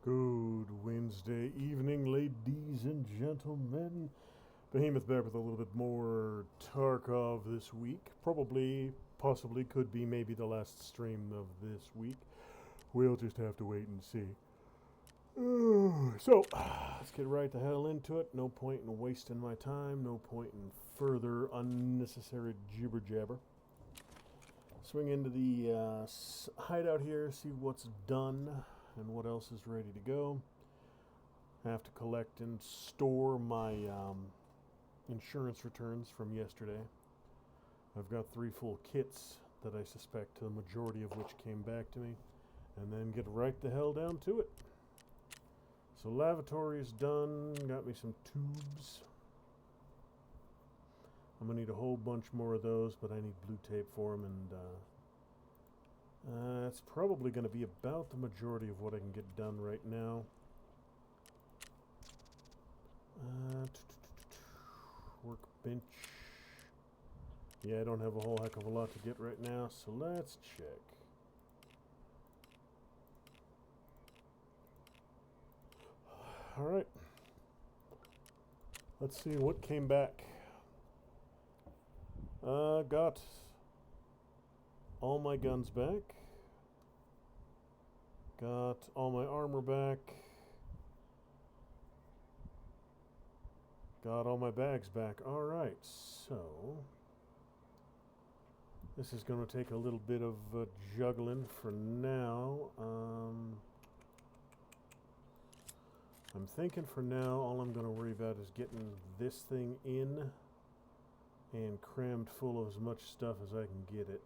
Good Wednesday evening, ladies and gentlemen. Behemoth back with a little bit more Tarkov this week. Possibly, could be maybe the last stream of this week. We'll just have to wait and see. So, let's get right the hell into it. No point in wasting my time. No point in further unnecessary jibber jabber. Swing into the hideout here, see what's done and what else is ready to go. I have to collect and store my insurance returns from yesterday. I've got 3 full kits that I suspect the majority of which came back to me, and then get right the hell down to it. So lavatory is done, got me some tubes. I'm gonna need a whole bunch more of those, but I need blue tape for them, and that's probably going to be about the majority of what I can get done right now. Workbench. Yeah, I don't have a whole heck of a lot to get right now, so let's check. Alright. Let's see what came back. Got all my guns back. Got all my armor back. Got all my bags back. Alright, so this is going to take a little bit of juggling for now. I'm thinking for now all I'm going to worry about is getting this thing in and crammed full of as much stuff as I can get it.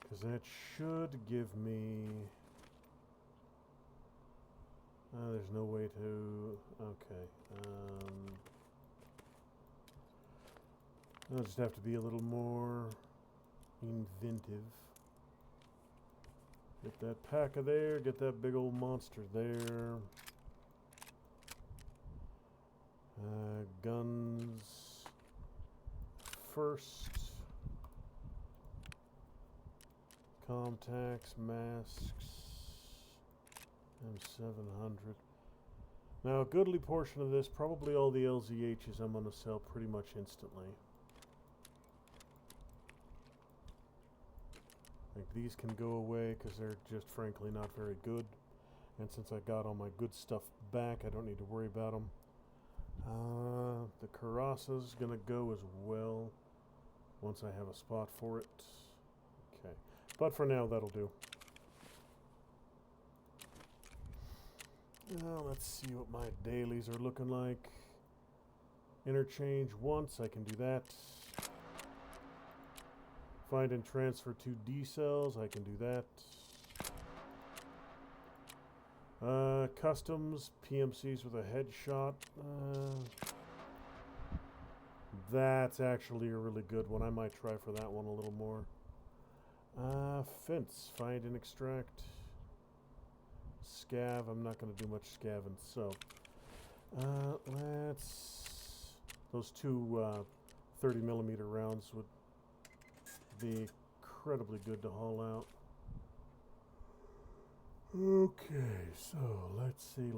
Because that should give me... there's no way to... Okay. I'll just have to be a little more inventive. Get that pack of there, get that big old monster there. Guns first. Contacts, masks, M700. Now, a goodly portion of this, probably all the LZHs, I'm going to sell pretty much instantly. Like, these can go away because they're just frankly not very good. And since I got all my good stuff back, I don't need to worry about them. The Carasa's going to go as well once I have a spot for it. Okay. But for now, that'll do. Now, let's see what my dailies are looking like. Interchange once, I can do that. Find and transfer 2 D cells, I can do that. Customs, PMCs with a headshot. That's actually a really good one. I might try for that one a little more. Fence, find and extract. Scav, I'm not going to do much scavenging, so those 2 30mm rounds would be incredibly good to haul out. Okay, so let's see.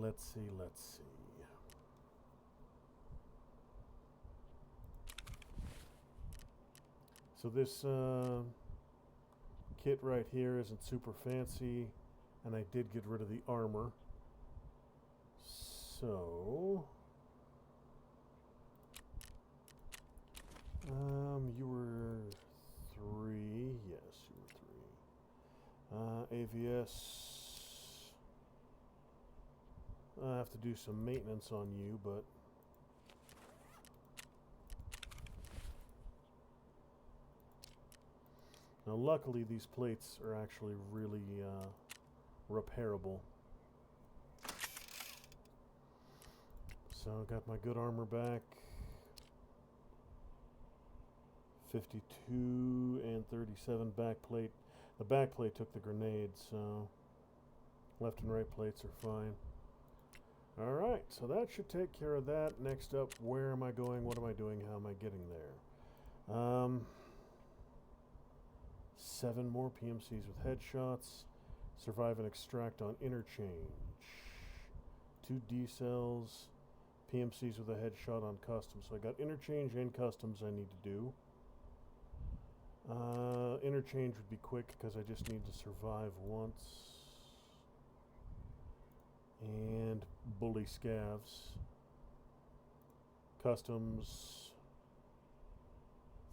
So this kit right here isn't super fancy, and I did get rid of the armor. So you were 3. Yes, you were 3. AVS. I have to do some maintenance on you, but now luckily these plates are actually really repairable. So I got my good armor back. 52 and 37 back plate. The back plate took the grenade, so left and right plates are fine. Alright, so that should take care of that. Next up, where am I going? What am I doing? How am I getting there? 7 more PMCs with headshots. Survive and extract on interchange. 2 D-cells. PMCs with a headshot on customs. So I got interchange and customs I need to do. Interchange would be quick because I just need to survive once. And bully scavs. Customs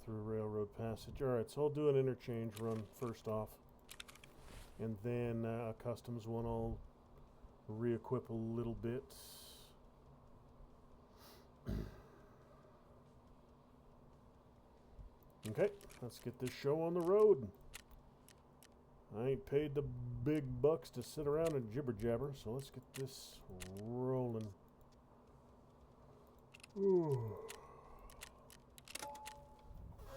through railroad passage. Alright, so I'll do an interchange run first off. And then customs one I'll re-equip a little bit. Okay, let's get this show on the road. I ain't paid the big bucks to sit around and jibber jabber, so let's get this rolling. Ooh.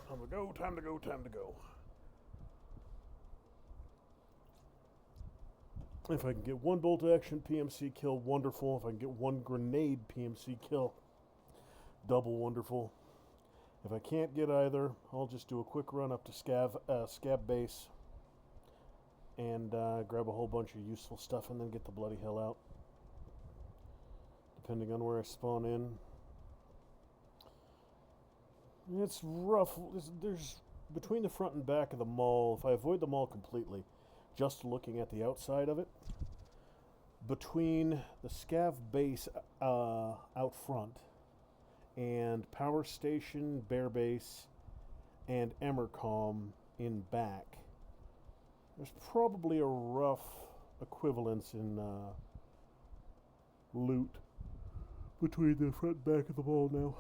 Time to go, time to go, time to go. If I can get 1 bolt action PMC kill, wonderful. If I can get 1 grenade PMC kill, double wonderful. If I can't get either, I'll just do a quick run up to Scab Base and grab a whole bunch of useful stuff and then get the bloody hell out. Depending on where I spawn in. It's rough. There's between the front and back of the mall, if I avoid the mall completely, just looking at the outside of it, between the Scav Base out front and Power Station, Bear Base, and Emercom in back, there's probably a rough equivalence in loot between the front and back of the mall now.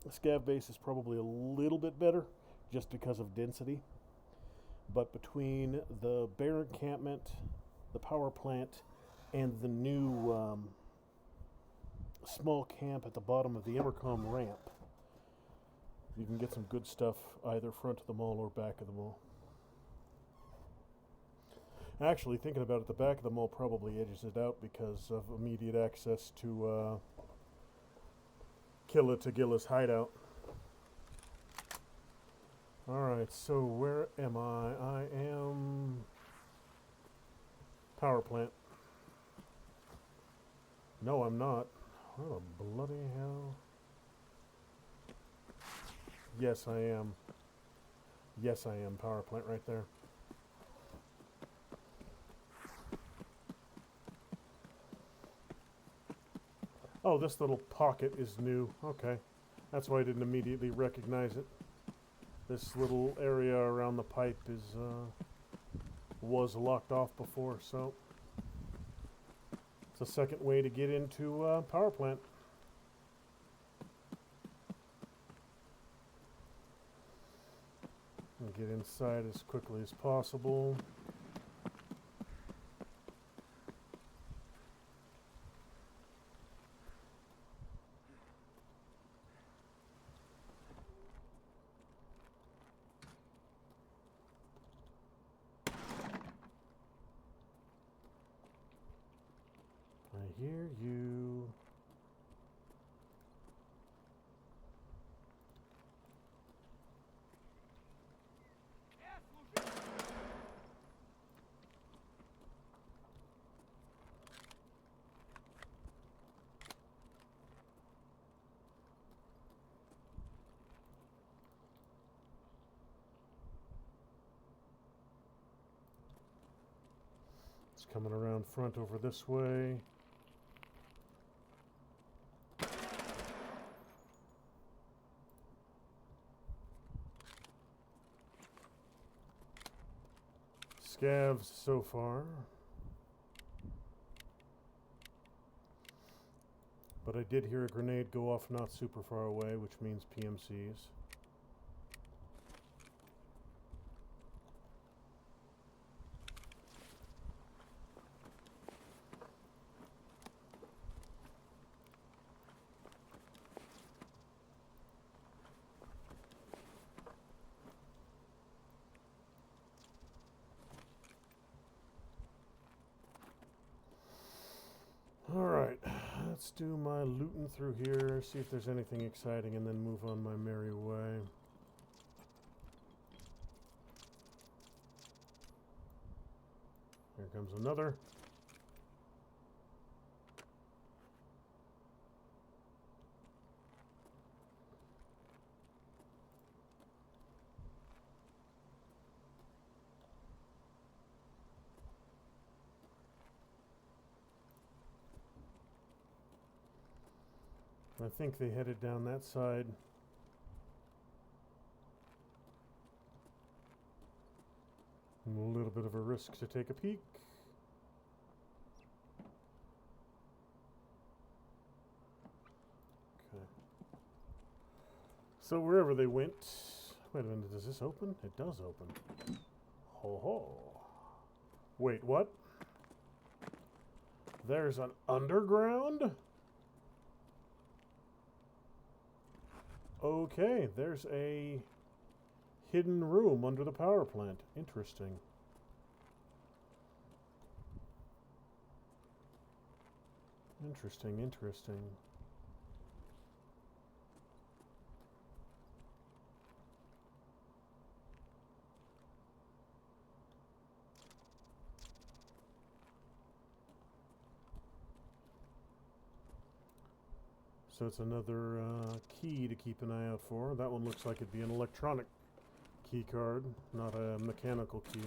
The Scav Base is probably a little bit better just because of density. But between the Bear Encampment, the power plant, and the new small camp at the bottom of the Emercom ramp, you can get some good stuff either front of the mall or back of the mall. Actually, thinking about it, the back of the mall probably edges it out because of immediate access to Killa Tagilla's hideout. Alright, so where am I? I am power plant. No, I'm not. What a bloody hell. Yes, I am. Yes, I am. Power plant right there. Oh, this little pocket is new. Okay. That's why I didn't immediately recognize it. This little area around the pipe is was locked off before, so it's a second way to get into power plant. And get inside as quickly as possible. I hear you. It's coming around front over this way. Scavs so far. But I did hear a grenade go off not super far away, which means PMCs. Alright, let's do my looting through here, see if there's anything exciting, and then move on my merry way. comes another. I think they headed down that side. A little bit of a risk to take a peek. Okay. So wherever they went... Wait a minute, does this open? It does open. Ho ho. Wait, what? There's an underground? Okay, there's a hidden room under the power plant. Interesting. Interesting, interesting. So it's another key to keep an eye out for. That one looks like it'd be an electronic key card, not a mechanical key.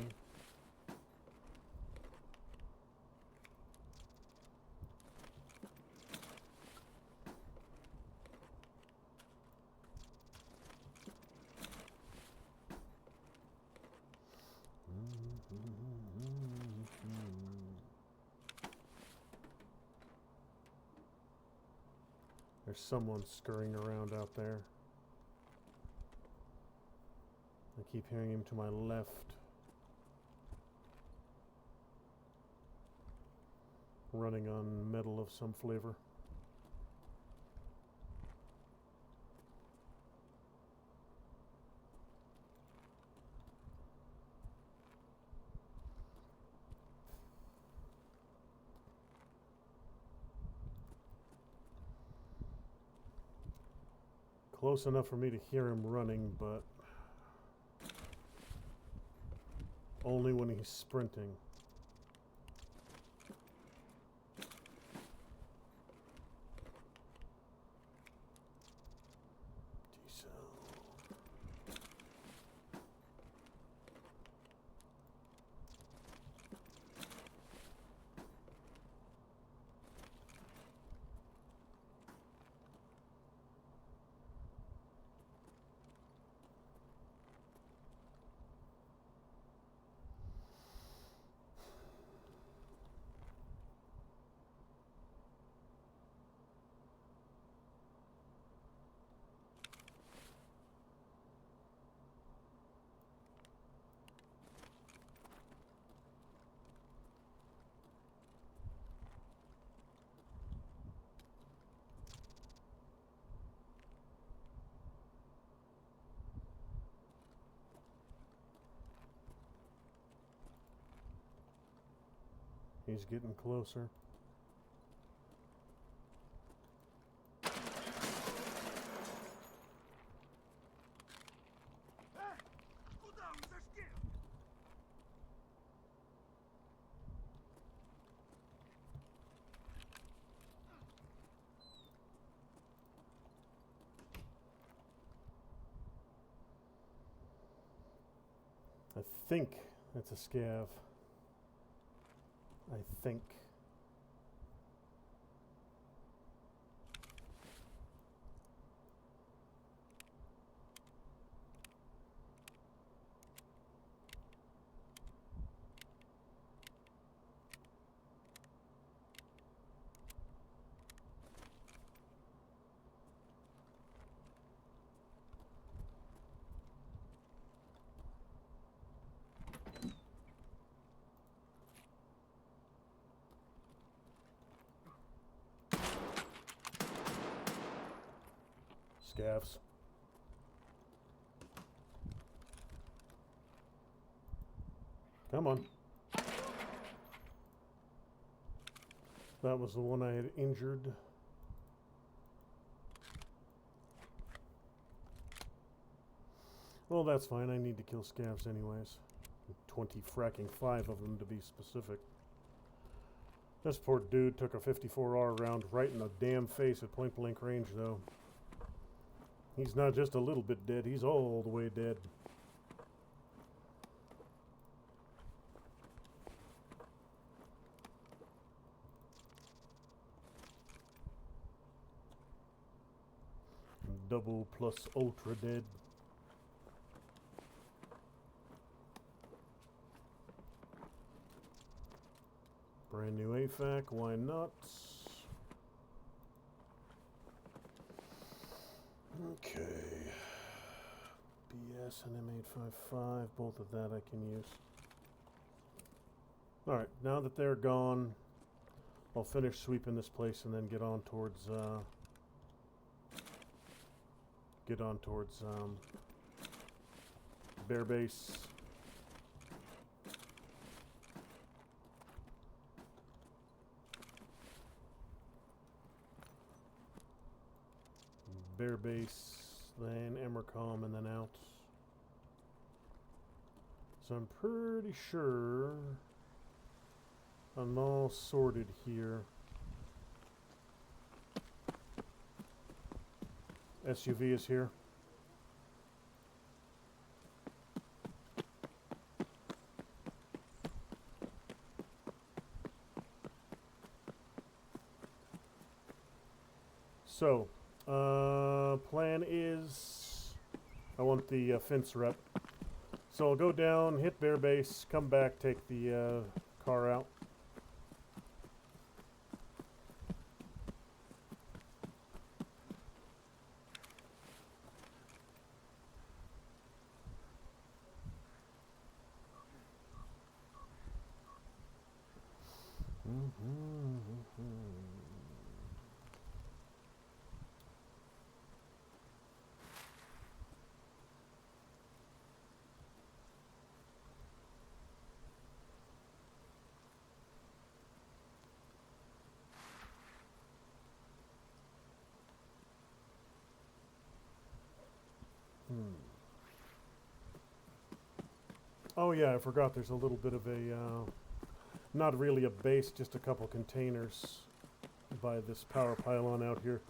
There's someone scurrying around out there. I keep hearing him to my left. Running on metal of some flavor. Close enough for me to hear him running, but only when he's sprinting. Diesel. He's getting closer. I think it's a scav. I think. Scavs. Come on. That was the one I had injured. Well, that's fine. I need to kill scavs anyways. 20 fracking 5 of them to be specific. This poor dude took a 54R round right in the damn face at point blank range, though. He's not just a little bit dead, he's all the way dead. Double plus ultra dead. Brand new AFAC, why not? Okay. BS and M855, both of that I can use. Alright, now that they're gone, I'll finish sweeping this place and then get on towards Bear Base. Bear Base, then Emercom, and then out. So I'm pretty sure I'm all sorted here. SUV is here. So, plan is I want the fence rep. So I'll go down, hit Bear Base, come back, take the car out. Oh yeah, I forgot there's a little bit of a, not really a base, just a couple containers by this power pylon out here.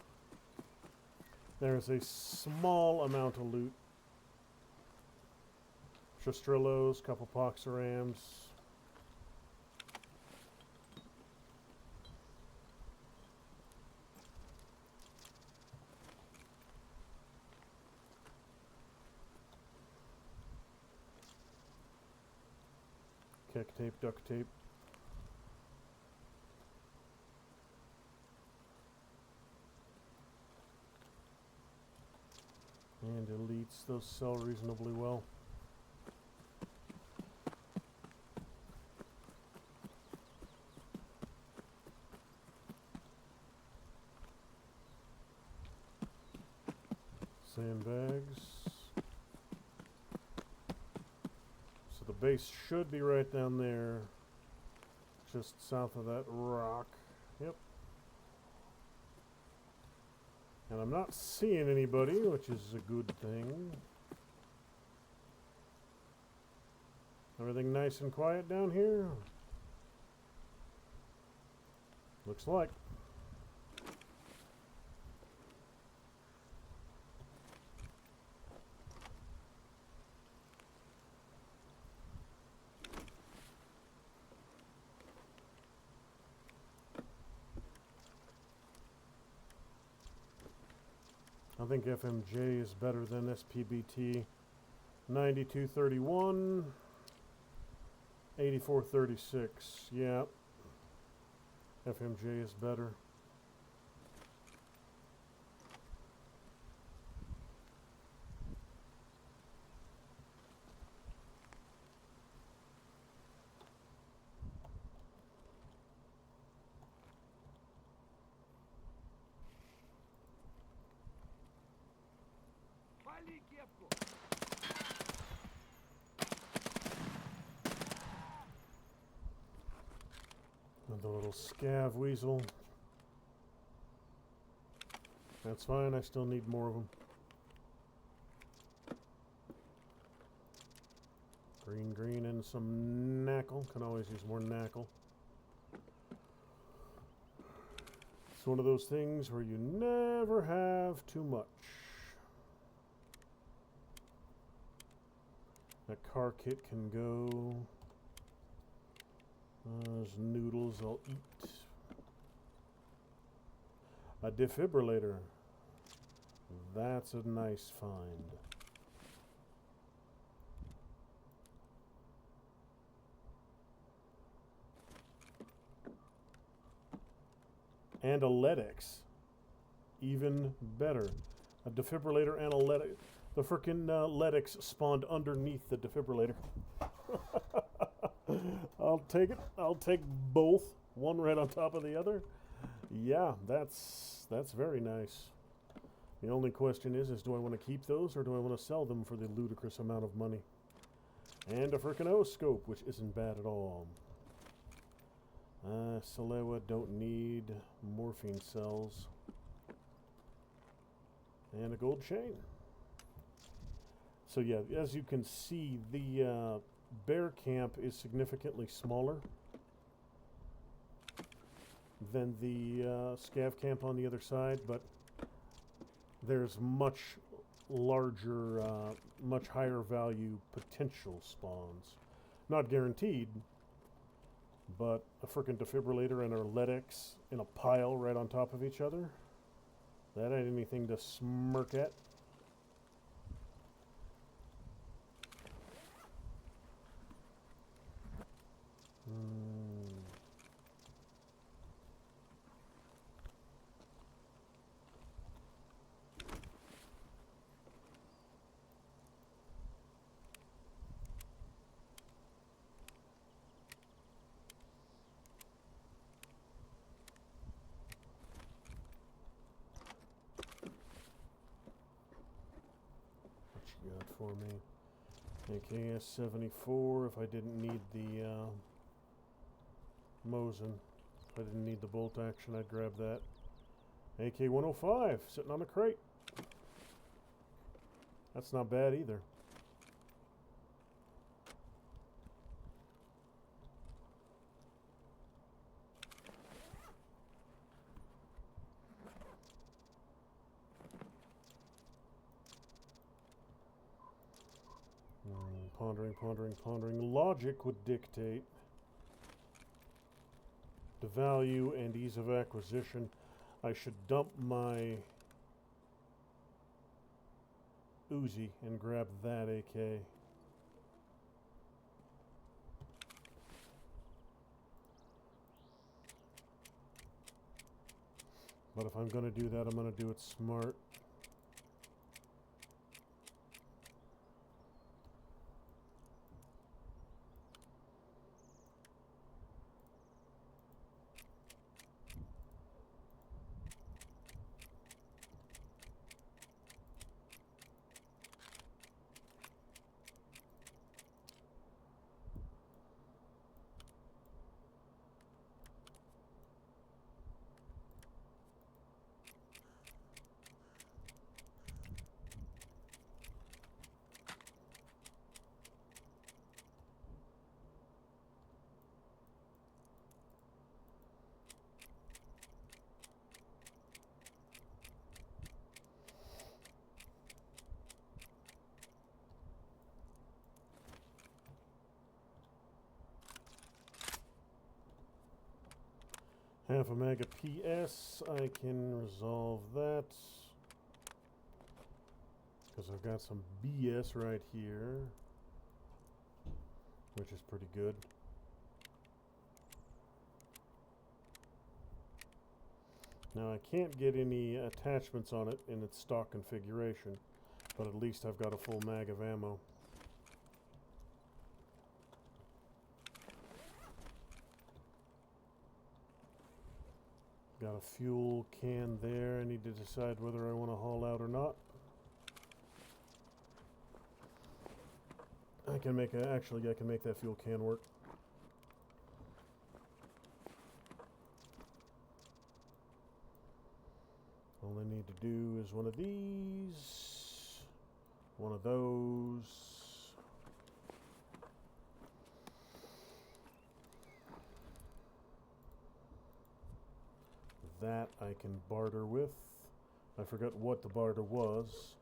There's a small amount of loot. Shostrillos, couple Poxorams. Keck tape, duct tape. And elites, those sell reasonably well. Sandbags. So the base should be right down there, just south of that rock. Yep. And I'm not seeing anybody, which is a good thing. Everything nice and quiet down here? Looks like. I think FMJ is better than SPBT. 9231, 8436. Yeah. FMJ is better. Another little scav weasel. That's fine, I still need more of them. Green and some knackle. Can always use more knackle. one of those things where you never have too much. That car kit can go. Those noodles I'll eat. A defibrillator. That's a nice find. And a LEDX. Even better. A defibrillator and a LEDX. The frickin' LEDX spawned underneath the defibrillator. I'll take it. I'll take both. One right on top of the other. Yeah, that's very nice. The only question is do I want to keep those or do I want to sell them for the ludicrous amount of money? And a frickin' O-scope, which isn't bad at all. Salewa don't need morphine cells. And a gold chain. So yeah, as you can see, the bear camp is significantly smaller than the scav camp on the other side, but there's much larger, much higher value potential spawns. Not guaranteed, but a frickin' defibrillator and a LEDX in a pile right on top of each other. That ain't anything to smirk at. Got for me AKS-74 if I didn't need the Mosin. If I didn't need the bolt action, I'd grab that. AK-105 sitting on a crate. That's not bad either. Pondering. Logic would dictate the value and ease of acquisition. I should dump my Uzi and grab that AK. But if I'm going to do that, I'm going to do it smart. Half a mag of PS, I can resolve that. Because I've got some BS right here. Which is pretty good. Now I can't get any attachments on it in its stock configuration. But at least I've got a full mag of ammo. Got a fuel can there. I need to decide whether I want to haul out or not. I can make actually I can make that fuel can work. All I need to do is one of these, one of those. that I can barter with. I forgot what the barter was.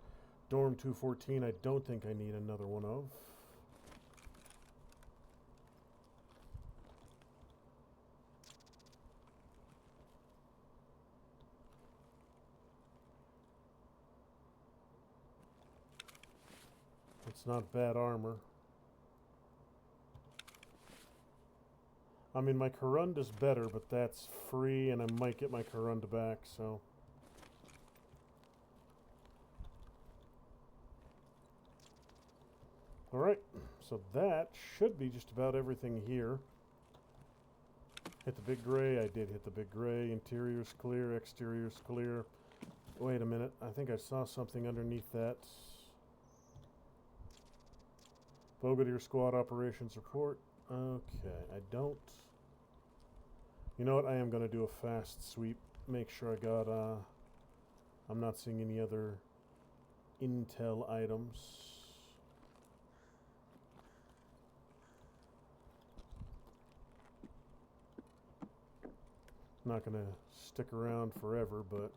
Dorm 214, I don't think I need another one of. It's not bad armor. I mean, my Corunda's better, but that's free, and I might get my Corunda back, so... Alright, so that should be just about everything here. Hit the big gray. I did hit the big gray. Interior's clear, exterior's clear. Wait a minute, I think I saw something underneath that. Bogadier Squad Operations Report. Okay, I don't... You know what, I am going to do a fast sweep. Make sure I got, I'm not seeing any other intel items. Not going to stick around forever, but...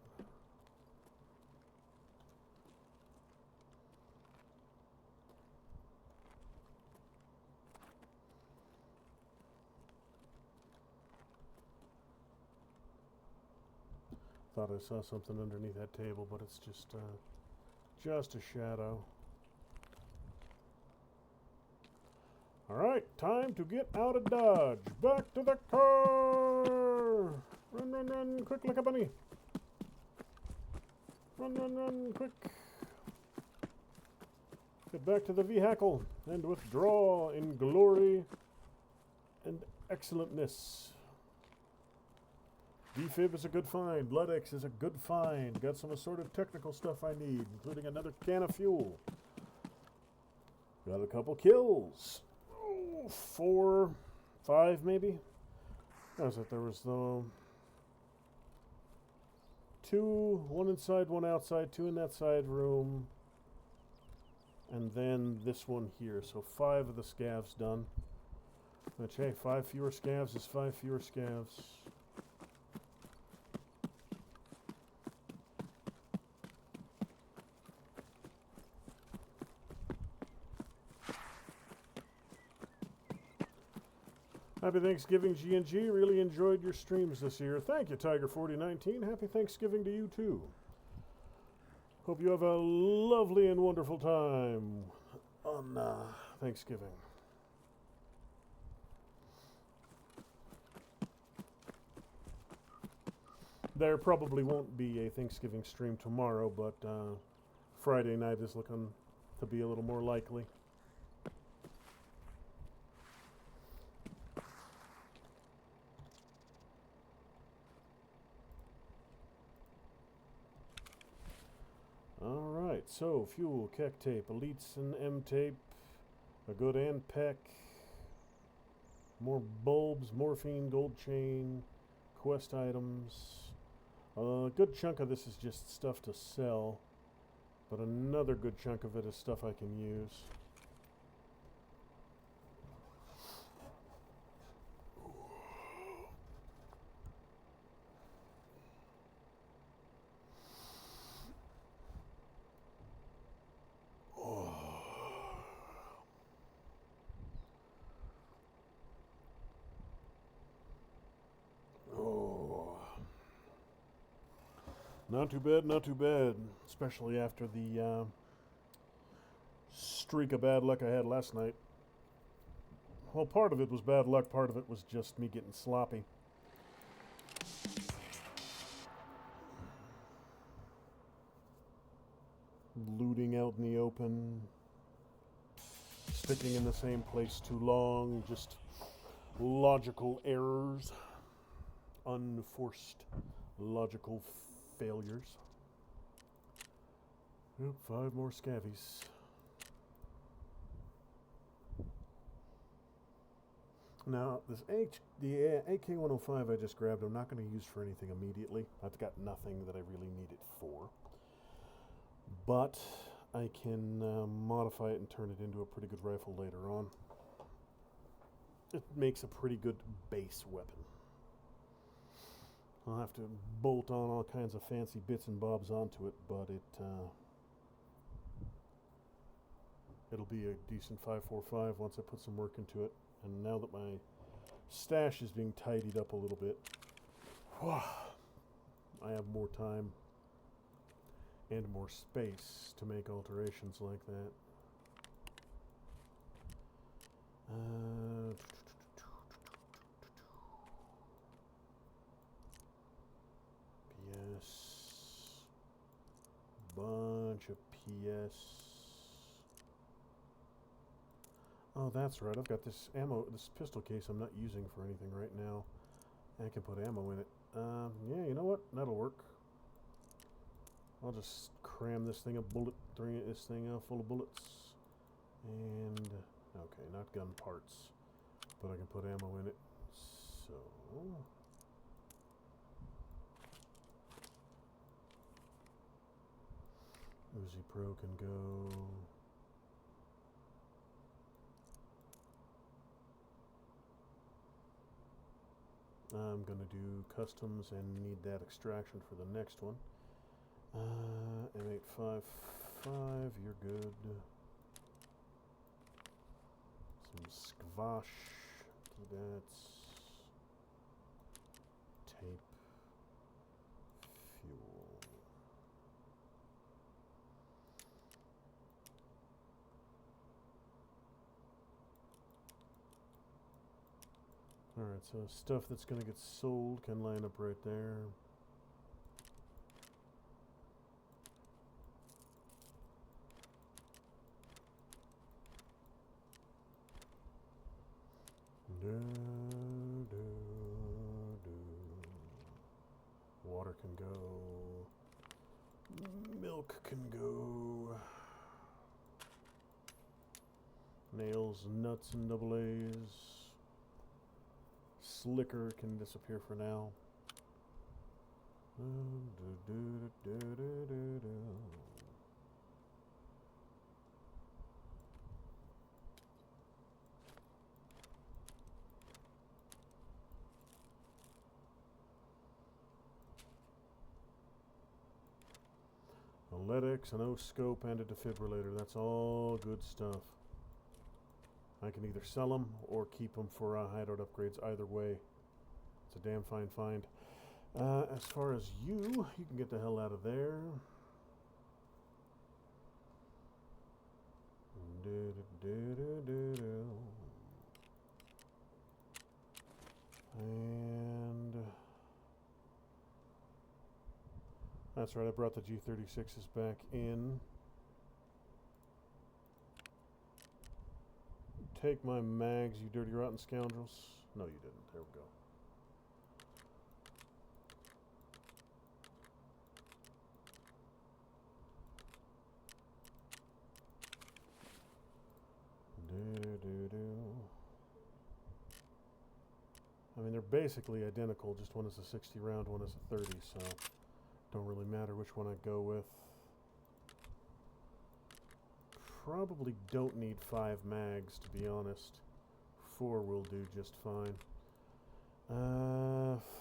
Thought I saw something underneath that table, but it's just a shadow. Alright, time to get out of Dodge. Back to the car! Run, run, run, quick like a bunny. Run, run, run, quick. Get back to the vehicle and withdraw in glory and excellentness. Defib is a good find. Bloodex is a good find. Got some assorted technical stuff I need, including another can of fuel. Got a couple kills. Oh, 4, 5 maybe? What was it? There was the 2, 1 inside, 1 outside, 2 in that side room. And then this one here. So 5 of the scavs done. Which, hey, 5 fewer scavs is 5 fewer scavs. Happy Thanksgiving, G&G. Really enjoyed your streams this year. Thank you, Tiger4019. Happy Thanksgiving to you, too. Hope you have a lovely and wonderful time on Thanksgiving. There probably won't be a Thanksgiving stream tomorrow, but Friday night is looking to be a little more likely. Alright, so fuel, keck tape, elites and M tape, a good and peck, more bulbs, morphine, gold chain, quest items. A good chunk of this is just stuff to sell, but another good chunk of it is stuff I can use. Not too bad, not too bad. Especially after the streak of bad luck I had last night. Well, part of it was bad luck, part of it was just me getting sloppy. Looting out in the open. Sticking in the same place too long. Just logical errors. Unforced logical failures. Yep, 5 more scavies. Now, the AK-105 I just grabbed, I'm not going to use for anything immediately. I've got nothing that I really need it for. But I can modify it and turn it into a pretty good rifle later on. It makes a pretty good base weapon. I'll have to bolt on all kinds of fancy bits and bobs onto it, but it'll be a decent 545 once I put some work into it. And now that my stash is being tidied up a little bit, I have more time and more space to make alterations like that. PS. Bunch of PS. Oh, that's right. I've got this pistol case I'm not using for anything right now. I can put ammo in it. Yeah, you know what? That'll work. I'll just cram this thing full of bullets. And, okay, not gun parts, but I can put ammo in it. So, Uzi Pro can go. I'm going to do customs and need that extraction for the next one. M855, you're good. Some skvash, that's tape, fuel. Alright, so stuff that's going to get sold can line up right there. Water can go. Milk can go. Nails, nuts, and double A's. Slicker can disappear for now. A LEDX, an O-scope, and a defibrillator. That's all good stuff. I can either sell them or keep them for hideout upgrades. Either way, it's a damn fine find. As far as you can get the hell out of there. And that's right, I brought the G36s back in. Take my mags, you dirty rotten scoundrels. No, you didn't. There we go. I mean, they're basically identical. Just one is a 60 round, one is a 30, so don't really matter which one I go with. Probably don't need 5 mags, to be honest. 4 will do just fine.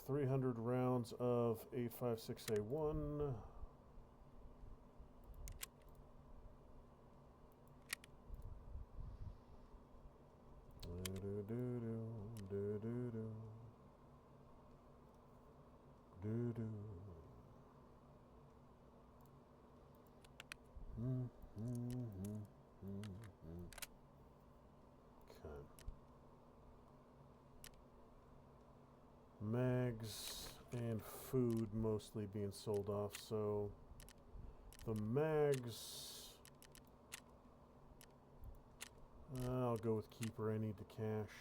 300 rounds of 856A1. Okay. Mags and food mostly being sold off, so the mags, I'll go with keeper. I need the cash,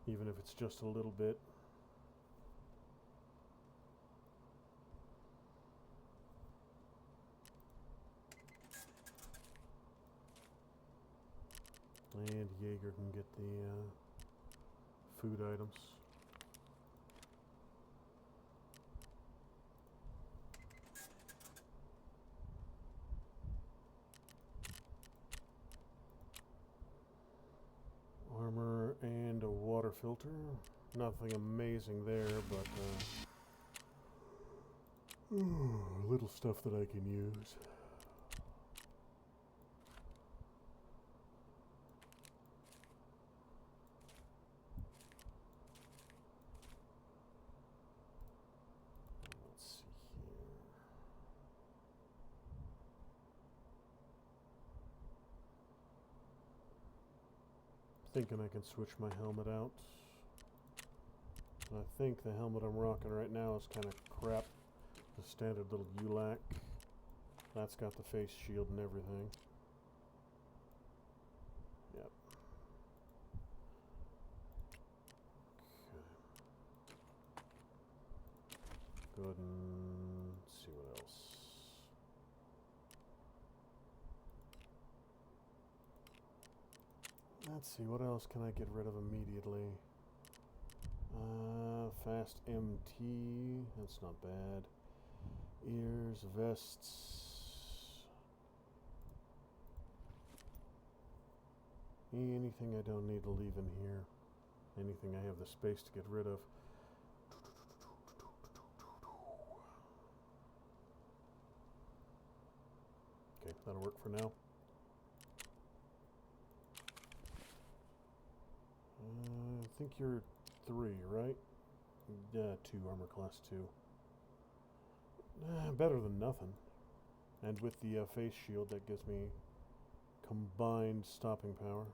even if it's just a little bit. And Jaeger can get the food items. Armor and a water filter. Nothing amazing there, but little stuff that I can use. Let's see here. Thinking I can switch my helmet out. I think the helmet I'm rocking right now is kind of crap. The standard little ULAC. That's got the face shield and everything. Yep. Okay. Go ahead and see what else. Let's see, what else can I get rid of immediately? Fast MT, that's not bad. Ears, vests. Anything I don't need to leave in here. Anything I have the space to get rid of. Okay, that'll work for now. I think you're 3, right? Yeah, 2, armor class 2. Better than nothing. And with the face shield, that gives me combined stopping power.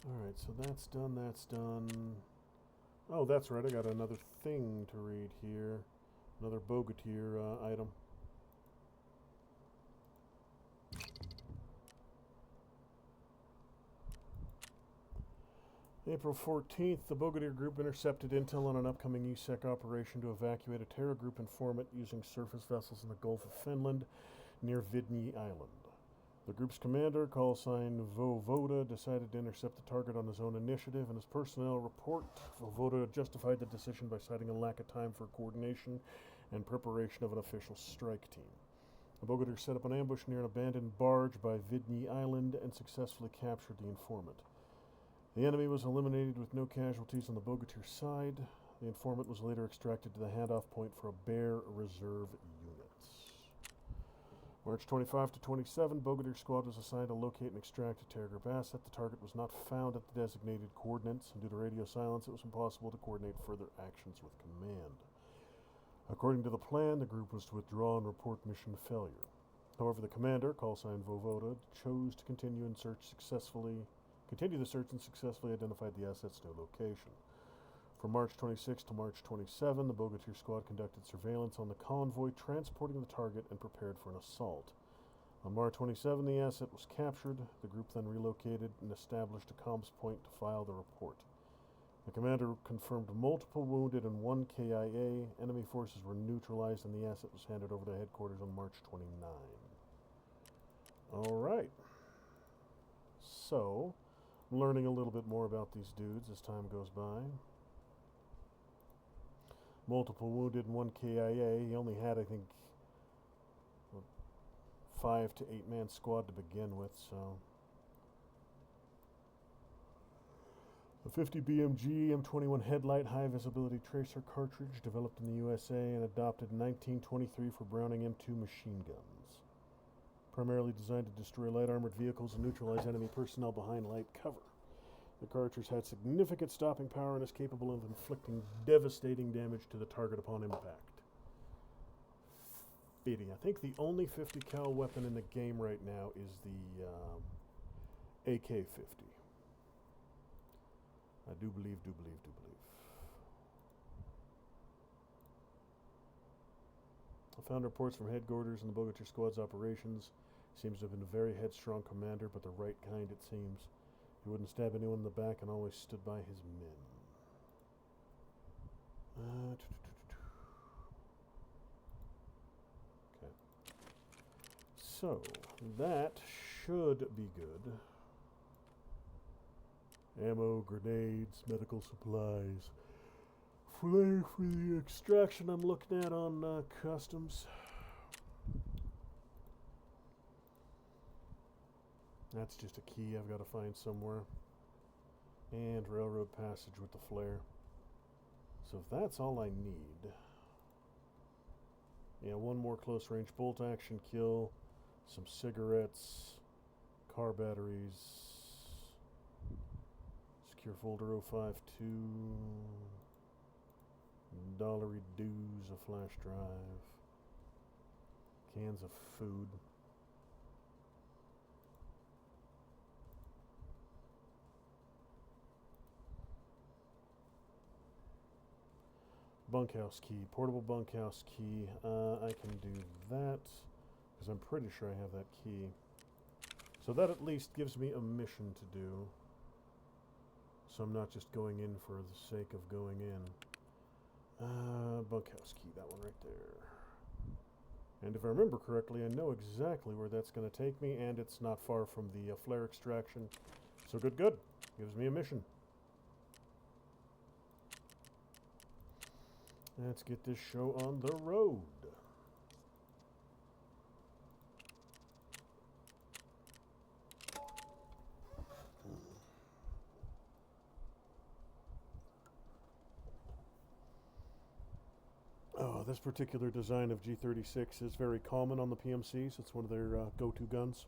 Alright, so that's done, that's done. Oh, that's right, I got another thing to read here. Another Bogatyr item. April 14th, the Bogatyr group intercepted intel on an upcoming USEC operation to evacuate a Terra group informant using surface vessels in the Gulf of Finland near Vidny Island. The group's commander, call sign Vovoda, decided to intercept the target on his own initiative. In his personnel report, Vovoda justified the decision by citing a lack of time for coordination and preparation of an official strike team. The Bogatyr set up an ambush near an abandoned barge by Vidny Island and successfully captured the informant. The enemy was eliminated with no casualties on the Bogatyr side. The informant was later extracted to the handoff point for a Bear Reserve unit. March 25 to 27, Bogatyr squad was assigned to locate and extract a Terra group asset. The target was not found at the designated coordinates, and due to radio silence, it was impossible to coordinate further actions with command. According to the plan, the group was to withdraw and report mission failure. However, the commander, call sign Vovoda, chose to continue the search and successfully identified the asset's new location. From March 26 to March 27, the Bogatyr squad conducted surveillance on the convoy transporting the target and prepared for an assault. On March 27, the asset was captured. The group then relocated and established a comms point to file the report. The commander confirmed multiple wounded and 1 KIA. Enemy forces were neutralized and the asset was handed over to headquarters on March 29. Alright. So, I'm learning a little bit more about these dudes as time goes by. Multiple wounded and 1 KIA. He only had, I think, a 5 to 8 man squad to begin with, so. A 50 BMG M21 headlight high visibility tracer cartridge developed in the USA and adopted in 1923 for Browning M2 machine guns. Primarily designed to destroy light armored vehicles and neutralize enemy personnel behind light cover. The cartridge had significant stopping power and is capable of inflicting devastating damage to the target upon impact. Fitting. I think the only 50 cal weapon in the game right now is the AK-50. I do believe. I found reports from headquarters in the Bogatyr squad's operations. Seems to have been a very headstrong commander, but the right kind, it seems. He wouldn't stab anyone in the back and always stood by his men. Okay. So, that should be good. Ammo, grenades, medical supplies. Flare for the extraction I'm looking at on customs. That's just a key I've got to find somewhere. And railroad passage with the flare. So if that's all I need... Yeah, one more close range bolt action kill, some cigarettes, car batteries, secure folder 052, dollary dues, a flash drive, cans of food. Bunkhouse key, portable bunkhouse key. I can do that because I'm pretty sure I have that key. So that at least gives me a mission to do. So I'm not just going in for the sake of going in. Bunkhouse key, that one right there. And if I remember correctly, I know exactly where that's going to take me, and it's not far from the flare extraction. So good. Gives me a mission. Let's get this show on the road. Oh, this particular design of G36 is very common on the PMCs. It's one of their go-to guns.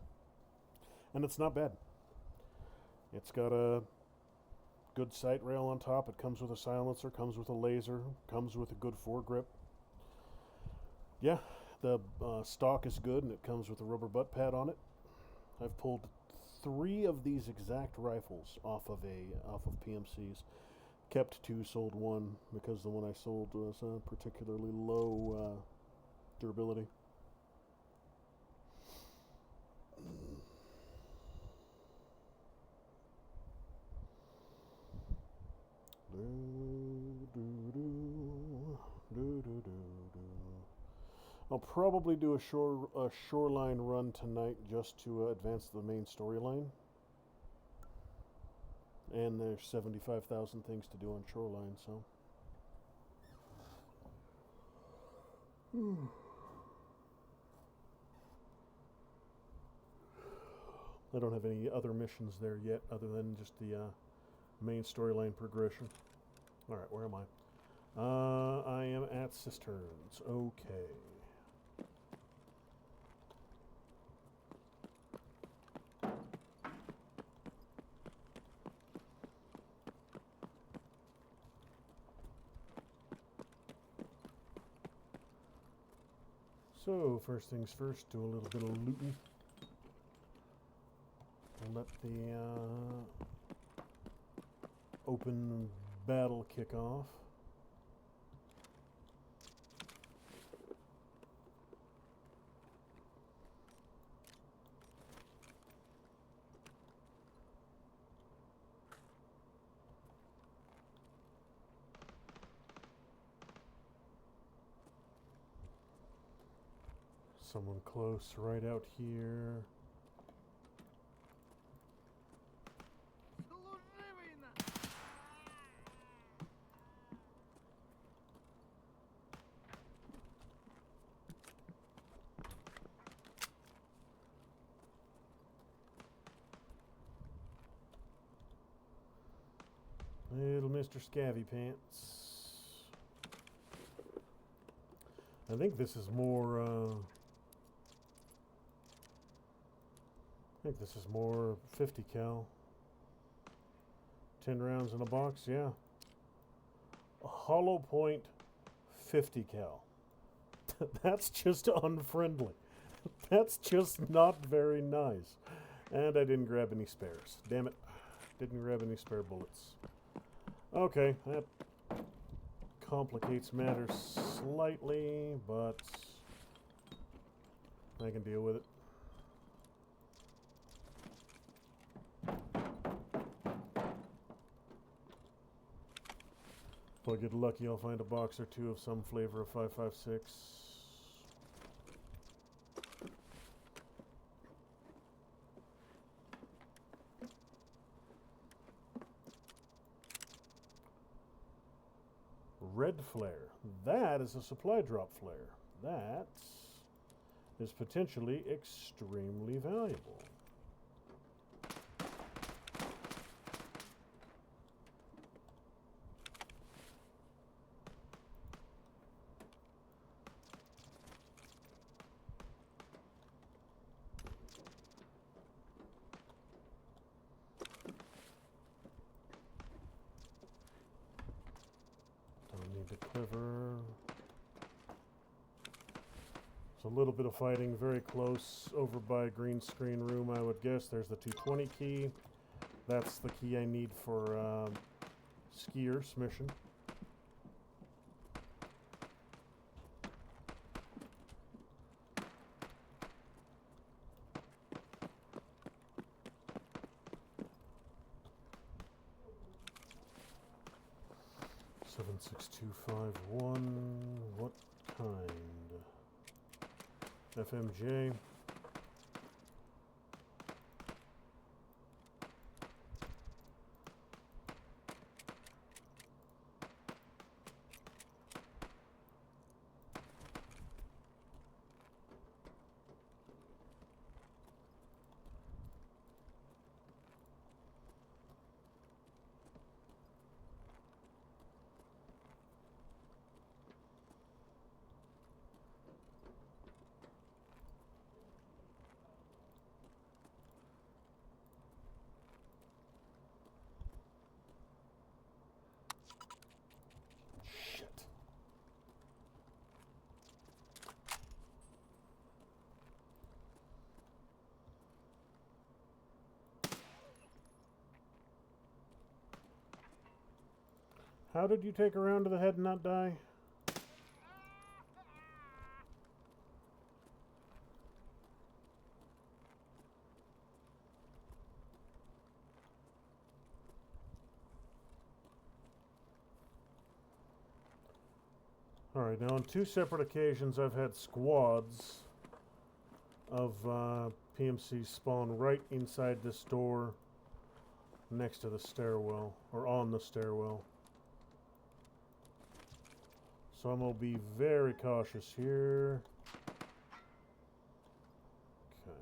And it's not bad. It's got a good sight rail on top. It comes with a silencer, comes with a laser, comes with a good foregrip. Yeah, the stock is good, and it comes with a rubber butt pad on it. I've pulled 3 of these exact rifles off of PMCs. Kept 2, sold 1 because the one I sold was particularly low durability. I'll probably do a shoreline run tonight just to advance the main storyline. And there's 75,000 things to do on shoreline, so. I don't have any other missions there yet other than just the main storyline progression. Alright, where am I? I am at Cisterns. Okay. So, first things first, do a little bit of looting. And let the open battle kick off. Someone close right out here. Little Mr. Scavvy Pants. I think this is more, I think this is more 50 cal. 10 rounds in a box, yeah. A hollow point 50 cal. That's just unfriendly. That's just not very nice. And I didn't grab any spares. Damn it. Didn't grab any spare bullets. Okay, that complicates matters slightly, but I can deal with it. If I get lucky, I'll find a box or 2 of some flavor of 5.56. Red flare. That is a supply drop flare. That is potentially extremely valuable. Nothing to cover. There's a little bit of fighting very close over by green screen room, I would guess. There's the 220 key. That's the key I need for Skier's mission. Seven 6251. What kind? FMJ. How did you take a round to the head and not die? Alright, now on 2 separate occasions I've had squads of PMC spawn right inside this door next to the stairwell, or on the stairwell. So I'm going to be very cautious here. Okay.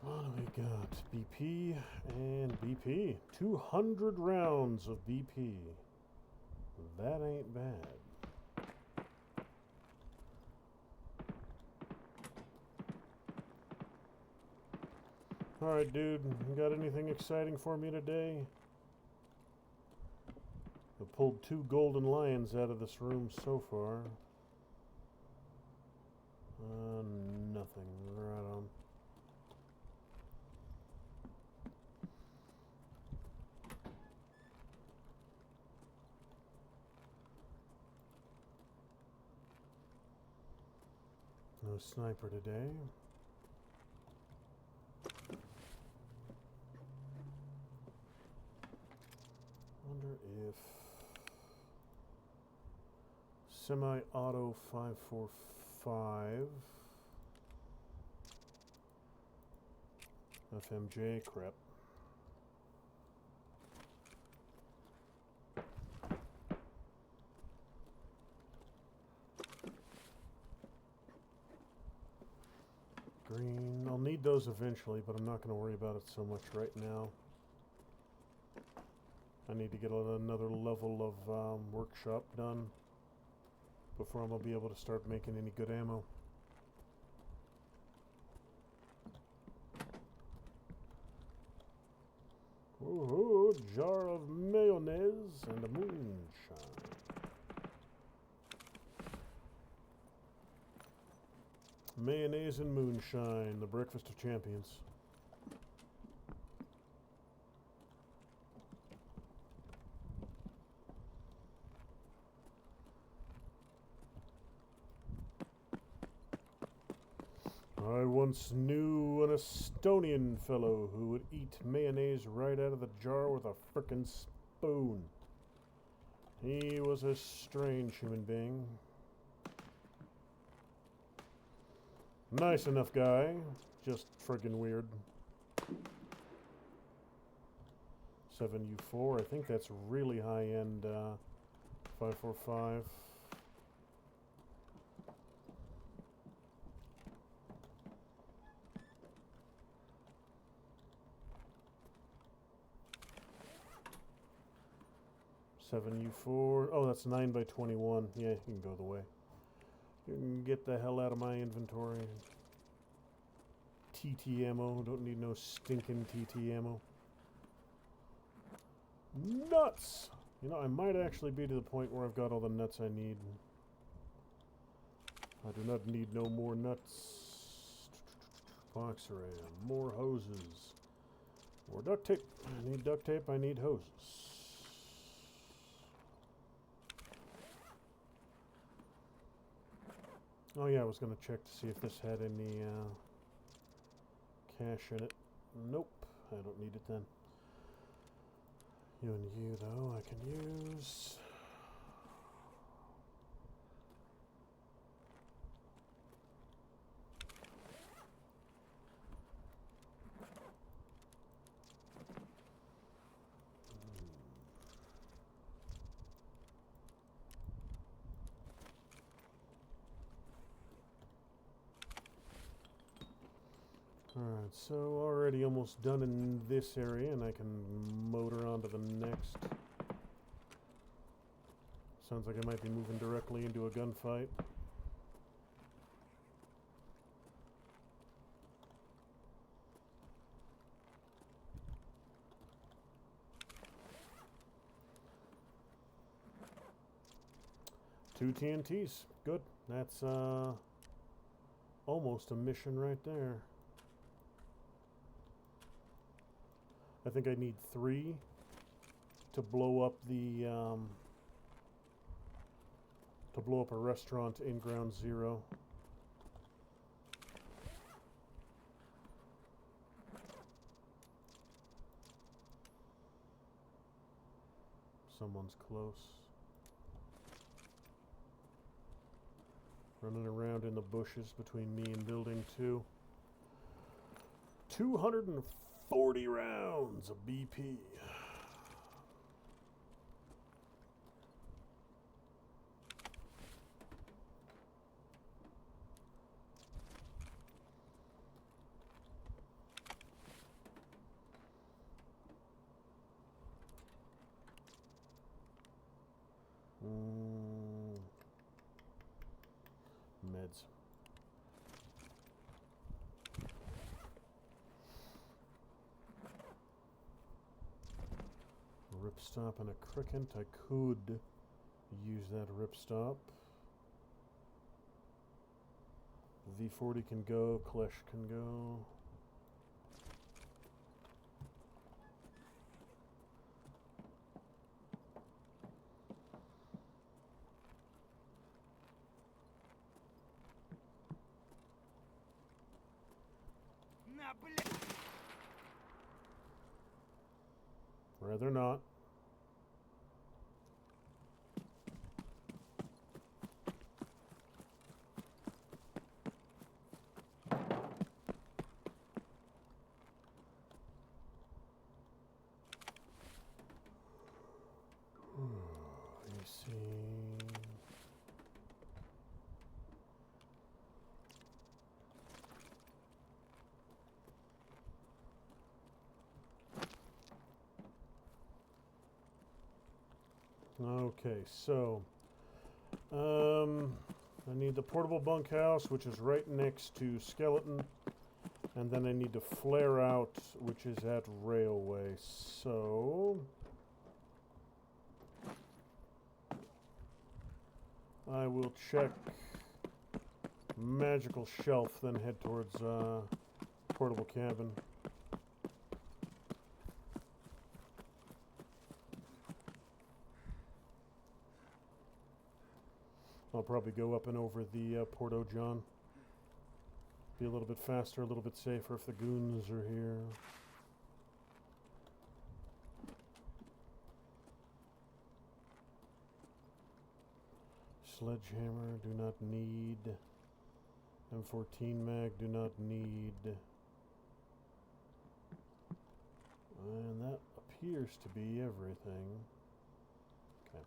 What do we got? BP and BP. 200 rounds of BP. That ain't bad. Alright, dude, you got anything exciting for me today? I pulled 2 golden lions out of this room so far. Nothing. Right on. No sniper today. Wonder if semi-auto 545 FMJ crap. Green. I'll need those eventually, but I'm not going to worry about it so much right now. I need to get another level of workshop done before I'm going to be able to start making any good ammo. Ooh, jar of mayonnaise and a moonshine. Mayonnaise and moonshine, the breakfast of champions. I once knew an Estonian fellow who would eat mayonnaise right out of the jar with a frickin' spoon. He was a strange human being. Nice enough guy, just friggin' weird. 7U4, I think that's really high-end 545. Oh, that's 9 by 21. Yeah, you can go the way. Get the hell out of my inventory. TT ammo. Don't need no stinking TT ammo. Nuts! You know, I might actually be to the point where I've got all the nuts I need. I do not need no more nuts. Box ram. More hoses. More duct tape. I need duct tape. I need hoses. Oh yeah, I was going to check to see if this had any cash in it. Nope. I don't need it then. You and you, though, I can use. Alright, so already almost done in this area, and I can motor on to the next. Sounds like I might be moving directly into a gunfight. Two TNTs. Good. That's almost a mission right there. I think I need 3 to blow up the to blow up a restaurant in Ground Zero. Someone's close. Running around in the bushes between me and Building 2. 240 rounds of BP. Meds. Ripstop and a Cricket. I could use that ripstop. V40 can go. Klesh can go. Rather not. Let me see. Okay, so I need the portable bunkhouse, which is right next to Skeleton, and then I need to flare out, which is at Railway. So I will check Magical Shelf, then head towards Portable Cabin. I'll probably go up and over the Porto John. Be a little bit faster, a little bit safer if the goons are here. Sledgehammer, do not need. M14 mag, do not need. And that appears to be everything. Okay.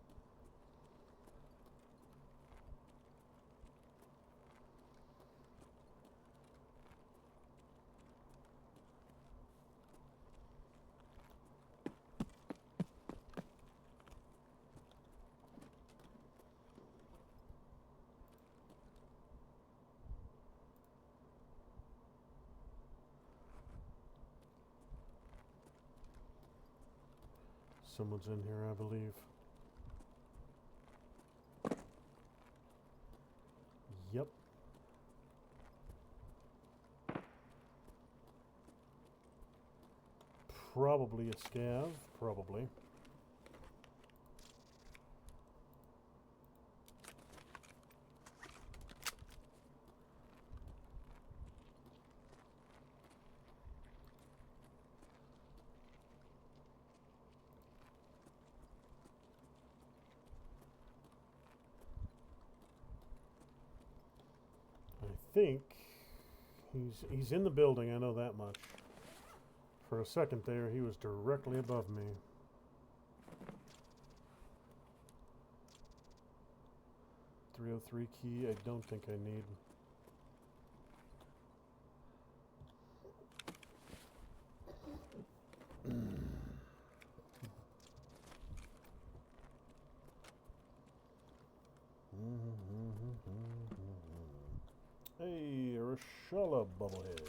Someone's in here, I believe. Yep. Probably a scav. Probably. I think he's in the building, I know that much. For a second there, he was directly above me. .303 key, I don't think I need. Hey, Rashala Bubblehead.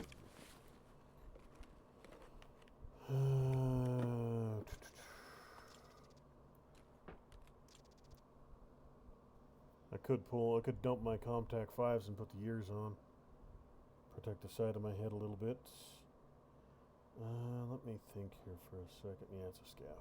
I could dump my Comtac 5s and put the ears on. Protect the side of my head a little bit. Let me think here for a second. Yeah, it's a scav.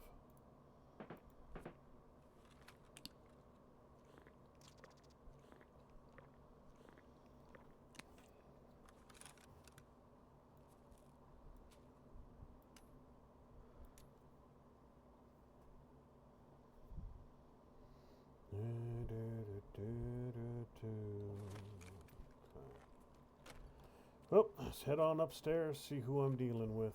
Oh, let's head on upstairs, see who I'm dealing with.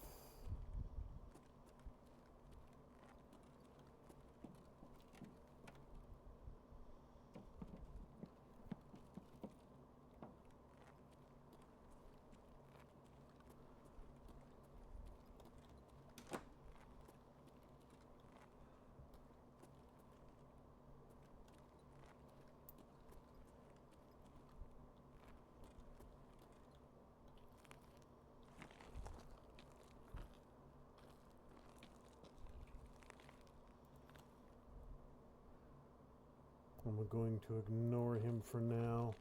I'm going to ignore him for now.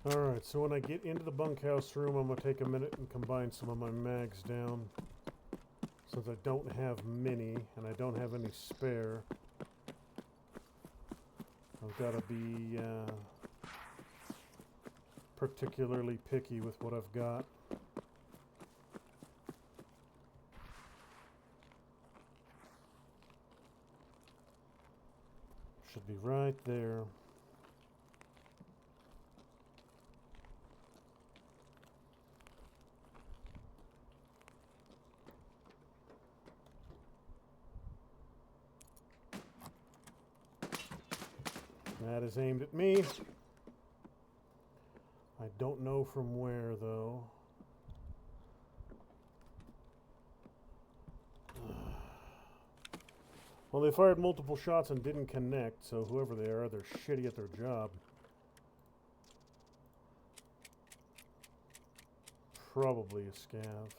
Alright, so when I get into the bunkhouse room, I'm going to take a minute and combine some of my mags down. Since I don't have many, and I don't have any spare, I've got to be particularly picky with what I've got. Should be right there. That is aimed at me. I don't know from where, though. Well, they fired multiple shots and didn't connect, so whoever they are, they're shitty at their job. Probably a scav.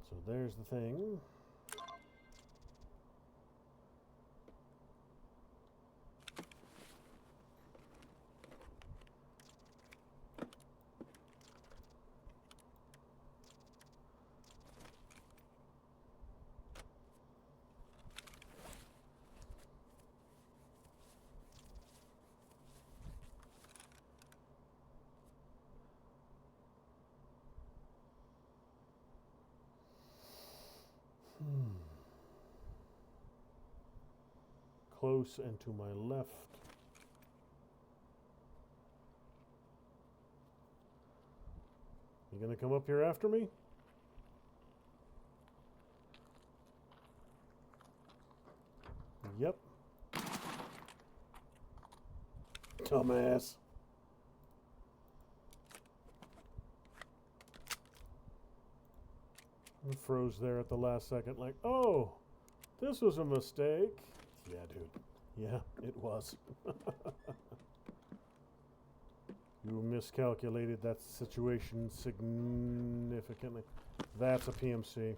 So there's the thing. close and to my left. You gonna come up here after me? Yep. Dumbass. I froze there at the last second like, oh, this was a mistake. Yeah, dude. Yeah, it was. You miscalculated that situation significantly. That's a PMC.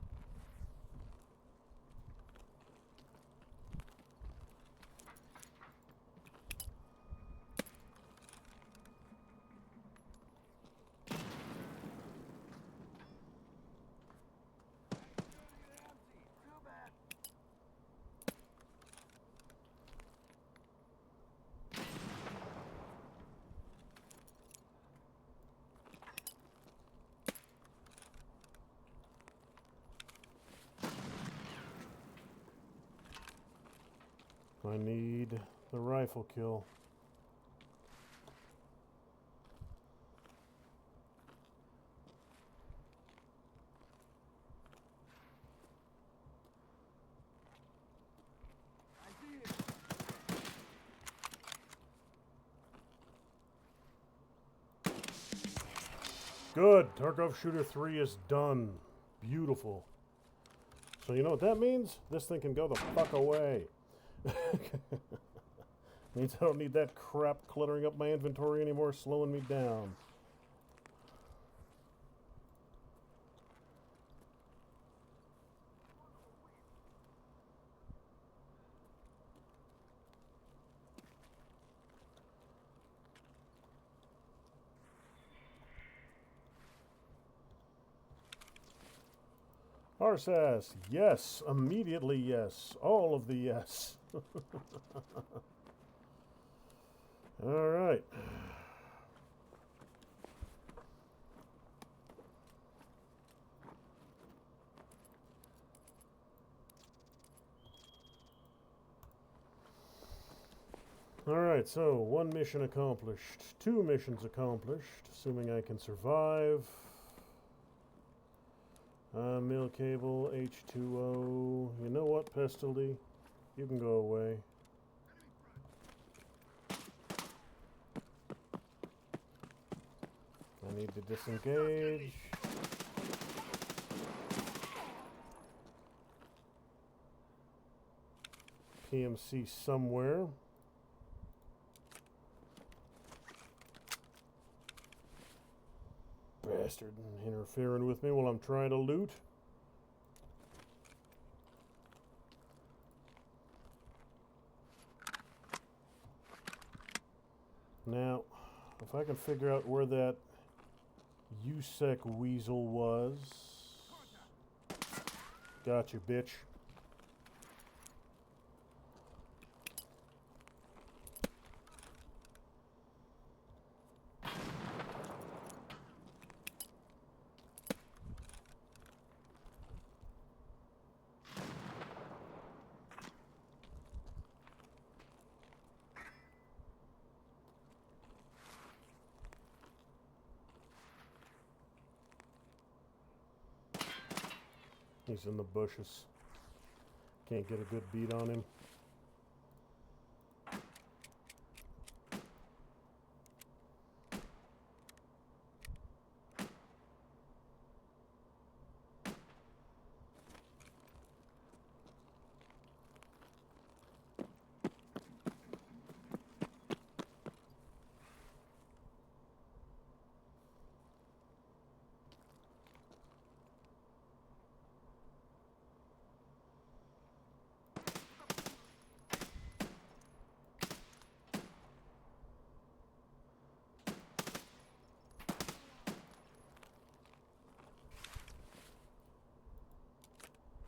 I need the rifle kill. Good. Tarkov Shooter 3 is done. Beautiful. So you know what that means? This thing can go the fuck away. Means I don't need that crap cluttering up my inventory anymore, slowing me down. RSAS, yes. Immediately yes. All of the yes. All right. All right, so 1 mission accomplished. 2 missions accomplished, assuming I can survive. Mill cable, H2O. You know what, Pestildy? You can go away. I need to disengage. PMC somewhere. Bastard interfering with me while I'm trying to loot. Now, if I can figure out where that USEC weasel was. Got you, bitch. He's in the bushes. Can't get a good beat on him.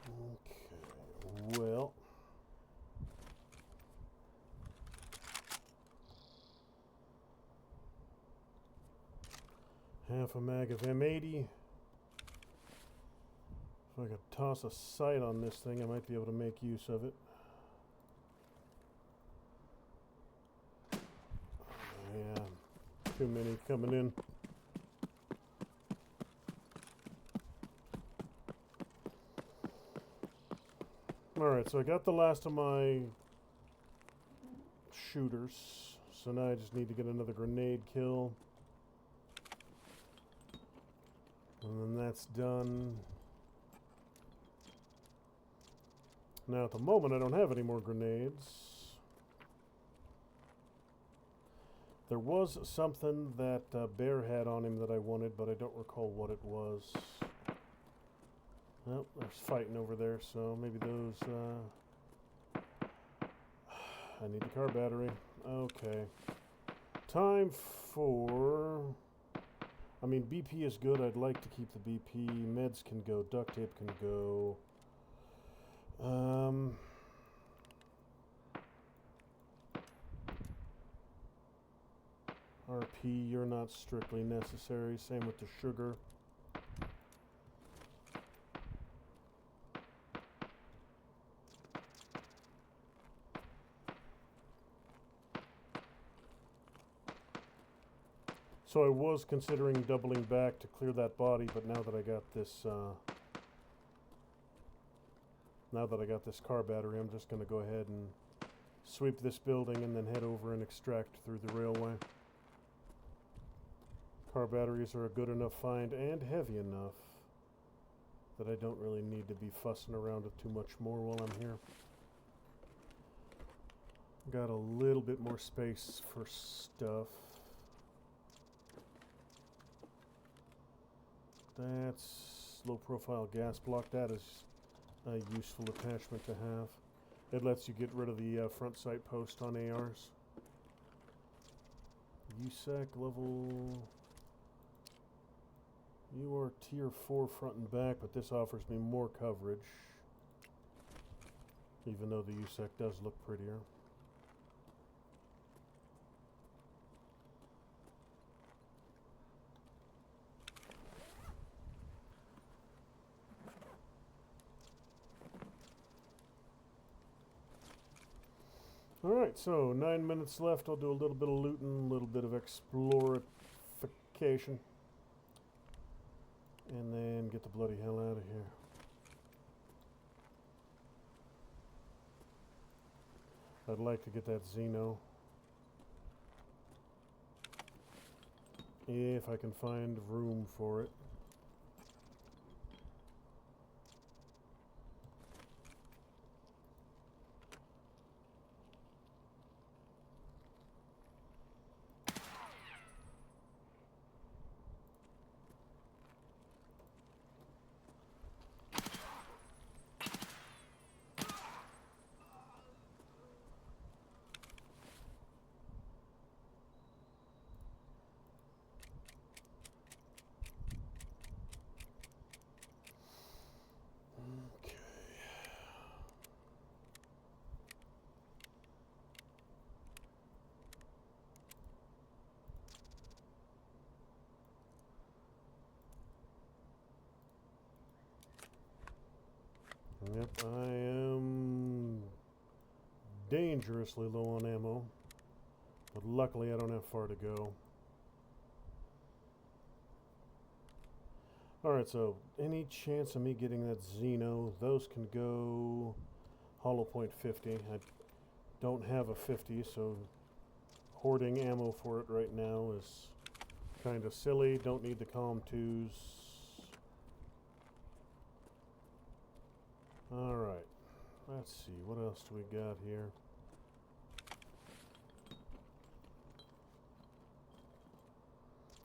Okay, well. Half a mag of M80. If I could toss a sight on this thing, I might be able to make use of it. Too many coming in. Alright, so I got the last of my shooters. So now I just need to get another grenade kill. And then that's done. Now at the moment I don't have any more grenades. There was something that Bear had on him that I wanted, but I don't recall what it was. Well, there's fighting over there, so maybe those... I need the car battery. Okay. Time for... I mean, BP is good. I'd like to keep the BP. Meds can go. Duct tape can go. RP, you're not strictly necessary. Same with the sugar. So I was considering doubling back to clear that body, but now that I got this, car battery, I'm just going to go ahead and sweep this building and then head over and extract through the railway. Car batteries are a good enough find and heavy enough that I don't really need to be fussing around with too much more while I'm here. Got a little bit more space for stuff. That's low profile gas block. That is a useful attachment to have. It lets you get rid of the front sight post on ARs. USAC level... You are tier 4 front and back, but this offers me more coverage. Even though the USAC does look prettier. Alright, so 9 minutes left. I'll do a little bit of looting, a little bit of explorification. And then get the bloody hell out of here. I'd like to get that Xeno. If I can find room for it. Yep, I am dangerously low on ammo, but luckily I don't have far to go. Alright, so any chance of me getting that Xeno? Those can go hollow point 50. I don't have a 50, so hoarding ammo for it right now is kind of silly. Don't need the COM 2s. Alright, let's see, what else do we got here?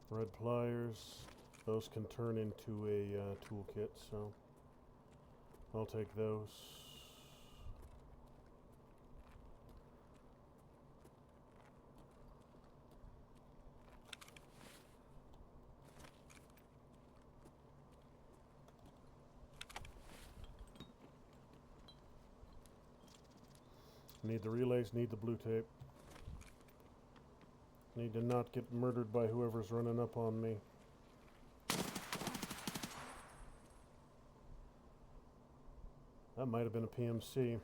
Red pliers, those can turn into a toolkit, so I'll take those. Need the relays, need the blue tape. Need to not get murdered by whoever's running up on me. That might have been a PMC.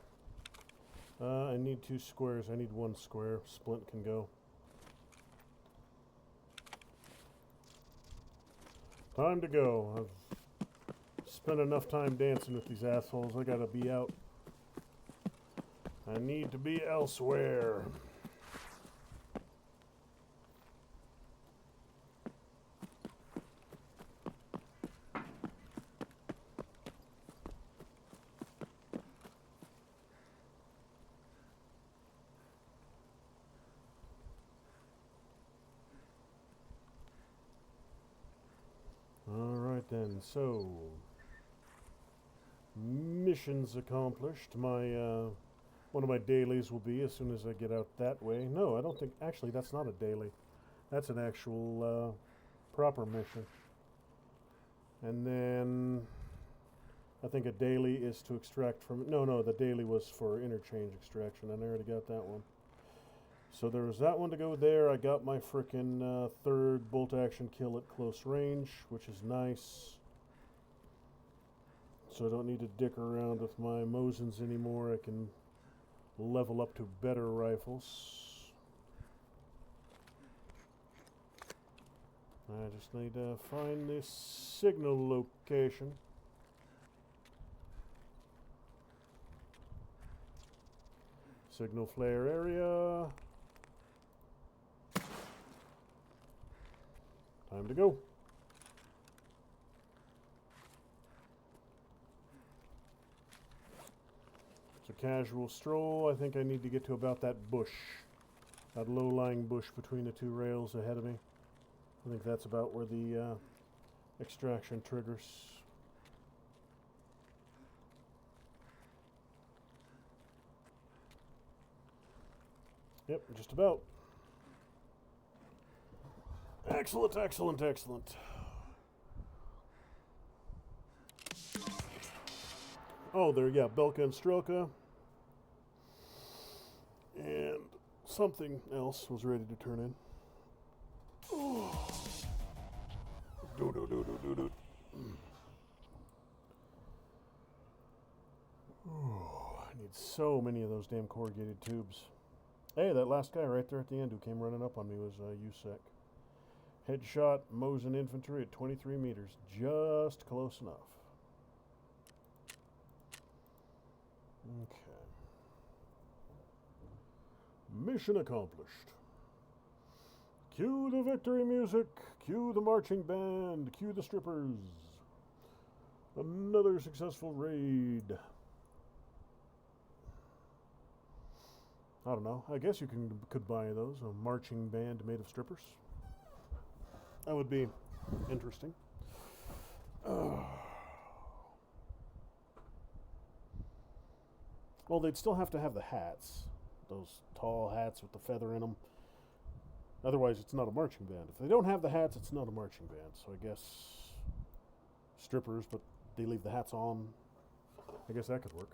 I need 2 squares. I need 1 square. Splint can go. Time to go. I've spent enough time dancing with these assholes. I gotta be out. I need to be elsewhere. Alright then, so missions accomplished. My one of my dailies will be as soon as I get out that way. No, I don't think, actually that's not a daily. That's an actual proper mission. And then I think a daily is to extract from, no, the daily was for interchange extraction, and I already got that one. So there was that one to go there. I got my frickin' third bolt action kill at close range, which is nice. So I don't need to dick around with my Mosins anymore. I can level up to better rifles. I just need to find this signal location. Signal flare area. Time to go. It's a casual stroll. I think I need to get to about that bush. That low-lying bush between the two rails ahead of me. I think that's about where the extraction triggers. Yep, just about. Excellent, excellent, excellent. Oh, there, yeah, Belka and Strelka. And something else was ready to turn in. Do. I need so many of those damn corrugated tubes. Hey, that last guy right there at the end who came running up on me was USEC. Headshot, Mosin infantry at 23 meters. Just close enough. Okay. Mission accomplished. Cue the victory music. Cue the marching band. Cue the strippers. Another successful raid. I don't know. I guess you could buy those. A marching band made of strippers. That would be interesting. Well, they'd still have to have the hats. Those tall hats with the feather in them. Otherwise, it's not a marching band. If they don't have the hats, it's not a marching band. So I guess strippers, but they leave the hats on. I guess that could work.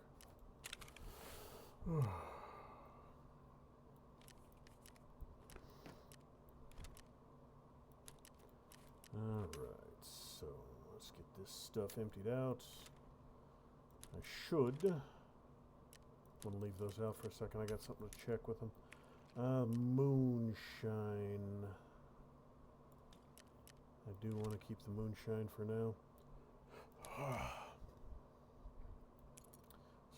Alright, so let's get this stuff emptied out. I should. I'm going to leave those out for a second. I got something to check with them. Moonshine. I do want to keep the moonshine for now.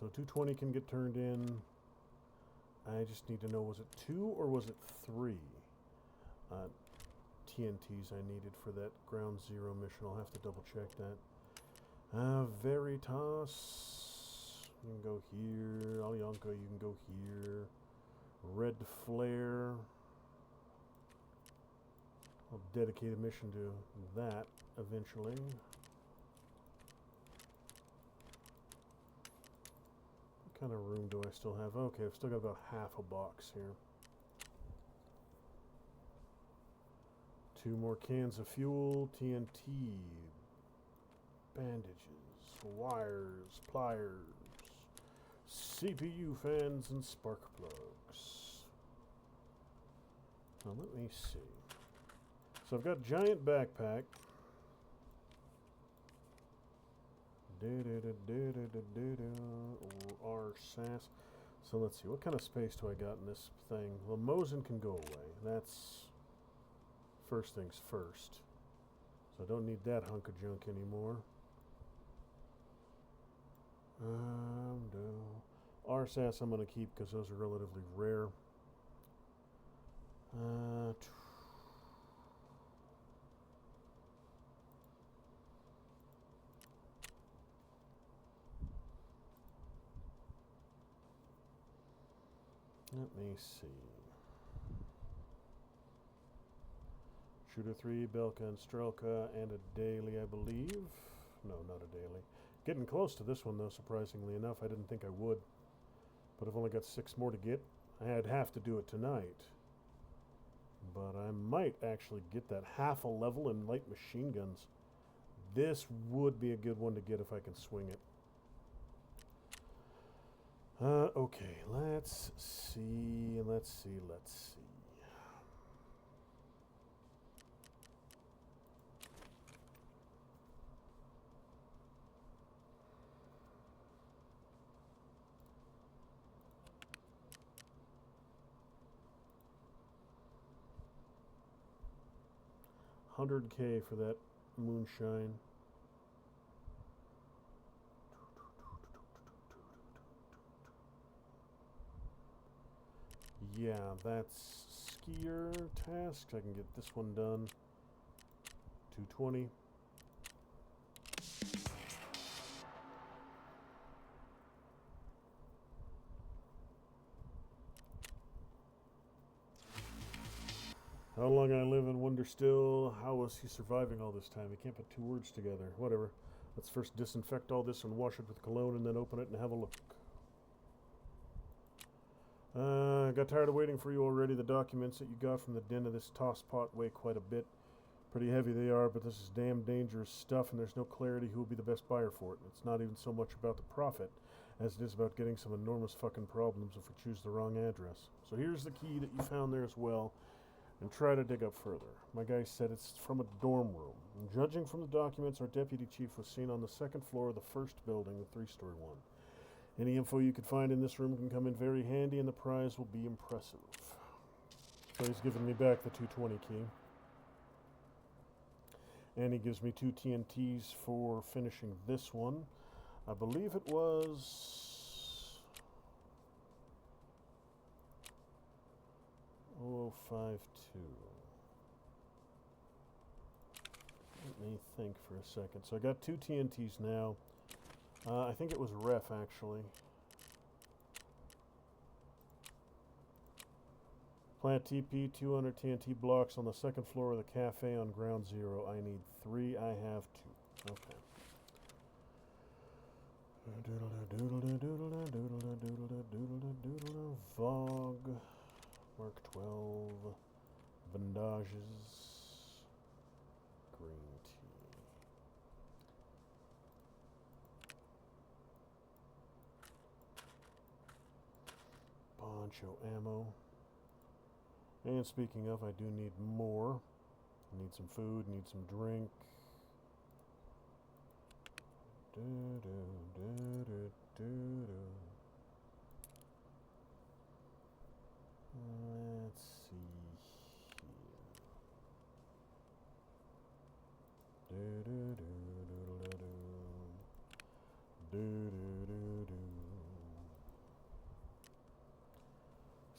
So 220 can get turned in. I just need to know, was it 2 or was it 3 TNTs I needed for that ground zero mission? I'll have to double check that. Veritas. You can go here. Alyanka, you can go here. Red Flare. I'll dedicate a mission to that eventually. What kind of room do I still have? Okay, I've still got about half a box here. 2 more cans of fuel, TNT, bandages, wires, pliers, CPU fans, and spark plugs. Now let me see. So I've got giant backpack. Or R-SAS. So let's see, what kind of space do I got in this thing? Well, Mosin can go away. That's first things first. So I don't need that hunk of junk anymore. No. RSAS I'm going to keep because those are relatively rare. Let me see. Shooter 3, Belka and Strelka, and a daily, I believe. No, not a daily. Getting close to this one, though, surprisingly enough. I didn't think I would. But I've only got 6 more to get. I'd have to do it tonight. But I might actually get that half a level in light machine guns. This would be a good one to get if I can swing it. Okay, let's see. 100K for that moonshine. Yeah, that's skier tasks. I can get this one done. 220. How long I live and wonder still, how was he surviving all this time? I can't put 2 words together. Whatever. Let's first disinfect all this and wash it with cologne and then open it and have a look. I got tired of waiting for you already. The documents that you got from the den of this toss pot weigh quite a bit. Pretty heavy they are, but this is damn dangerous stuff and there's no clarity who will be the best buyer for it. It's not even so much about the profit as it is about getting some enormous fucking problems if we choose the wrong address. So here's the key that you found there as well. And try to dig up further. My guy said it's from a dorm room. And judging from the documents, our deputy chief was seen on the 2nd floor of the first building, the 3-story one. Any info you could find in this room can come in very handy, and the prize will be impressive. So he's giving me back the 220 key. And he gives me 2 TNTs for finishing this one. I believe it was 0052. Let me think for a second. So I got 2 TNTs now. I think it was ref actually. Plant TP 200 TNT blocks on the 2nd floor of the cafe on ground 0. I need 3. I have 2. Okay. Vog. Mark 12, bandages, green tea. Poncho ammo. And speaking of, I do need more. Need some food, need some drink. Let's see here.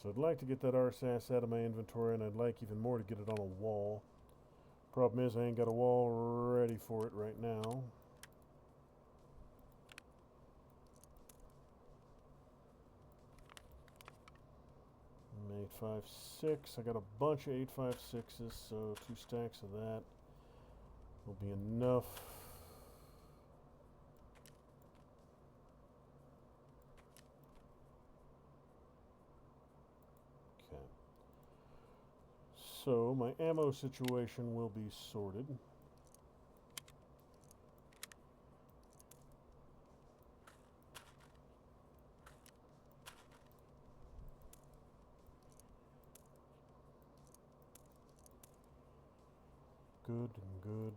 So I'd like to get that RSAS out of my inventory, and I'd like even more to get it on a wall. Problem is I ain't got a wall ready for it right now. An 856. I got a bunch of 856s, so 2 stacks of that will be enough. Okay. So my ammo situation will be sorted. Good and good.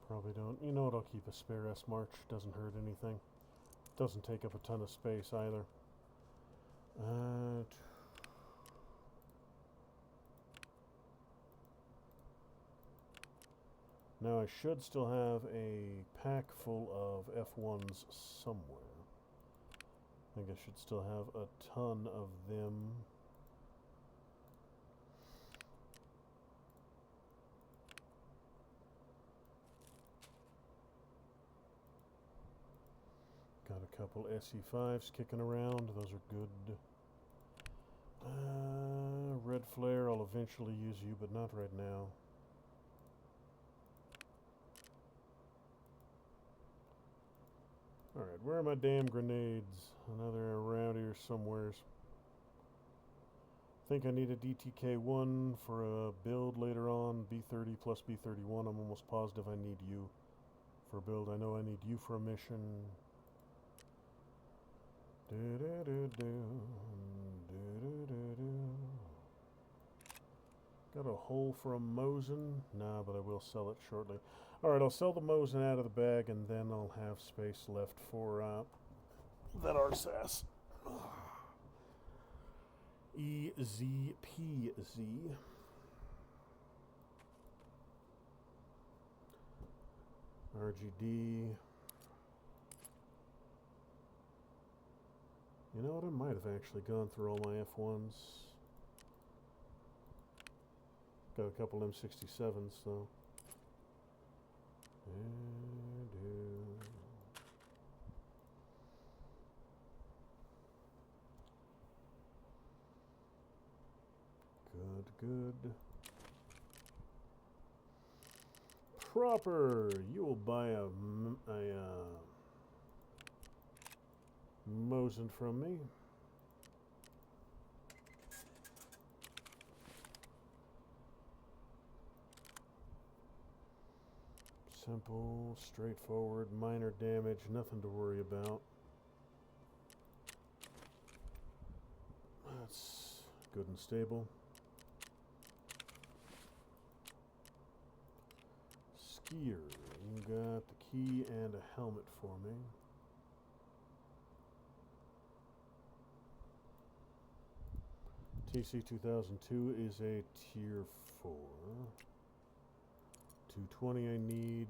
Probably don't. You know what? I'll keep a spare S-March. Doesn't hurt anything. Doesn't take up a ton of space either. Now I should still have a pack full of F1s somewhere. I think I should still have a ton of them. Got a couple SE5s kicking around. Those are good. Red Flare, I'll eventually use you, but not right now. Alright, where are my damn grenades? Another around here somewheres. I think I need a DTK-1 for a build later on. B30 plus B31. I'm almost positive I need you for a build. I know I need you for a mission. Got a hole for a Mosin? Nah, but I will sell it shortly. Alright, I'll sell the Mosin out of the bag, and then I'll have space left for that RSAS. EZPZ. RGD. You know what? I might have actually gone through all my F1s. Got a couple M67s, though. Good. Proper. You will buy a Mosin from me. Simple, straightforward, minor damage, nothing to worry about. That's good and stable. Skier, you got the key and a helmet for me. TC-2002 is a tier 4. 220 I need.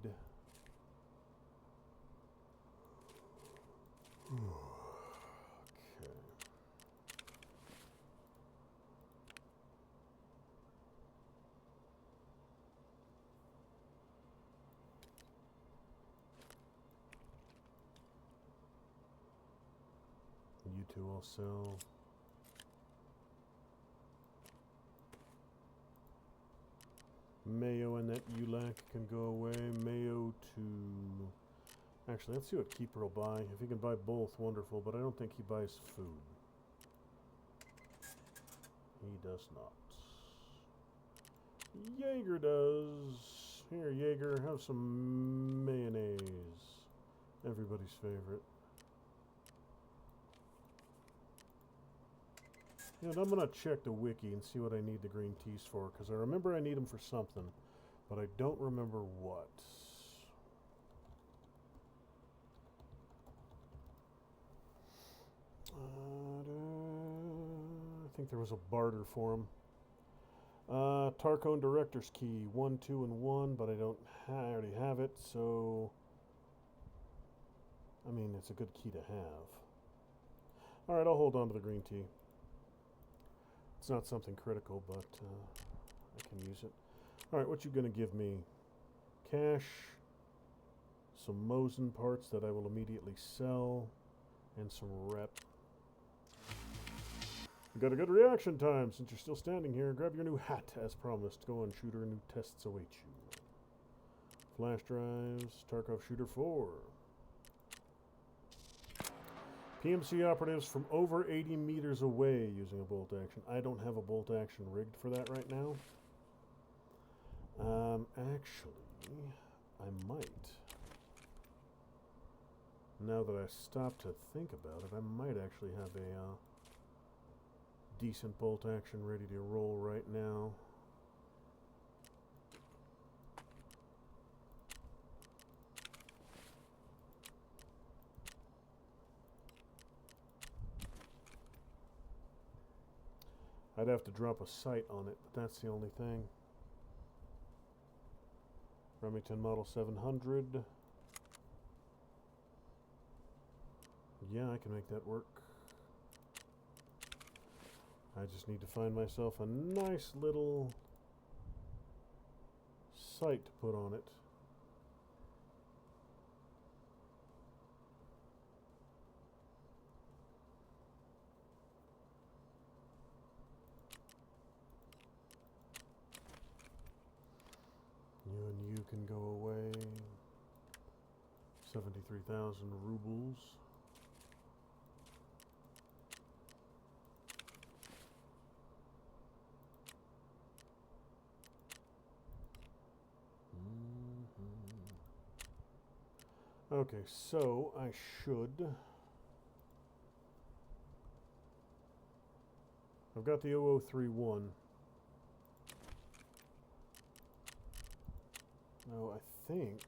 Okay. You two I'll sell. Mayo and that ULAC can go away. Mayo to... Actually, let's see what Keeper will buy. If he can buy both, wonderful, but I don't think he buys food. He does not. Jaeger does. Here, Jaeger, have some mayonnaise. Everybody's favorite. And I'm going to check the wiki and see what I need the green teas for, because I remember I need them for something, but I don't remember what. I think there was a barter for them. Tarkov Director's Key, 1, 2, and 1, but I already have it, so... I mean, it's a good key to have. Alright, I'll hold on to the green tea. It's not something critical, but I can use it. Alright, what you gonna give me? Cash, some Mosin parts that I will immediately sell, and some rep. You got a good reaction time since you're still standing here. Grab your new hat as promised. Go on, shooter. New tests await you. Flash drives, Tarkov Shooter 4. PMC operatives from over 80 meters away using a bolt action. I don't have a bolt action rigged for that right now. Actually, I might. Now that I stop to think about it, I might actually have a decent bolt action ready to roll right now. I'd have to drop a sight on it, but that's the only thing. Remington Model 700. Yeah, I can make that work. I just need to find myself a nice little sight to put on it. You and you can go away. 73,000 rubles. Okay, so I should... I've got the 0031. No, I think...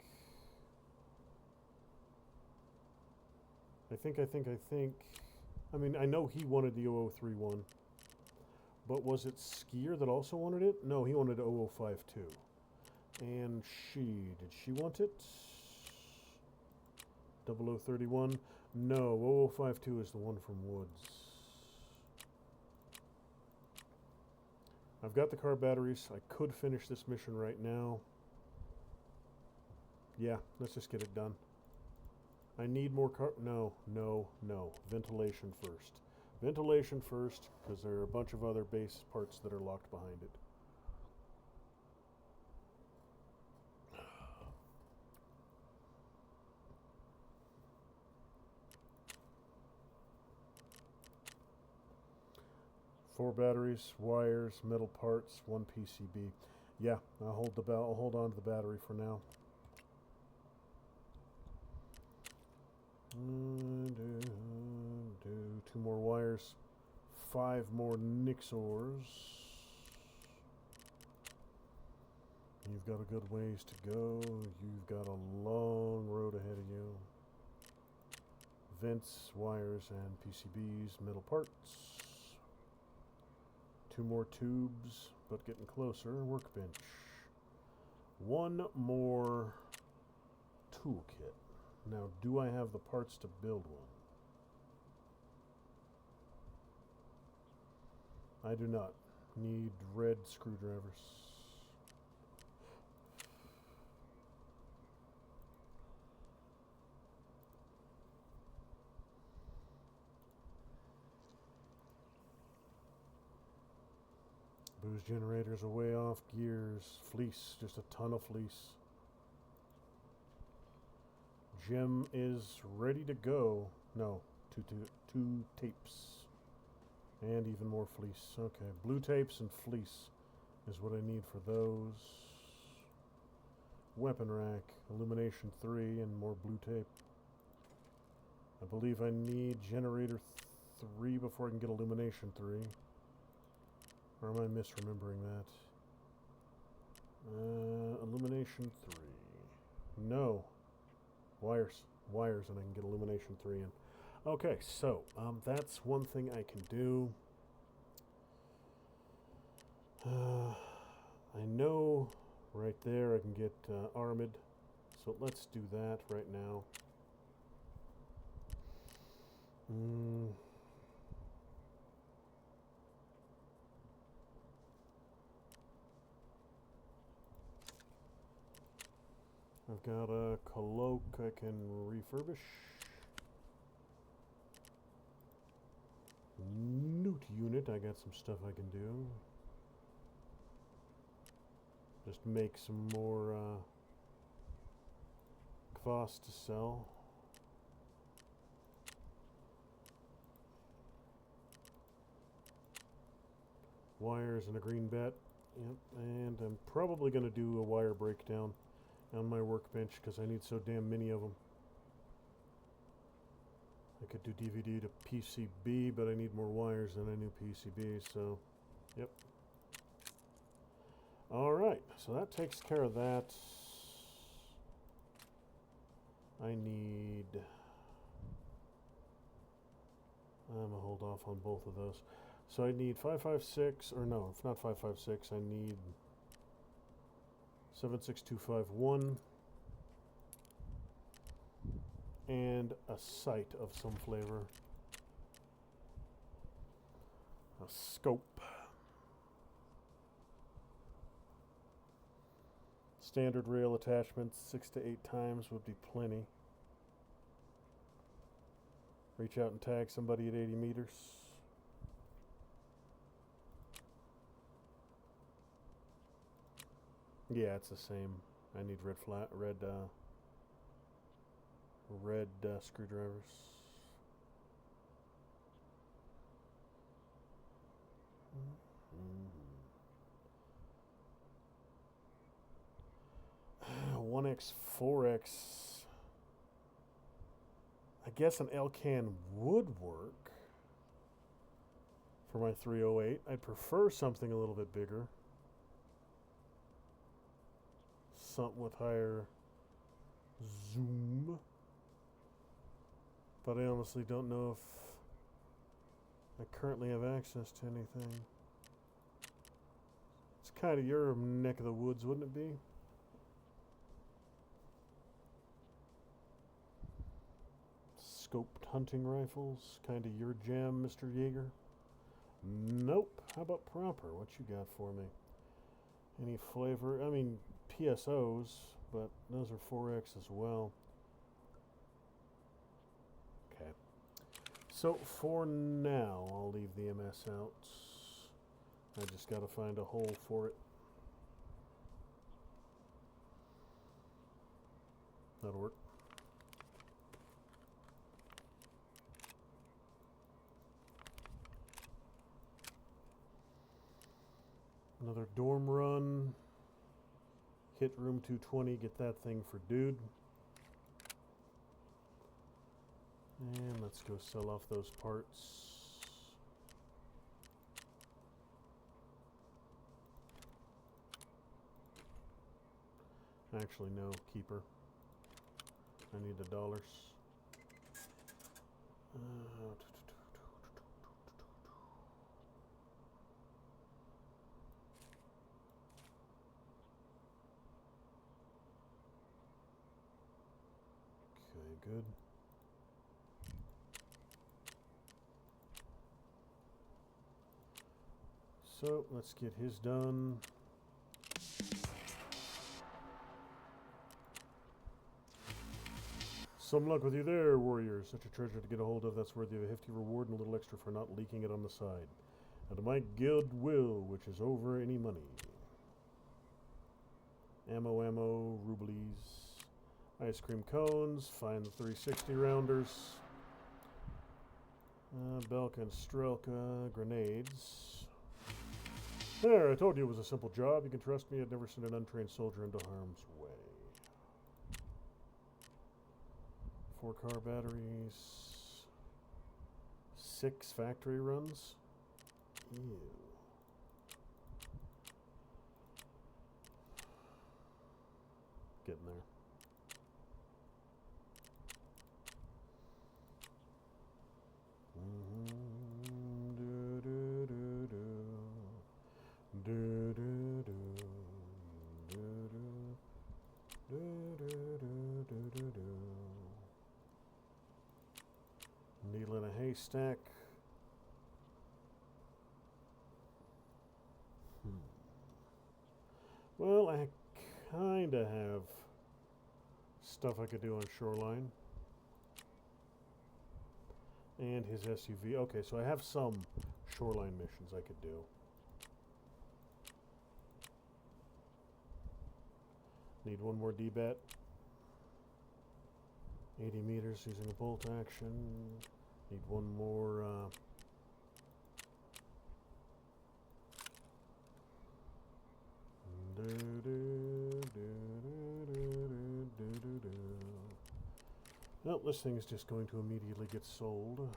I mean, I know he wanted the 0031. But was it Skier that also wanted it? No, he wanted 0052. And did she want it? 0031? No, 0052 is the one from Woods. I've got the car batteries. I could finish this mission right now. Yeah, let's just get it done. I need more car... No. Ventilation first. Ventilation first, because there are a bunch of other base parts that are locked behind it. Four batteries, wires, metal parts, one PCB. Yeah, I'll hold on to the battery for now. Two more wires, 5 more Nixors. You've got a good ways to go. You've got a long road ahead of you. Vents, wires, and PCBs, metal parts. 2 more tubes, but getting closer. Workbench. 1 more toolkit. Now, do I have the parts to build one? I do not. Need red screwdrivers. Booze generators are way off. Gears. Fleece. Just a ton of fleece. Gem is ready to go. No. Two tapes. And even more fleece. Okay. Blue tapes and fleece is what I need for those. Weapon rack. Illumination 3 and more blue tape. I believe I need generator 3 before I can get illumination 3. Or am I misremembering that? Illumination 3. No. Wires, and I can get illumination 3 in. Okay, so that's one thing I can do. I know right there I can get armored, so let's do that right now. I've got a cloak I can refurbish. Newt unit, I got some stuff I can do. Just make some more kvass to sell. Wires and a green bet. Yep, and I'm probably going to do a wire breakdown on my workbench because I need so damn many of them. I could do DVD to PCB, but I need more wires than I knew PCB, so yep. Alright, so that takes care of that. I need... I'm going to hold off on both of those. So I need 556, or no, if not 556, I need 76251 and a sight of some flavor. A scope. Standard rail attachments, 6 to 8 times would be plenty. Reach out and tag somebody at 80 meters. Yeah, it's the same. I need red screwdrivers. Mm-hmm. 1x, 4x. I guess an L-can would work for my 308. I'd prefer something a little bit bigger. Something with higher zoom. But I honestly don't know if I currently have access to anything. It's kind of your neck of the woods, wouldn't it be? Scoped hunting rifles, kind of your jam, Mr. Yeager? Nope. How about proper? What you got for me? Any flavor? I mean, PSOs, but those are 4X as well. Okay. So for now, I'll leave the MS out. I just got to find a hole for it. That'll work. Another dorm run. Hit room 220, get that thing for dude. And let's go sell off those parts. Actually, no, keeper. I need the dollars. Good. So let's get his done. Some luck with you there, warriors. Such a treasure to get a hold of. That's worthy of a hefty reward and a little extra for not leaking it on the side. And to my guild will, which is over any money. Ammo, rublies. Ice cream cones, find the 360 rounders, Belka and Strelka, grenades. There, I told you it was a simple job. You can trust me, I'd never send an untrained soldier into harm's way. 4 car batteries, 6 factory runs. Ew. Getting there. Needle in a haystack. Well, I kind of have stuff I could do on Shoreline. And his SUV. Okay, so I have some Shoreline missions I could do. Need one more DBAT. 80 meters using a bolt action. Need one more well, this thing is just going to immediately get sold,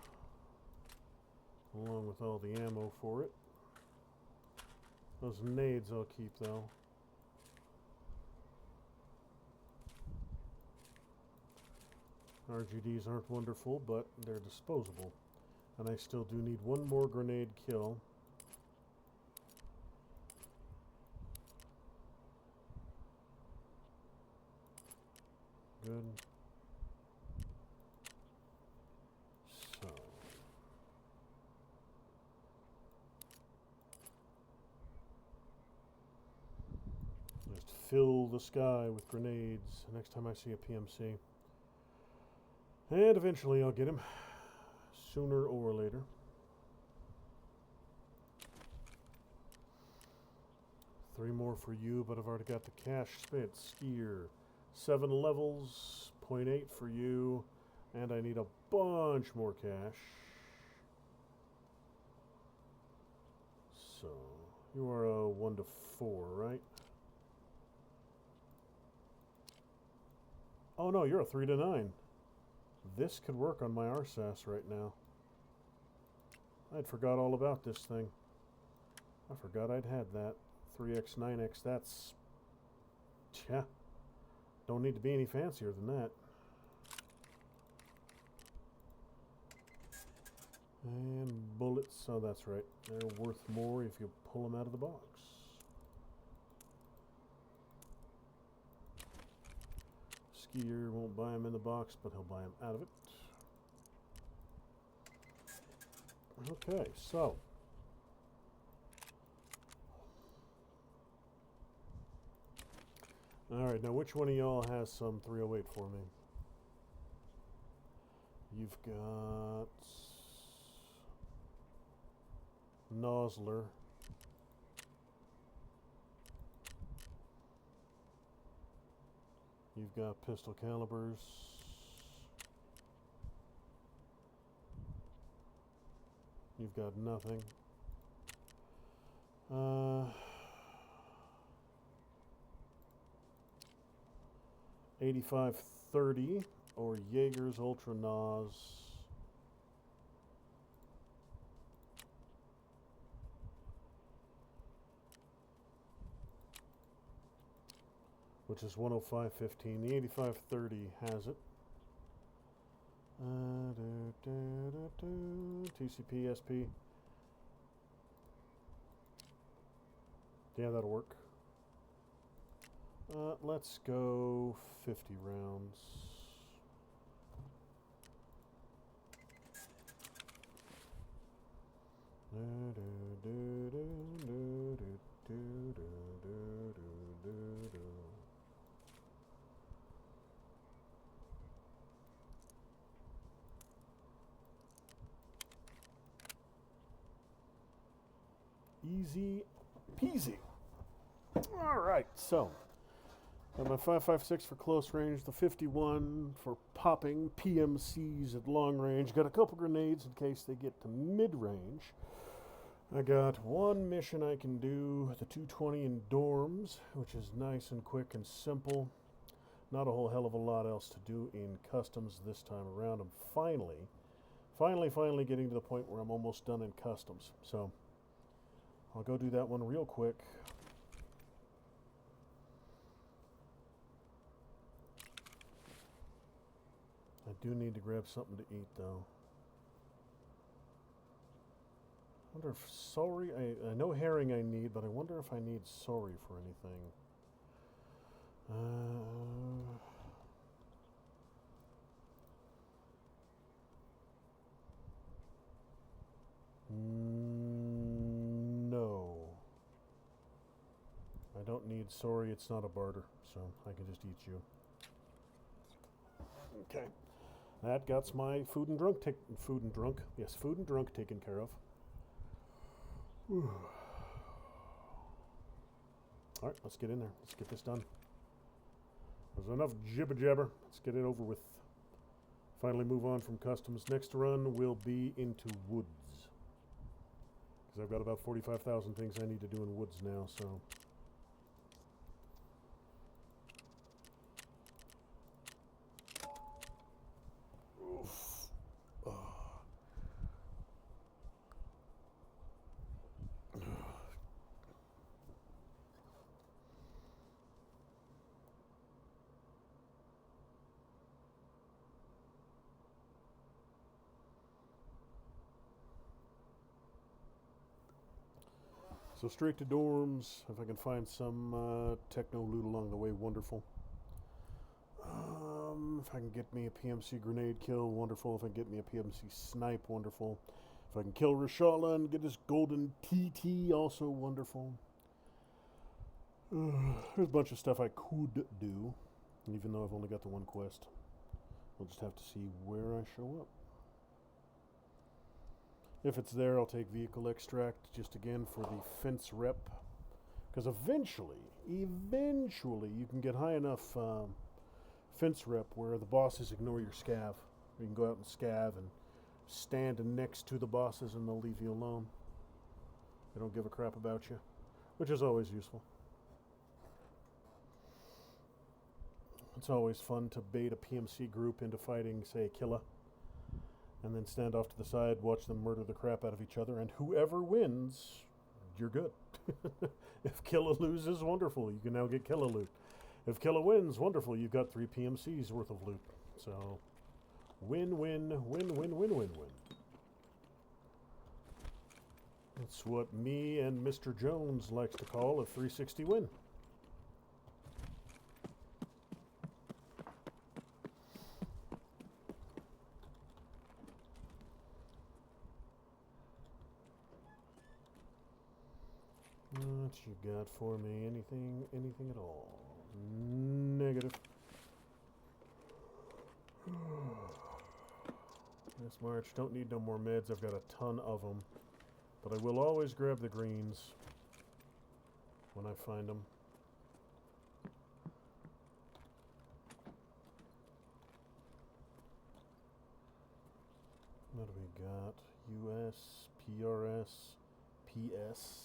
along with all the ammo for it. Those nades I'll keep, though. RGDs aren't wonderful, but they're disposable. And I still do need one more grenade kill. Good. So. Just fill the sky with grenades next time I see a PMC. And eventually I'll get him. Sooner or later. Three more for you, but I've already got the cash spent. Skier. 7 levels. 0.8 for you. And I need a bunch more cash. So, you are a 1 to 4, right? Oh no, you're a 3 to 9. This could work on my RSAS right now. I'd forgot all about this thing. I forgot I'd had that. 3x, 9x, that's... yeah. Don't need to be any fancier than that. And bullets, oh that's right. They're worth more if you pull them out of the box. Skier won't buy them in the box, but he'll buy them out of it. Okay, so. Alright, now which one of y'all has some 308 for me? You've got Nosler. You've got pistol calibers. You've got nothing. 8530 or Jaeger's Ultra Nos. Which is 105.15. The 8530 has it. TCP, SP. Yeah, that'll work. Let's go 50 rounds. Easy peasy. All right, so got my 5.56 for close range, the 51 for popping PMCs at long range. Got a couple grenades in case they get to mid range. I got one mission I can do, the 220 in dorms, which is nice and quick and simple. Not a whole hell of a lot else to do in customs this time around. I'm finally getting to the point where I'm almost done in customs. So I'll go do that one real quick. I do need to grab something to eat, though. I wonder if sorry, I know herring I need, but I wonder if I need sorry for anything. No. I don't need sorry, it's not a barter, so I can just eat you. Okay. That got my food and drunk taken care of. Whew. All right, let's get in there. Let's get this done. There's enough jibber jabber. Let's get it over with. Finally move on from customs. Next run will be into woods. Because I've got about 45,000 things I need to do in woods now, so. Oof. Oh. So straight to dorms. If I can find some techno loot along the way, wonderful. If I can get me a PMC grenade kill, wonderful. If I can get me a PMC snipe, wonderful. If I can kill Rashala and get this golden TT, also wonderful. There's a bunch of stuff I could do, even though I've only got the one quest. We'll just have to see where I show up. If it's there, I'll take vehicle extract, just again for the fence rep. Because eventually you can get high enough fence rep where the bosses ignore your scav. You can go out and scav and stand next to the bosses and they'll leave you alone. They don't give a crap about you, which is always useful. It's always fun to bait a PMC group into fighting, say, Killa, and then stand off to the side, watch them murder the crap out of each other, and whoever wins, you're good. If Killa loses, wonderful, you can now get Killa loot. If Killa wins, wonderful, you've got 3 PMCs worth of loot. So, win, win, win, win, win, win, win. That's what me and Mr. Jones likes to call a 360 win. What you got for me? Anything at all? Negative. This March, don't need no more meds. I've got a ton of them. But I will always grab the greens when I find them. What do we got? US, PRS, PS.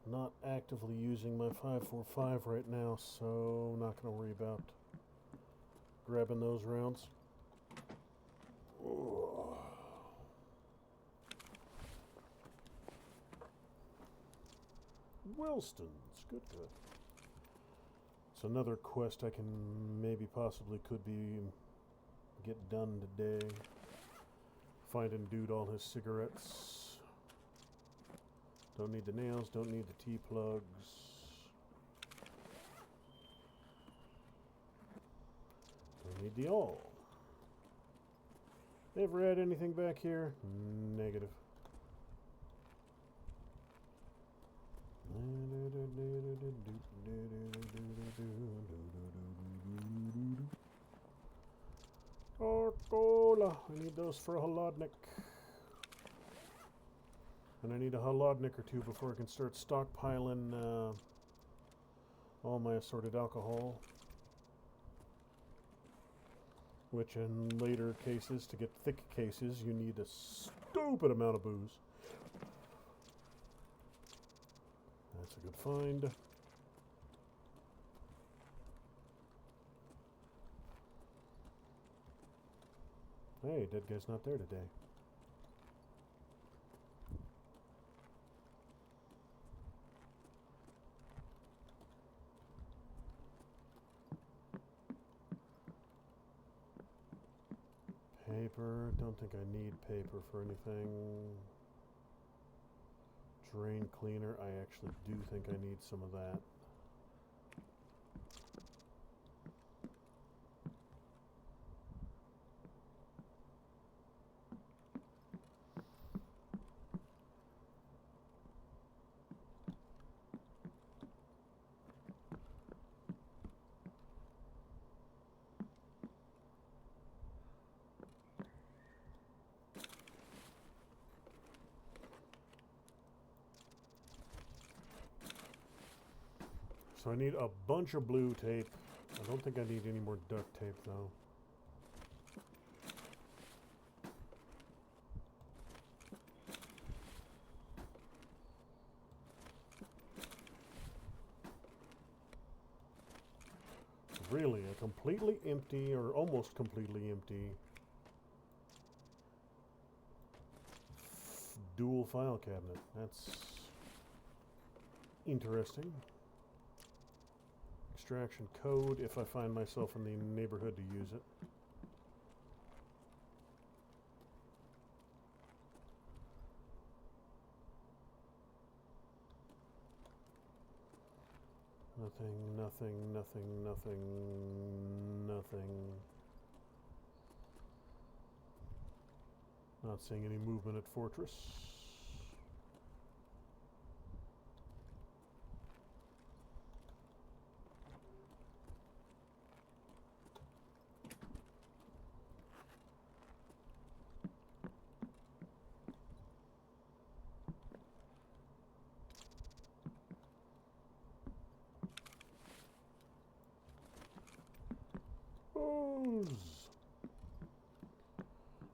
Not actively using my 545 right now, so not going to worry about grabbing those rounds. Oh. Wellston's, good. It's another quest I can maybe possibly could be get done today. Finding dude all his cigarettes. Don't need the nails, don't need the T-plugs. Don't need the all. Ever had anything back here? Negative. Cola. I need those for a Holodnik. And I need a Holodnik or two before I can start stockpiling all my assorted alcohol. Which in later cases, to get thick cases, you need a stupid amount of booze. That's a good find. Hey, dead guy's not there today. Paper, don't think I need paper for anything. Drain cleaner, I actually do think I need some of that. So I need a bunch of blue tape. I don't think I need any more duct tape though. Really, a completely empty, or almost completely empty, dual file cabinet. That's interesting. Extraction code if I find myself in the neighborhood to use it. Nothing, nothing, nothing, nothing, nothing. Not seeing any movement at Fortress.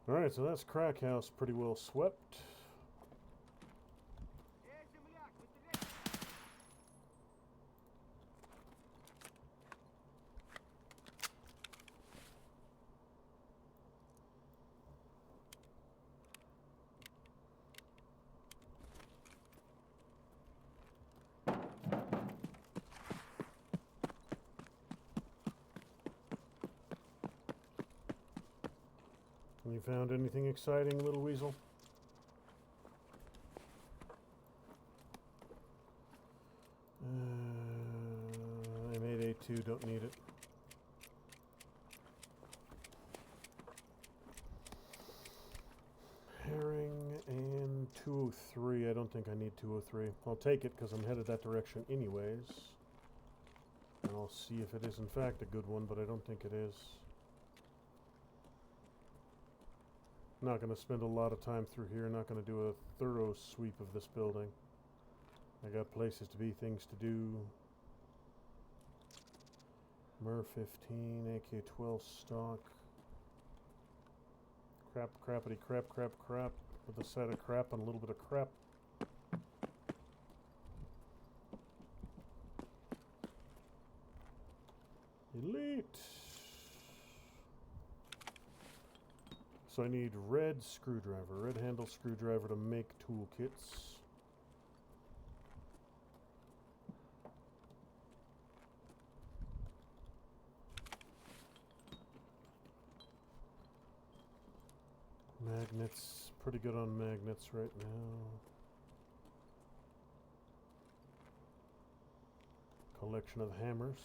Alright, so that's Crack House pretty well swept. You found anything exciting, little weasel? I made A2, don't need it. Herring and 203. I don't think I need 203. I'll take it because I'm headed that direction anyways. And I'll see if it is in fact a good one, but I don't think it is. Not going to spend a lot of time through here. Not going to do a thorough sweep of this building. I got places to be, things to do. MER 15, AK-12 stock. Crap, crappity, crap, crap, crap. With a side of crap and a little bit of crap. Elite. So I need red screwdriver, red handle screwdriver to make toolkits. Magnets, pretty good on magnets right now. Collection of hammers.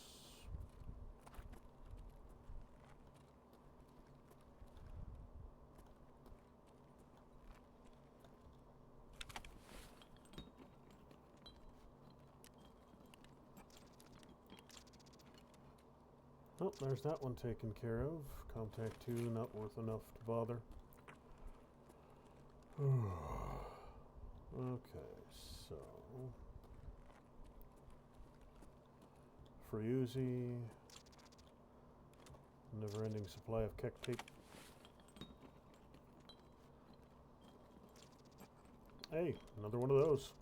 Oh, there's that one taken care of. Contact 2, not worth enough to bother. Okay, so free Uzi, never-ending supply of Keck tape. Hey, another one of those.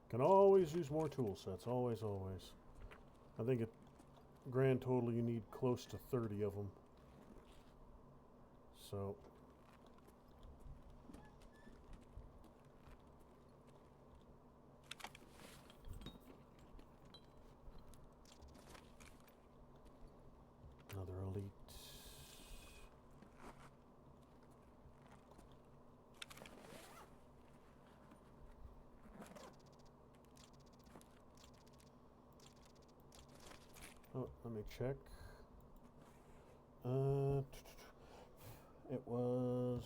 Can always use more tool sets, always, always. I think it grand total you need close to 30 of them. So another elite. Oh, let me check. It was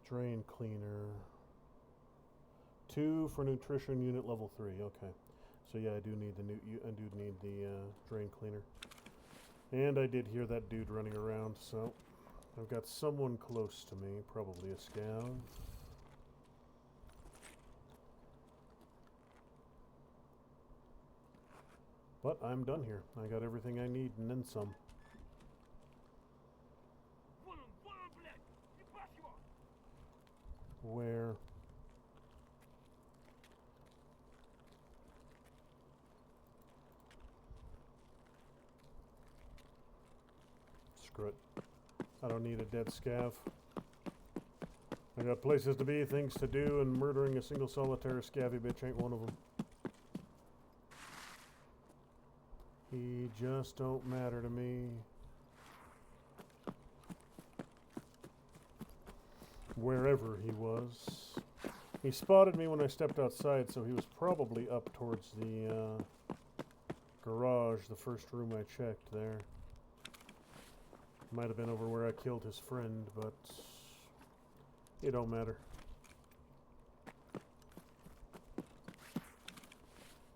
drain cleaner. 2 for nutrition unit level 3. Okay, so yeah, I do need the drain cleaner. And I did hear that dude running around, so I've got someone close to me, probably a scav. But I'm done here. I got everything I need and then some. Where? Screw it. I don't need a dead scav. I got places to be, things to do, and murdering a single solitary scavvy bitch ain't one of them. He just don't matter to me. wherever he was. He spotted me when I stepped outside, so he was probably up towards the garage, the first room I checked there. Might have been over where I killed his friend, but it don't matter.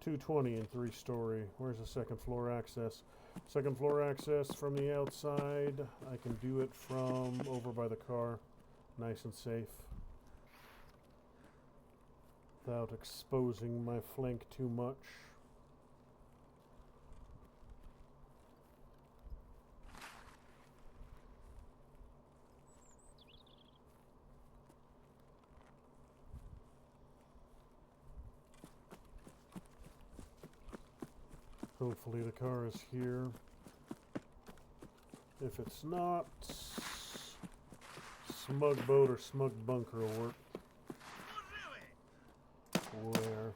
220 and 3-story. Where's the second floor access? Second floor access from the outside. I can do it from over by the car. Nice and safe. Without exposing my flank too much. Hopefully the car is here. If it's not, smug boat or smug bunker will work. Where?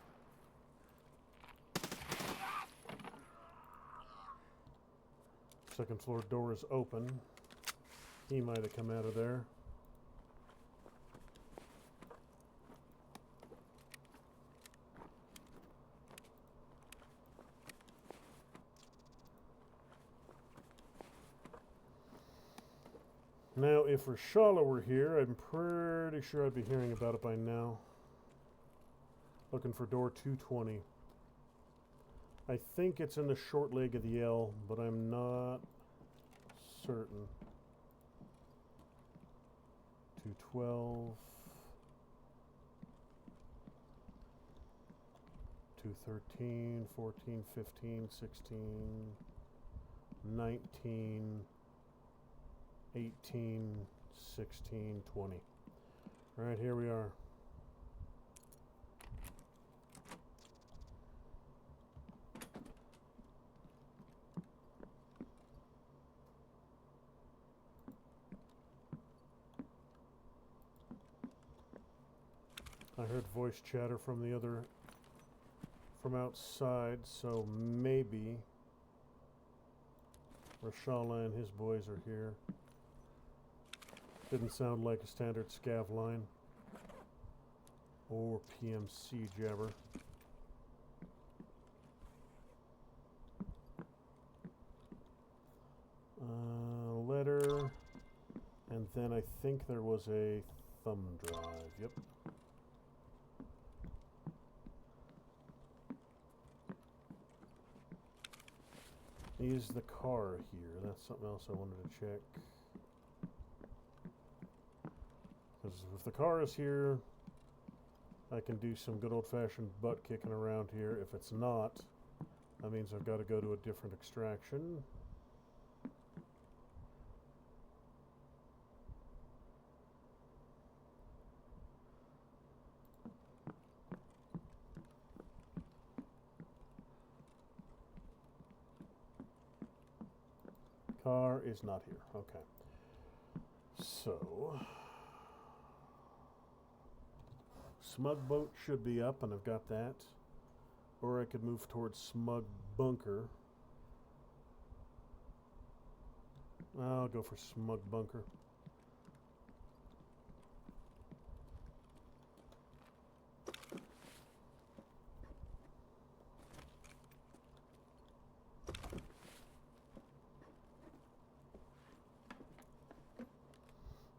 Second floor door is open. He might have come out of there. Now, if Rashala were here, I'm pretty sure I'd be hearing about it by now. Looking for door 220. I think it's in the short leg of the L, but I'm not certain. 212. 213, 14, 15, 16, 19, 18, 16, 20. Alright, here we are. I heard voice chatter from outside, so maybe Rashala and his boys are here. Didn't sound like a standard scav line or PMC jabber. Letter, and then I think there was a thumb drive. Yep. Is the car here? That's something else I wanted to check. Because if the car is here, I can do some good old-fashioned butt kicking around here. If it's not, that means I've got to go to a different extraction. Car is not here. Okay. So, smug boat should be up, and I've got that. Or I could move towards smug bunker. I'll go for smug bunker.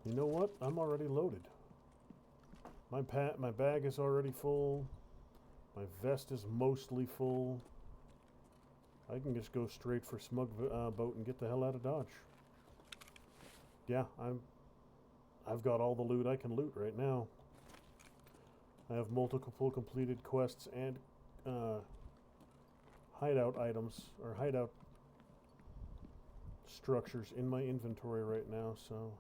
You know what? I'm already loaded. My bag is already full. My vest is mostly full. I can just go straight for smug boat and get the hell out of Dodge. Yeah, I've got all the loot I can loot right now. I have multiple completed quests and hideout items or hideout structures in my inventory right now, so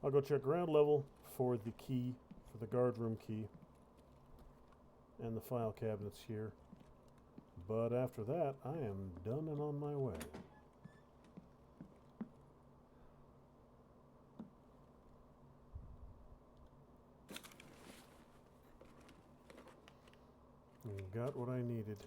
I'll go check ground level for the key, for the guard room key, and the file cabinets here. But after that, I am done and on my way. And got what I needed.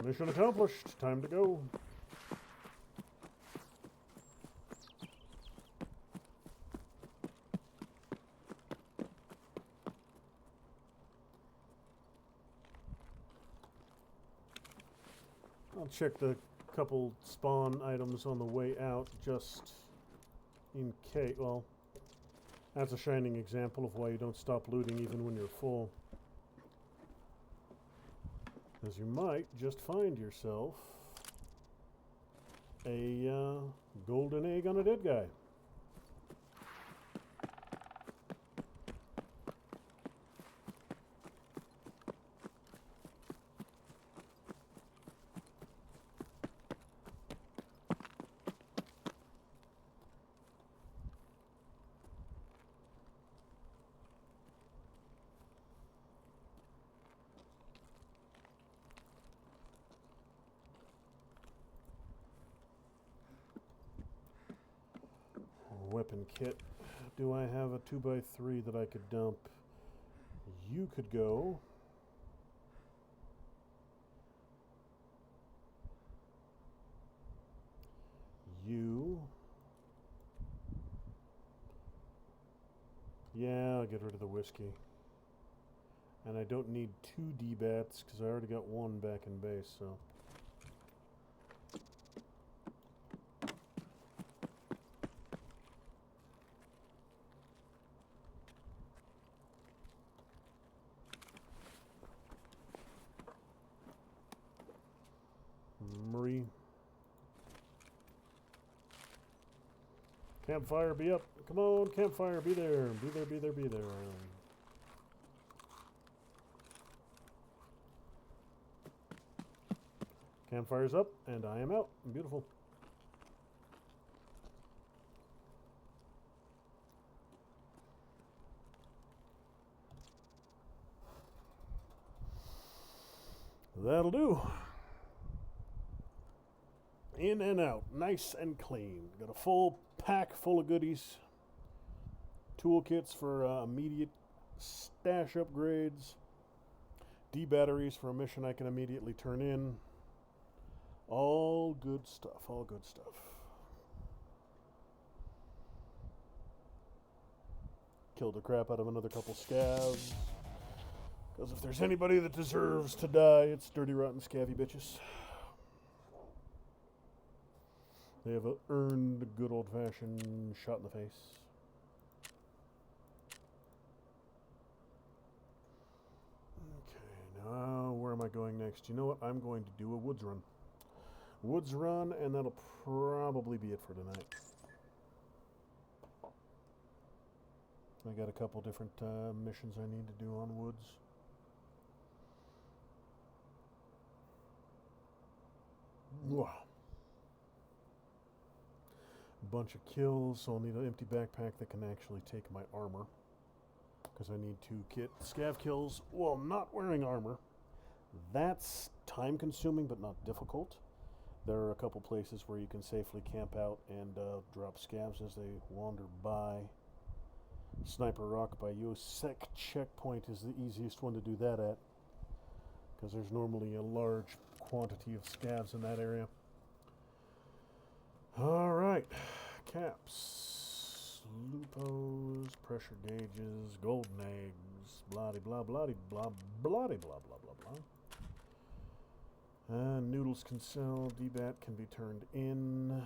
Mission accomplished. Time to go. I'll check the couple spawn items on the way out just in case. Well, that's a shining example of why you don't stop looting even when you're full. Because you might just find yourself a golden egg on a dead guy. Weapon kit. Do I have a 2x3 that I could dump? You could go. You. Yeah, I'll get rid of the whiskey. And I don't need 2 D-bats because I already got 1 back in base, so. Marie. Campfire, be up. Come on, campfire, be there. Be there, be there, be there. Campfire's up, and I am out. Beautiful. That'll do. In and out, nice and clean. Got a full pack full of goodies. Toolkits for immediate stash upgrades. D-batteries for a mission I can immediately turn in. All good stuff, all good stuff. Killed the crap out of another couple scavs. Because if there's anybody that deserves to die, it's dirty, rotten, scabby bitches. They have earned a good old-fashioned shot in the face. Okay, now where am I going next? You know what? I'm going to do a woods run. Woods run, and that'll probably be it for tonight. I got a couple different missions I need to do on woods. Wow. Bunch of kills, so I'll need an empty backpack that can actually take my armor. Because I need to get scav kills while not wearing armor. That's time consuming but not difficult. There are a couple places where you can safely camp out and drop scavs as they wander by. Sniper Rock by Yosek checkpoint is the easiest one to do that at. Because there's normally a large quantity of scavs in that area. Alright, caps, loopos, pressure gauges, golden eggs, blah-de blah blah-de blah blah-de blah blah blah blah. Noodles can sell, D-bat can be turned in,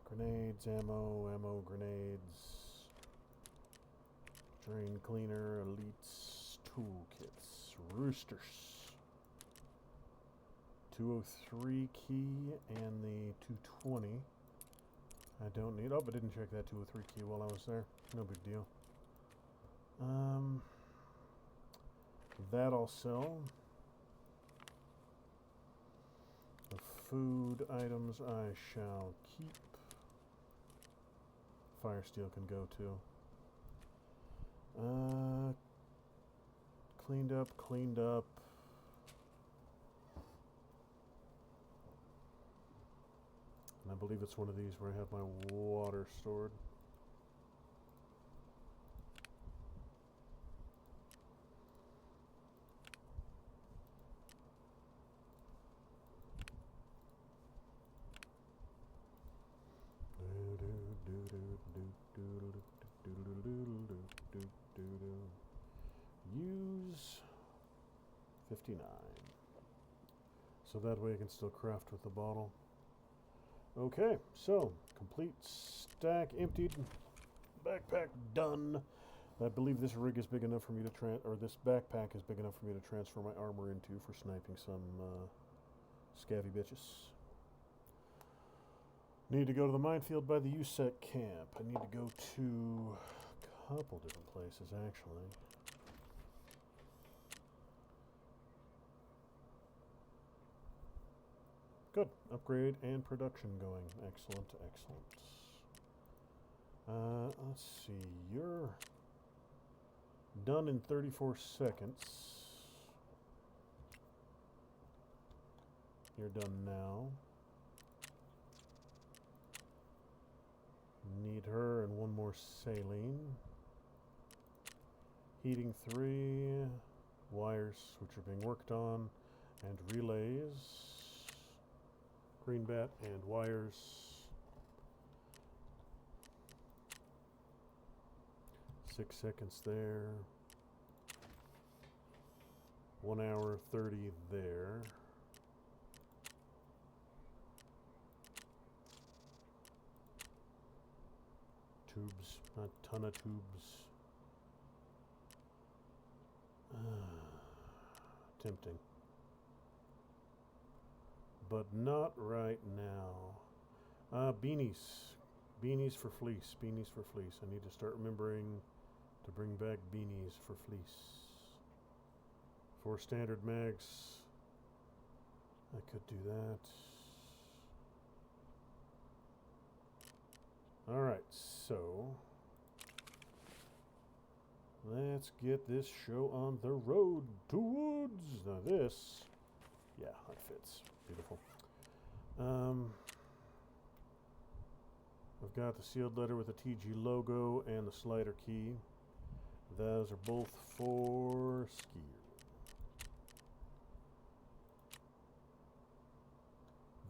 grenades, ammo, grenades, drain cleaner, elites, toolkits, roosters. 203 key and the 220. I don't need. Oh, but didn't check that 203 key while I was there. No big deal. That I'll sell. The food items I shall keep. Fire steel can go too. Cleaned up. And I believe it's one of these where I have my water stored. 59. So that way I can still craft with the bottle. Okay, so complete stack emptied, backpack done. I believe this rig is big enough for me to or this backpack is big enough for me to transfer my armor into for sniping some scavvy bitches. Need to go to the minefield by the USEC camp. I need to go to a couple different places actually. Good. Upgrade and production going. Excellent, excellent. Let's see. You're done in 34 seconds. You're done now. Need her and one more saline. Heating 3. Wires, which are being worked on. And relays. Green bat and wires. 6 seconds there. 1 hour 30 there. Tubes, a ton of tubes. Tempting. But not right now. Beanies. Beanies for fleece. Beanies for fleece. I need to start remembering to bring back beanies for fleece. 4 standard mags. I could do that. Alright, so let's get this show on the road to woods. Now this, yeah, that fits. Beautiful. I've got the sealed letter with the TG logo and the slider key. Those are both for skier.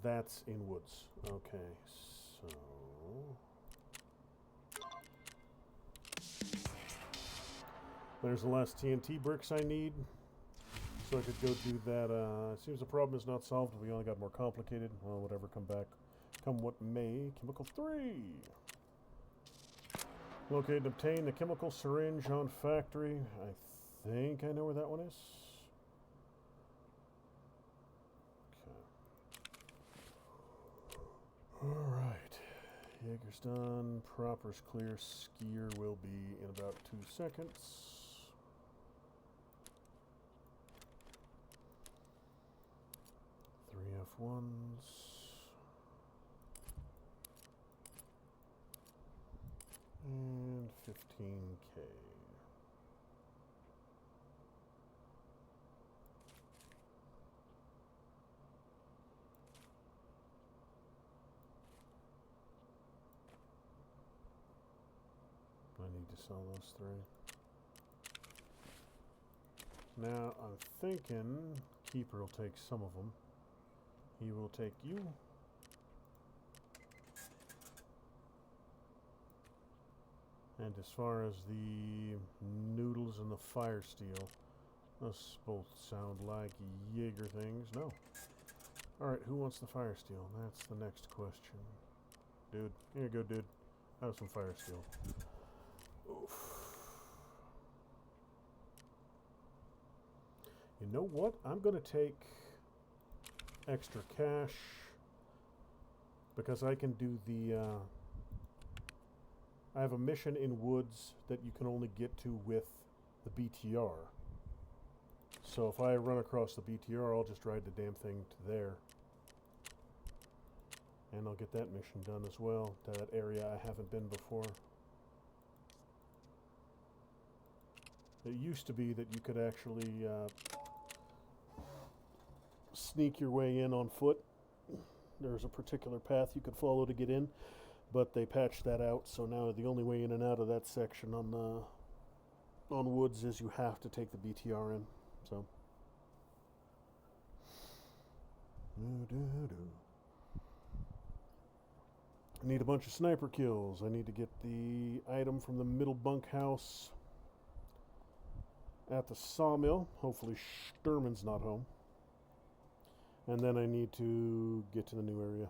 That's in woods. Okay, so there's the last TNT bricks I need. So I could go do that. Seems the problem is not solved. We only got more complicated. Well, whatever. Come back. Come what may. Chemical 3. Locate and obtain the chemical syringe on factory. I think I know where that one is. Okay. Alright. Jaeger's done. Proper's clear. Skier will be in about 2 seconds. 3 F1s. And 15K. I need to sell those 3. Now I'm thinking Keeper will take some of them. He will take you. And as far as the noodles and the fire steel, those both sound like Jaeger things. No. Alright, who wants the fire steel? That's the next question. Dude, here you go, dude. Have some fire steel. Oof. You know what? I'm going to take extra cash because I can do the I have a mission in woods that you can only get to with the BTR. So if I run across the BTR, I'll just ride the damn thing to there. And I'll get that mission done as well, to that area I haven't been before. It used to be that you could actually sneak your way in on foot. There's a particular path you could follow to get in, but they patched that out, so now the only way in and out of that section on woods is you have to take the BTR in. So I need a bunch of sniper kills. I need to get the item from the middle bunkhouse. at the sawmill. Hopefully Sturman's not home. And then I need to get to the new area.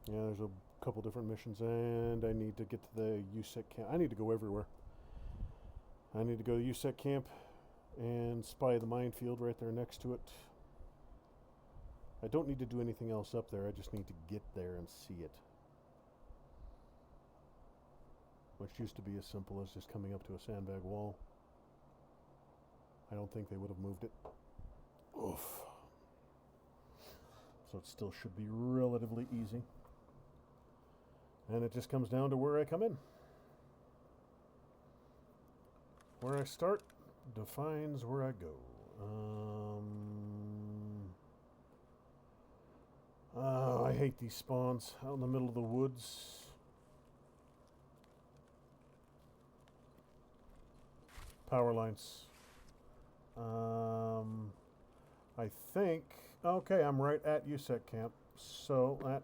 Yeah, there's a couple different missions, and I need to get to the USEC camp. I need to go everywhere. I need to go to the USEC camp and spy the minefield right there next to it. I don't need to do anything else up there. I just need to get there and see it. Which used to be as simple as just coming up to a sandbag wall. I don't think they would have moved it. Oof. So it still should be relatively easy. And it just comes down to where I come in. Where I start defines where I go. I hate these spawns out in the middle of the woods. Power lines. I think... Okay, I'm right at USEC camp. So that...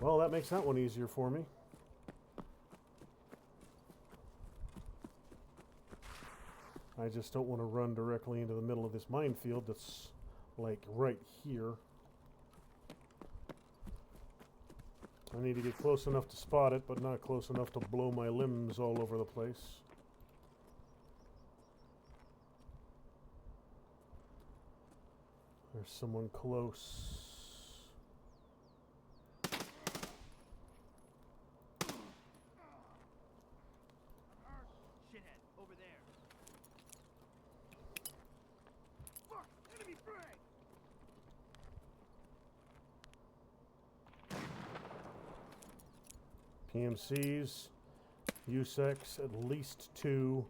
Well, that makes that one easier for me. I just don't want to run directly into the middle of this minefield that's like right here. I need to get close enough to spot it, but not close enough to blow my limbs all over the place. There's someone close. Shithead, over there. Fuck! Enemy frag! PMCs, USECs, at least 2.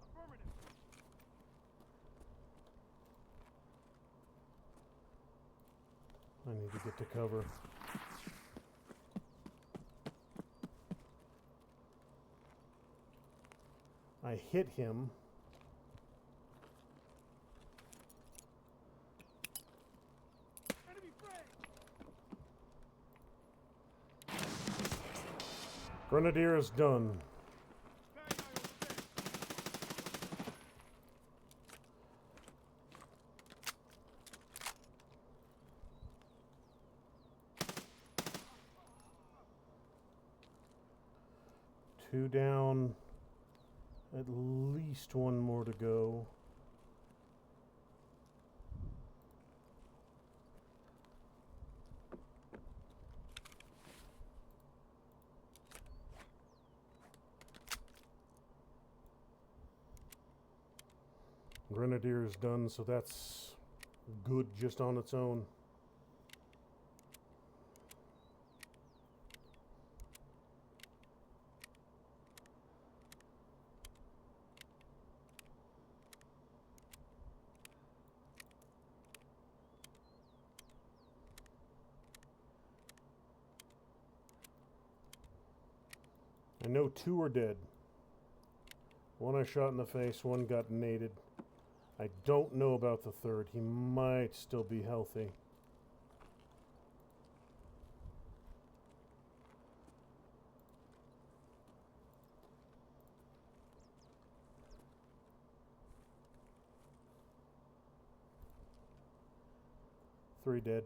Affirmative. I need to get to cover. I hit him. Enemy frag! Grenadier is done. Bad guy over there. Two down. At least one more to go. Grenadier is done, so that's good just on its own. I know 2 are dead. One I shot in the face, one got naded. I don't know about the third. He might still be healthy. Three dead.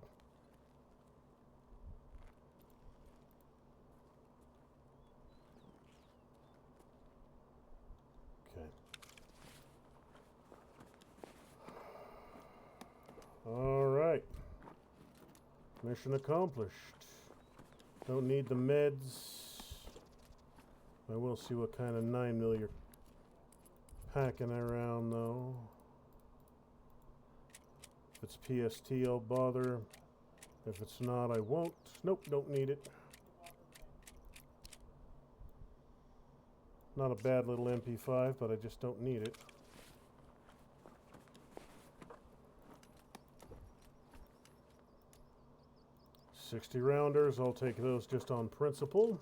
Alright. Mission accomplished. Don't need the meds. I will see what kind of 9mm you're packing around though. If it's PST, I'll bother. If it's not, I won't. Nope, don't need it. Not a bad little MP5, but I just don't need it. .60 rounders, I'll take those just on principle.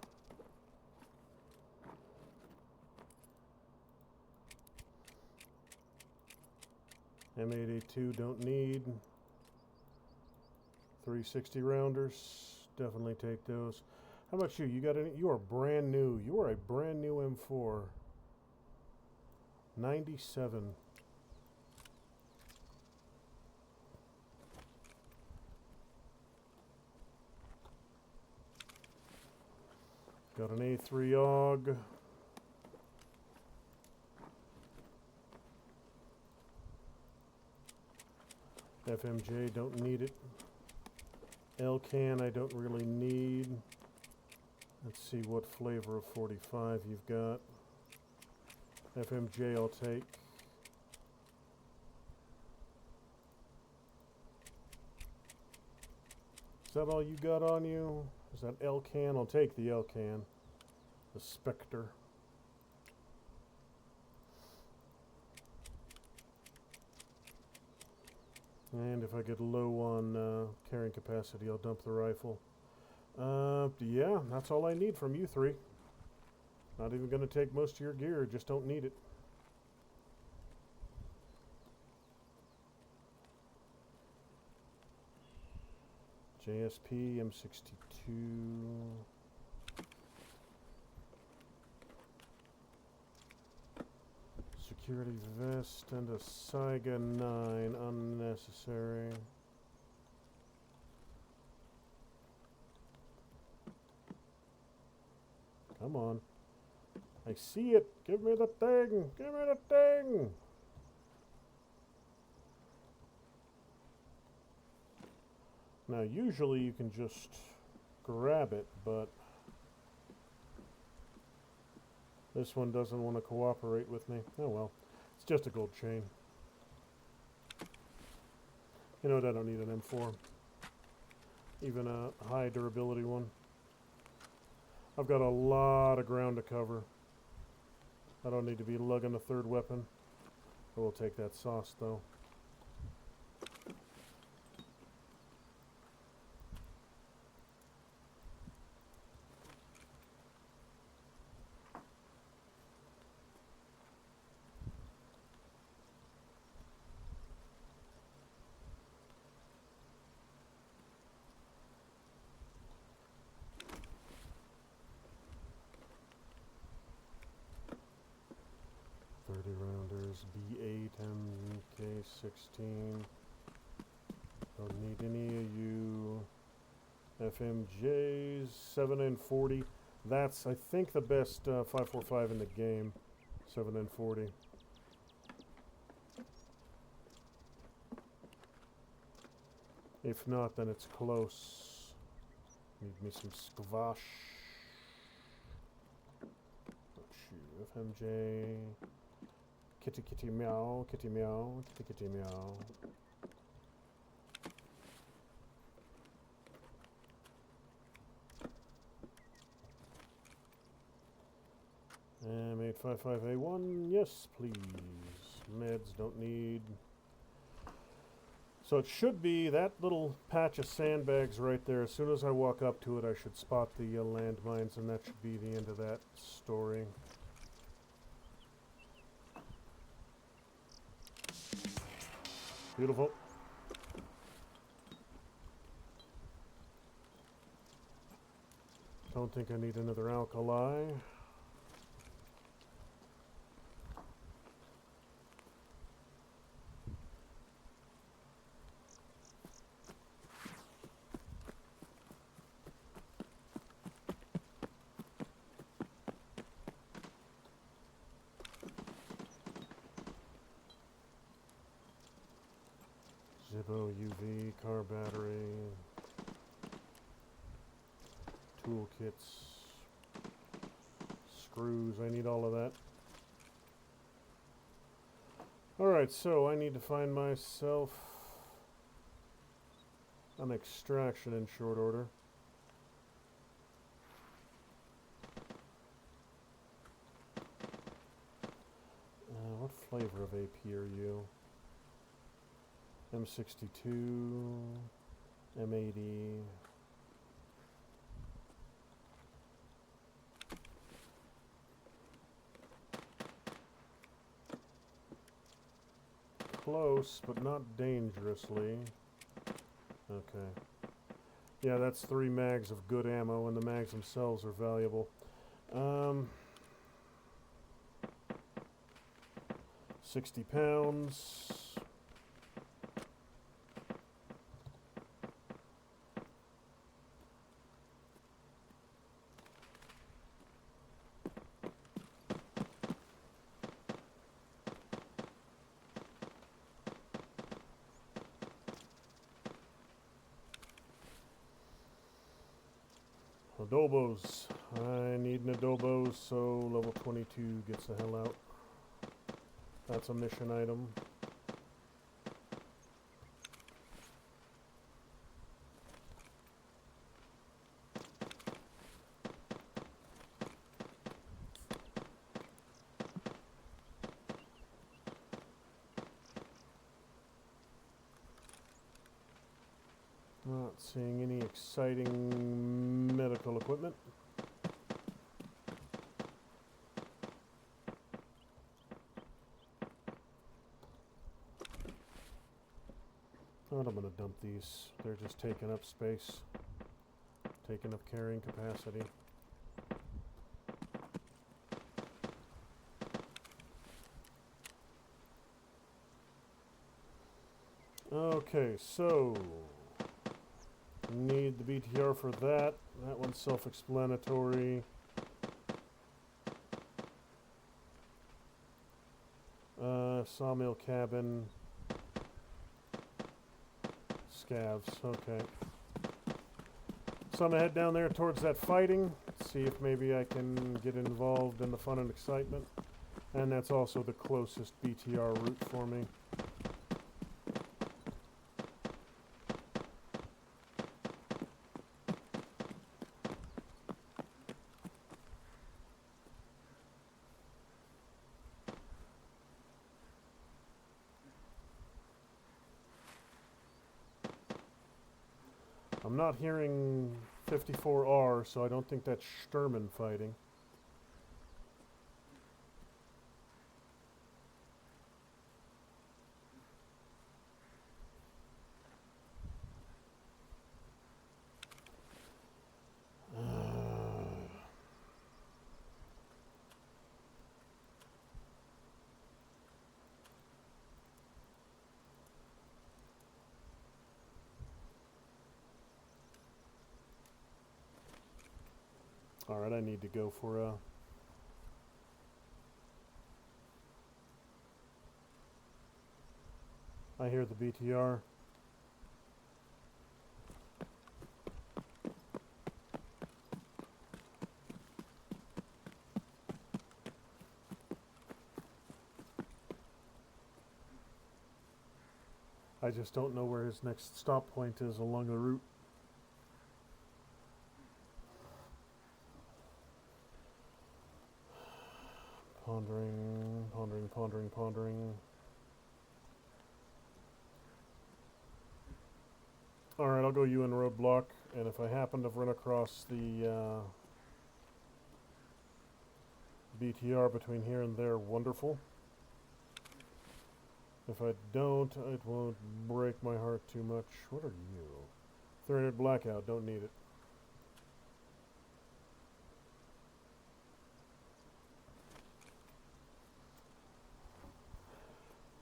M8A2 don't need. 360 rounders. Definitely take those. How about you? You got any? You are brand new. You are a brand new M4. 97. Got an A3 AUG. FMJ, don't need it. L-can, I don't really need. Let's see what flavor of 45 you've got. FMJ I'll take. Is that all you got on you? Is that L-can? I'll take the L-can. The Spectre. And if I get low on carrying capacity, I'll dump the rifle. Yeah, that's all I need from you three. Not even going to take most of your gear, just don't need it. JSP, M62. Security vest and a Saiga 9, unnecessary. Come on. I see it. Give me the thing. Give me the thing. Now, usually you can just grab it, but this one doesn't want to cooperate with me. Oh well. It's just a gold chain. You know what? I don't need an M4. Even a high durability one. I've got a lot of ground to cover. I don't need to be lugging a third weapon. I will take that sauce, though. Rounders, B8, MK16. Don't need any of you. FMJs, 7 and 40. That's, I think, the best 545 in the game. 7 and 40. If not, then it's close. Need me some squash. FMJ. Kitty kitty meow, kitty meow, kitty kitty meow. M855A1, yes please. Meds don't need. So it should be that little patch of sandbags right there. As soon as I walk up to it, I should spot the landmines, and that should be the end of that story. Beautiful. Don't think I need another alkali. Zippo, UV, car battery, toolkits, screws, I need all of that. Alright, so I need to find myself an extraction in short order. What flavor of AP are you? M62, M80. Close, but not dangerously. Okay. Yeah, that's 3 mags of good ammo, and the mags themselves are valuable. 60 pounds. Adobos. I need an adobo, so level 22 gets the hell out. That's a mission item. Not seeing any exciting medical equipment. Oh, I'm going to dump these. They're just taking up space, taking up carrying capacity. Okay, so need the BTR for that. That one's self-explanatory. Sawmill cabin. Scavs, okay. So I'm gonna head down there towards that fighting, see if maybe I can get involved in the fun and excitement. And that's also the closest BTR route for me. I'm not hearing 54R, so I don't think that's Sturman fighting. Alright, I need to go for a... I hear the BTR. I just don't know where his next stop point is along the route. Pondering. Alright, I'll go UN roadblock, and if I happen to run across the BTR between here and there, wonderful. If I don't, it won't break my heart too much. What are you? 300 blackout, don't need it.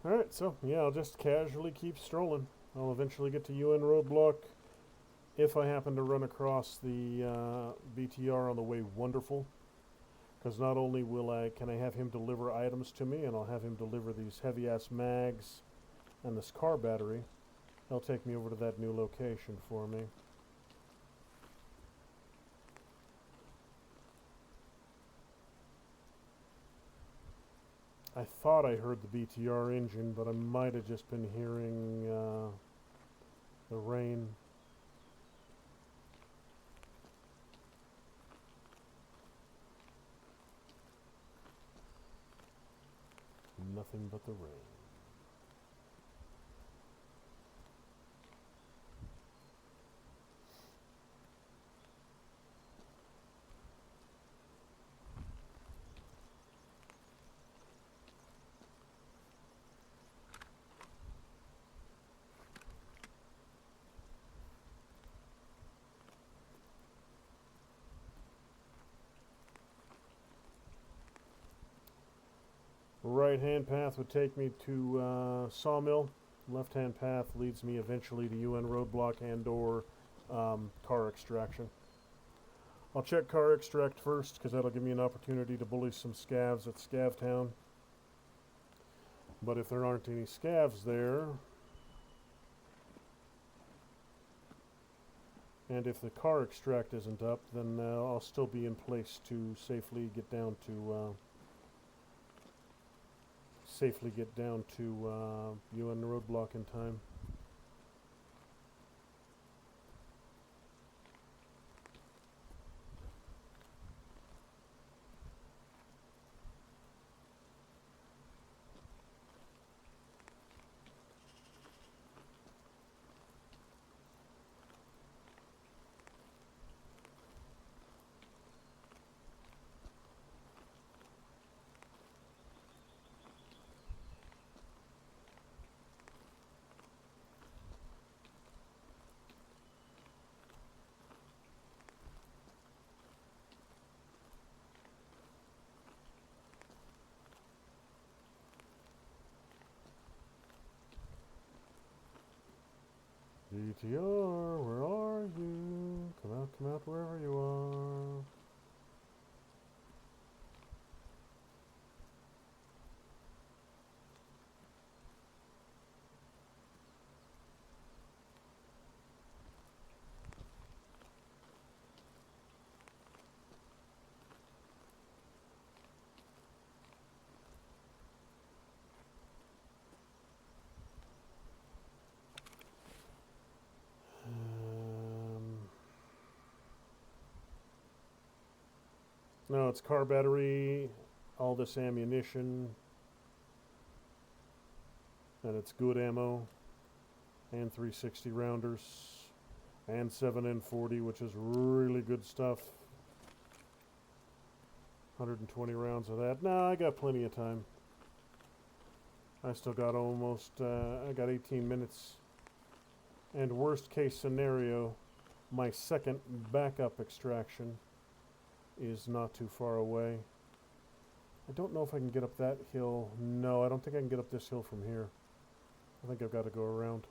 Alright, so yeah, I'll just casually keep strolling. I'll eventually get to UN roadblock. If I happen to run across the BTR on the way, wonderful. Because not only can I have him deliver items to me, and I'll have him deliver these heavy-ass mags and this car battery. They'll take me over to that new location for me. I thought I heard the BTR engine, but I might have just been hearing the rain. Nothing but the rain. right-hand path would take me to Sawmill. Left-hand path leads me eventually to UN Roadblock and or car extraction. I'll check car extract first because that'll give me an opportunity to bully some scavs at Scav Town. But if there aren't any scavs there, and if the car extract isn't up, then I'll still be in place to safely get down to UN Roadblock in time. BTR, where are you? Come out wherever you are. No, it's car battery, all this ammunition, and it's good ammo, and 360 rounders, and 7N40, which is really good stuff. 120 rounds of that. Nah, I got plenty of time. I still got I got 18 minutes. And worst case scenario, my second backup extraction is not too far away. I don't know if I can get up that hill. No, I don't think I can get up this hill from here. I think I've got to go around.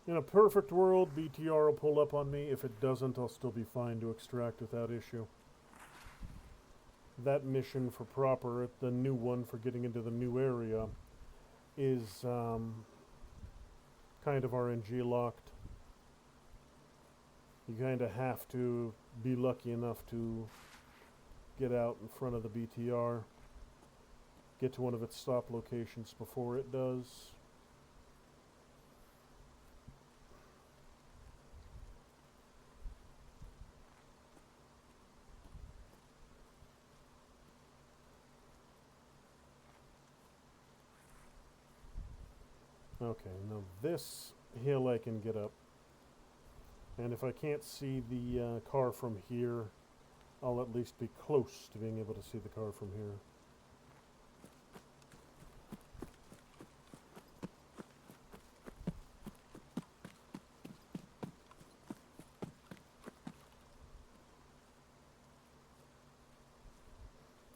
In a perfect world, BTR will pull up on me. If it doesn't, I'll still be fine to extract without issue. That mission for proper, the new one for getting into the new area, is kind of RNG locked. You kind of have to be lucky enough to get out in front of the BTR, get to one of its stop locations before it does. Okay, now this hill I can get up. And if I can't see the car from here, I'll at least be close to being able to see the car from here.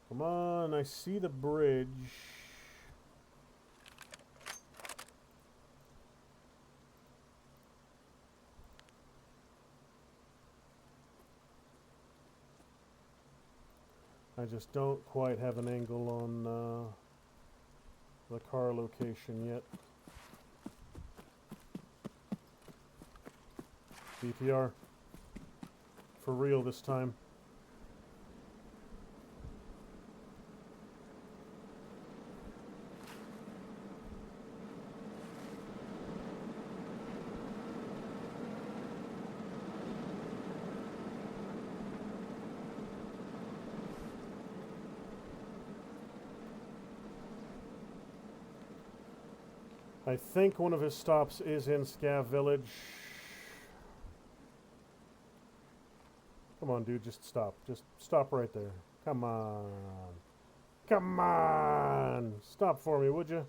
Come on, I see the bridge. I just don't quite have an angle on the car location yet. BTR. For real this time. I think one of his stops is in Scav Village. Come on, dude, just stop. Just stop right there. Come on. Come on! Stop for me, would you?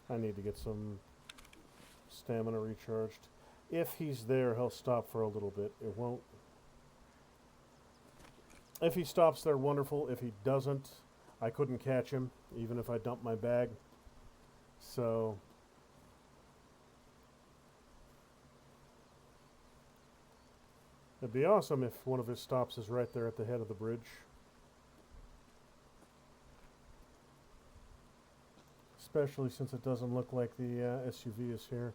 I need to get some stamina recharged. If he's there, he'll stop for a little bit. It won't. If he stops there, wonderful. If he doesn't, I couldn't catch him, even if I dumped my bag. So it'd be awesome if one of his stops is right there at the head of the bridge. Especially since it doesn't look like the SUV is here.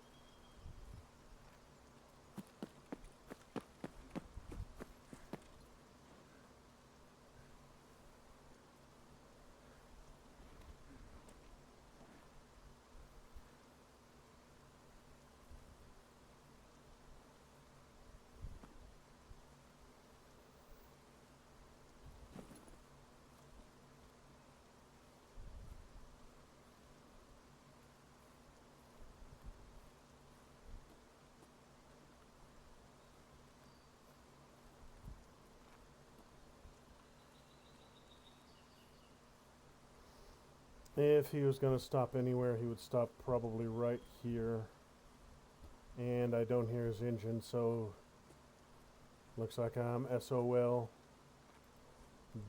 If he was going to stop anywhere, he would stop probably right here. And I don't hear his engine, so looks like I'm SOL.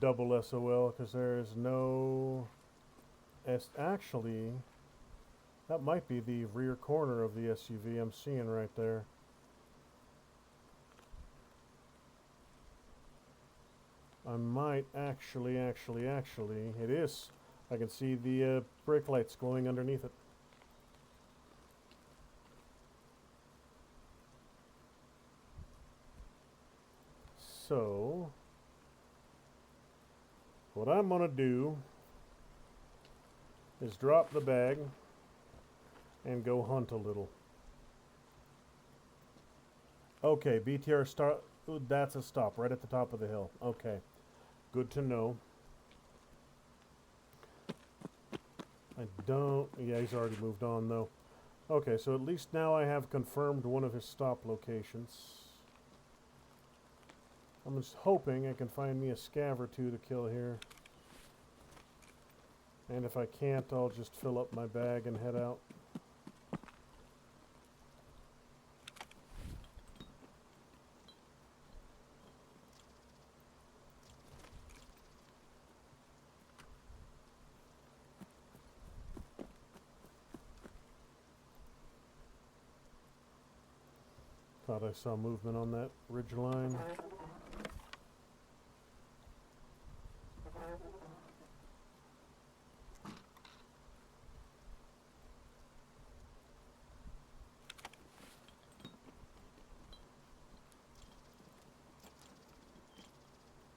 Double SOL, because there is no... Actually, that might be the rear corner of the SUV I'm seeing right there. I might actually, it is. I can see the brake lights glowing underneath it. So, what I'm going to do is drop the bag and go hunt a little. Okay, BTR start. Ooh, that's a stop right at the top of the hill. Okay, good to know. I don't... Yeah, he's already moved on, though. Okay, so at least now I have confirmed one of his stop locations. I'm just hoping I can find me a scav or two to kill here. And if I can't, I'll just fill up my bag and head out. Thought I saw movement on that ridge line.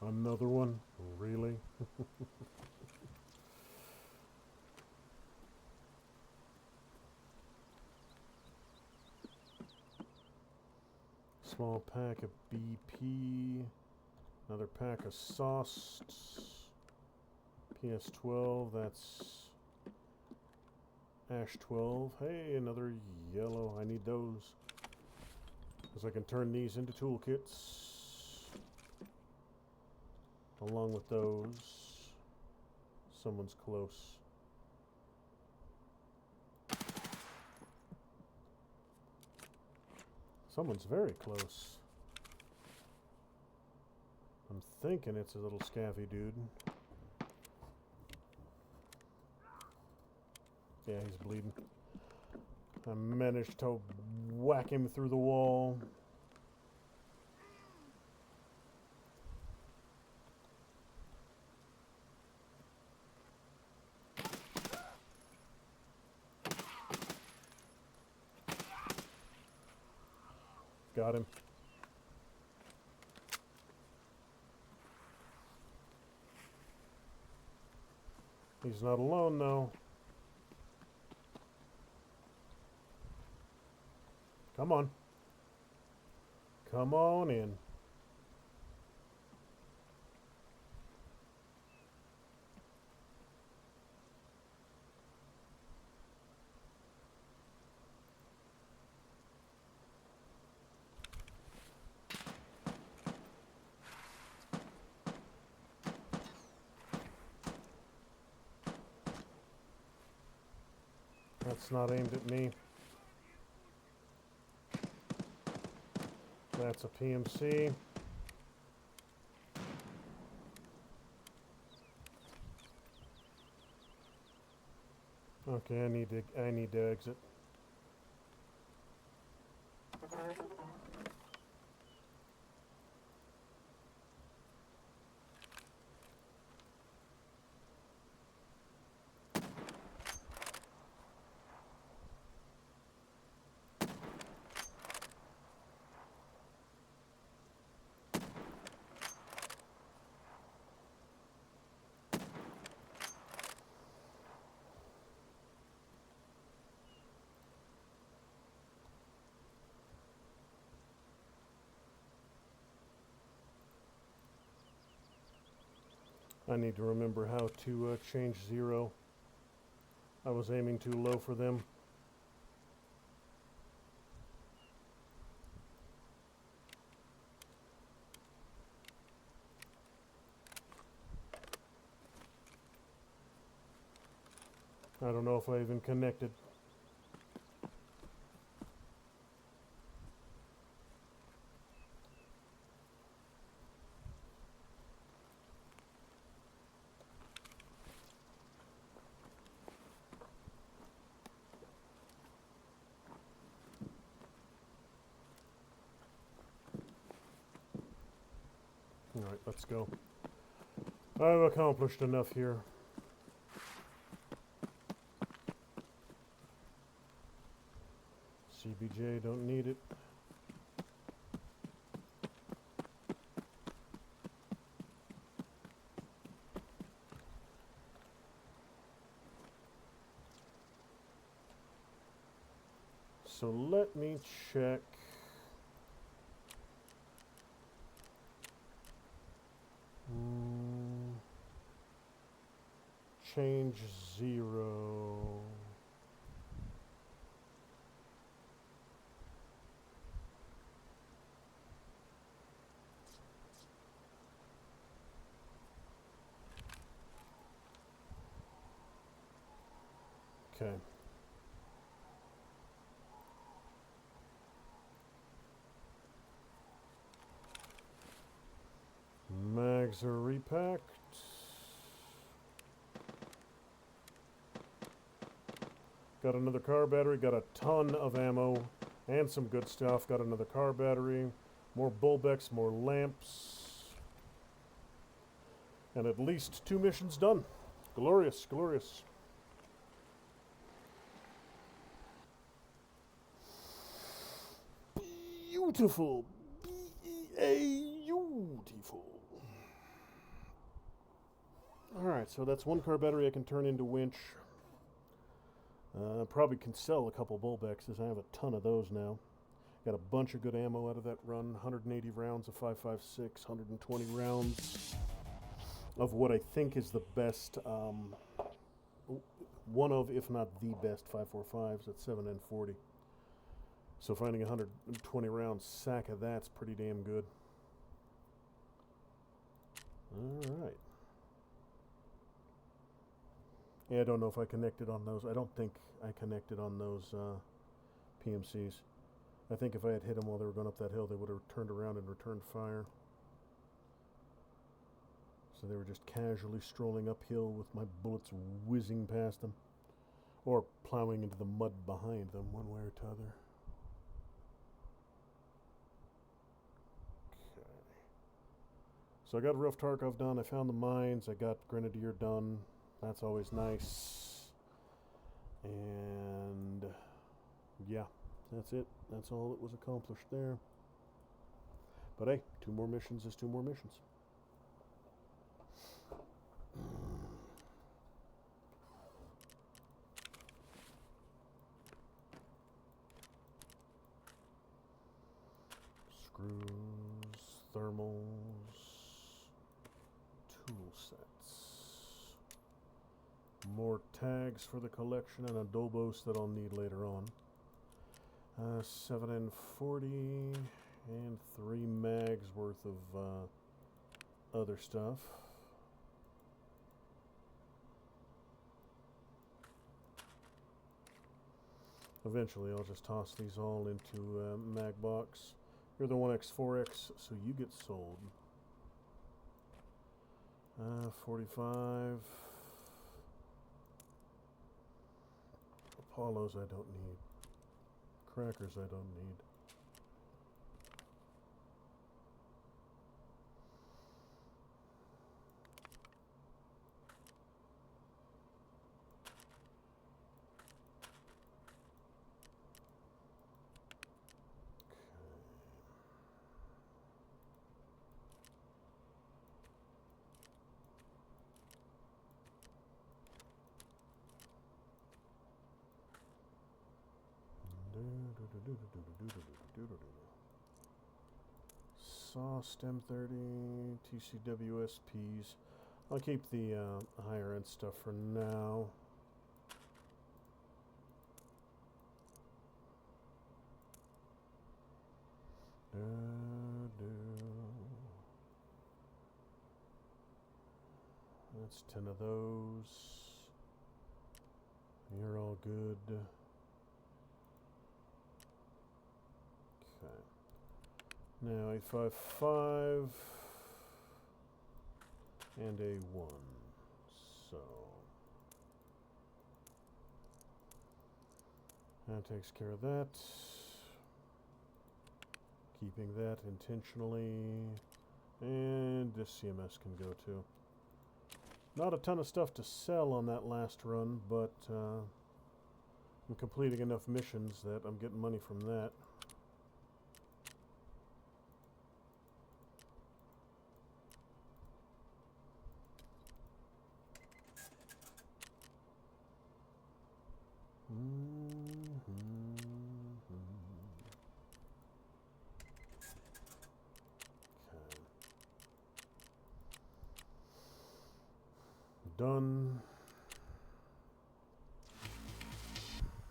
Another one? Really? Small pack of BP. Another pack of sauce. PS12, that's Ash 12. Hey, another yellow. I need those. Because I can turn these into toolkits. Along with those. Someone's close. Someone's very close. I'm thinking it's a little scavvy dude. Yeah, he's bleeding. I managed to whack him through the wall. Got him. He's not alone, though. Come on. Come on in. That's not aimed at me. That's a PMC. Okay, I need to exit. I need to remember how to change zero. I was aiming too low for them. I don't know if I even connected. Alright, let's go. I've accomplished enough here. CBJ, don't need it. So let me check. Change zero. Okay. Mags are repacked. Got another car battery, got a ton of ammo and some good stuff. Got another car battery, more bullbecks, more lamps, and at least 2 missions done. Glorious, glorious. Beautiful. Beautiful. Alright, so that's 1 car battery I can turn into winch. Probably can sell a couple bullbecks, as I have a ton of those now. Got a bunch of good ammo out of that run. 180 rounds of 5.56, 120 rounds of what I think is the best, one of, if not the best, 5.45s at 7 and 40. So finding a 120 round sack of that's pretty damn good. Alright. Yeah, I don't know if I connected on those. I don't think I connected on those PMCs. I think if I had hit them while they were going up that hill, they would have turned around and returned fire. So they were just casually strolling uphill with my bullets whizzing past them. Or plowing into the mud behind them, one way or t'other. Okay. So I got Rough Tarkov done. I found the mines. I got Grenadier done. That's always nice. And yeah, that's it. That's all that was accomplished there. But hey, 2 more missions is 2 more missions. Screws, thermals, tool sets. More tags for the collection and adobos that I'll need later on. 7 and 40 and 3 mags worth of other stuff. Eventually I'll just toss these all into mag box. You're the 1X4X, so you get sold. 45. Apollos I don't need. Crackers I don't need. Saw stem 30, TCWSPs. I'll keep the higher end stuff for now. That's 10 of those. You're all good. Okay. Now 855 and a 1. So that takes care of that. Keeping that intentionally. And this CMS can go too. Not a ton of stuff to sell on that last run, but I'm completing enough missions that I'm getting money from that. Done.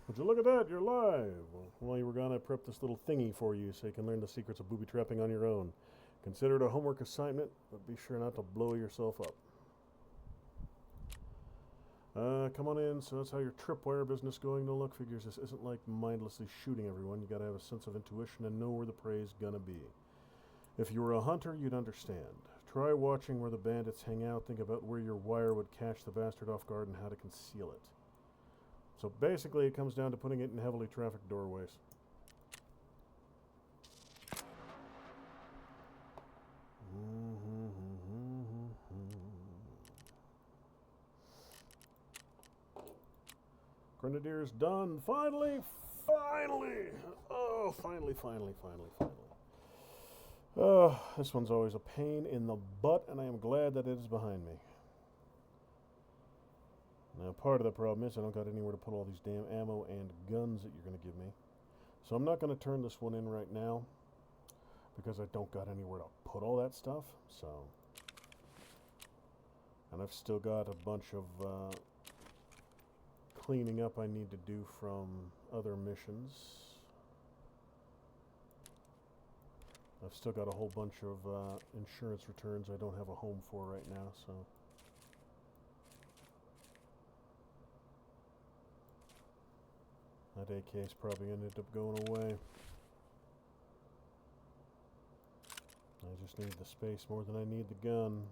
Would you look at that? You're live. Well, while you were gone, I prepped this little thingy for you so you can learn the secrets of booby trapping on your own. Consider it a homework assignment, but be sure not to blow yourself up. Come on in. So that's how your tripwire business going. No luck figures. This isn't like mindlessly shooting everyone. You gotta have a sense of intuition and know where the prey's gonna be. If you were a hunter, you'd understand. Try watching where the bandits hang out. Think about where your wire would catch the bastard off guard and how to conceal it. So basically, it comes down to putting it in heavily trafficked doorways. Grenadier's done. Finally! Finally! Oh, finally. Oh, this one's always a pain in the butt, and I am glad that it is behind me. Now, part of the problem is I don't got anywhere to put all these damn ammo and guns that you're going to give me. So I'm not going to turn this one in right now, because I don't got anywhere to put all that stuff. So, and I've still got a bunch of cleaning up I need to do from other missions. I've still got a whole bunch of insurance returns I don't have a home for right now, so. That AK's probably ended up going away. I just need the space more than I need the gun.